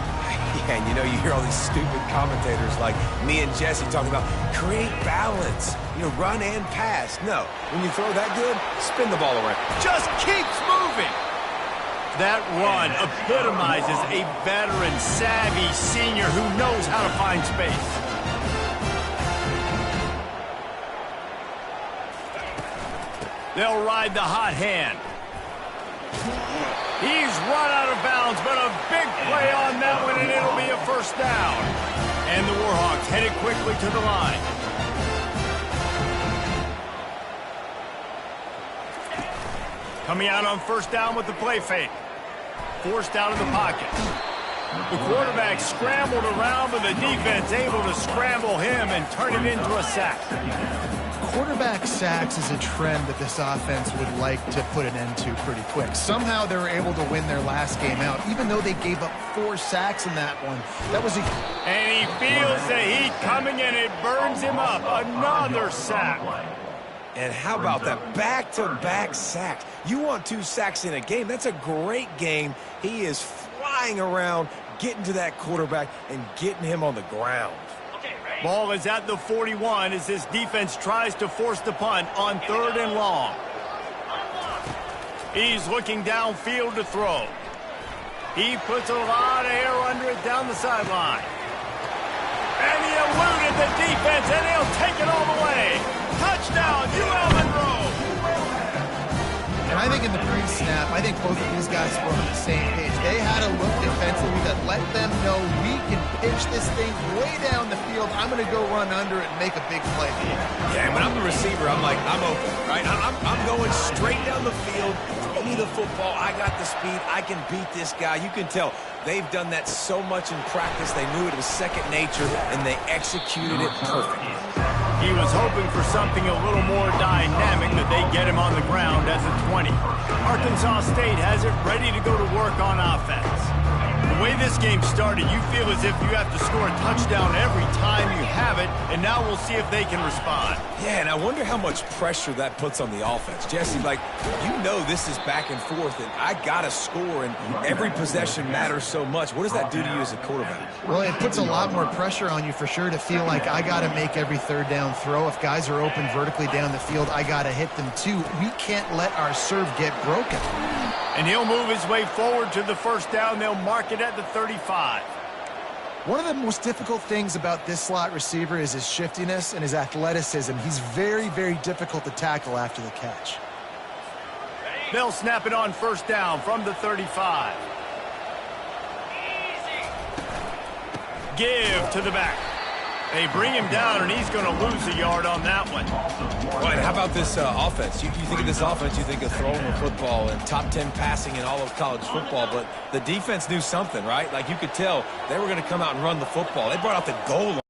Yeah, and you know, you hear all these stupid commentators like me and Jesse talking about create balance, you know, run and pass. No, when you throw that good, spin the ball around. Just keeps moving. That run epitomizes a veteran, savvy senior who knows how to find space. They'll ride the hot hand. He's run out of bounds, but a big play on that one, and it'll be a first down. And the Warhawks headed quickly to the line. Coming out on first down with the play fake. Forced out of the pocket. The quarterback scrambled around, but the defense able to scramble him and turn it into a sack. Quarterback sacks is a trend that this offense would like to put an end to pretty quick. Somehow they were able to win their last game out, even though they gave up 4 sacks in that one. That was a... And he feels the heat coming, and it burns him up. Another sack. And how about that back-to-back sacks? You want 2 sacks in a game. That's a great game. He is flying around, getting to that quarterback and getting him on the ground. Ball is at the 41 as this defense tries to force the punt on 3rd and long. He's looking downfield to throw. He puts a lot of air under it down the sideline. And he eluded the defense, and he'll take it all the way. Touchdown, UL Monroe. And I think in the pre-snap, I think both of these guys were on the same page. They had a look defensively that let them know we can pitch this thing way down the field. I'm going to go run under it and make a big play. Yeah, and when I'm the receiver, I'm like, I'm open, right? I'm going straight down the field. Throw me the football. I got the speed. I can beat this guy. You can tell they've done that so much in practice. They knew it was second nature, and they executed it perfectly. He was hoping for something a little more dynamic, but they get him on the ground as a 20. Arkansas State has it ready to go to work on offense. The way this game started, you feel as if you have to score a touchdown every time you have it, and now we'll see if they can respond. Yeah, and I wonder how much pressure that puts on the offense. Jesse, like, you know this is back and forth, and I got to score, and every possession matters so much. What does that do to you as a quarterback? Well, it puts a lot more pressure on you for sure to feel like I got to make every 3rd down throw. If guys are open vertically down the field, I got to hit them too. We can't let our serve get broken. And he'll move his way forward to the first down. They'll mark it at the 35. One of the most difficult things about this slot receiver is his shiftiness and his athleticism. He's very, very difficult to tackle after the catch. They'll snap it on first down from the 35. Give to the back. They bring him down, and he's going to lose a yard on that one. Right, how about this offense? You think of this offense, you think of throwing the football and top 10 passing in all of college football, but the defense knew something, right? Like you could tell they were going to come out and run the football. They brought out the goal line.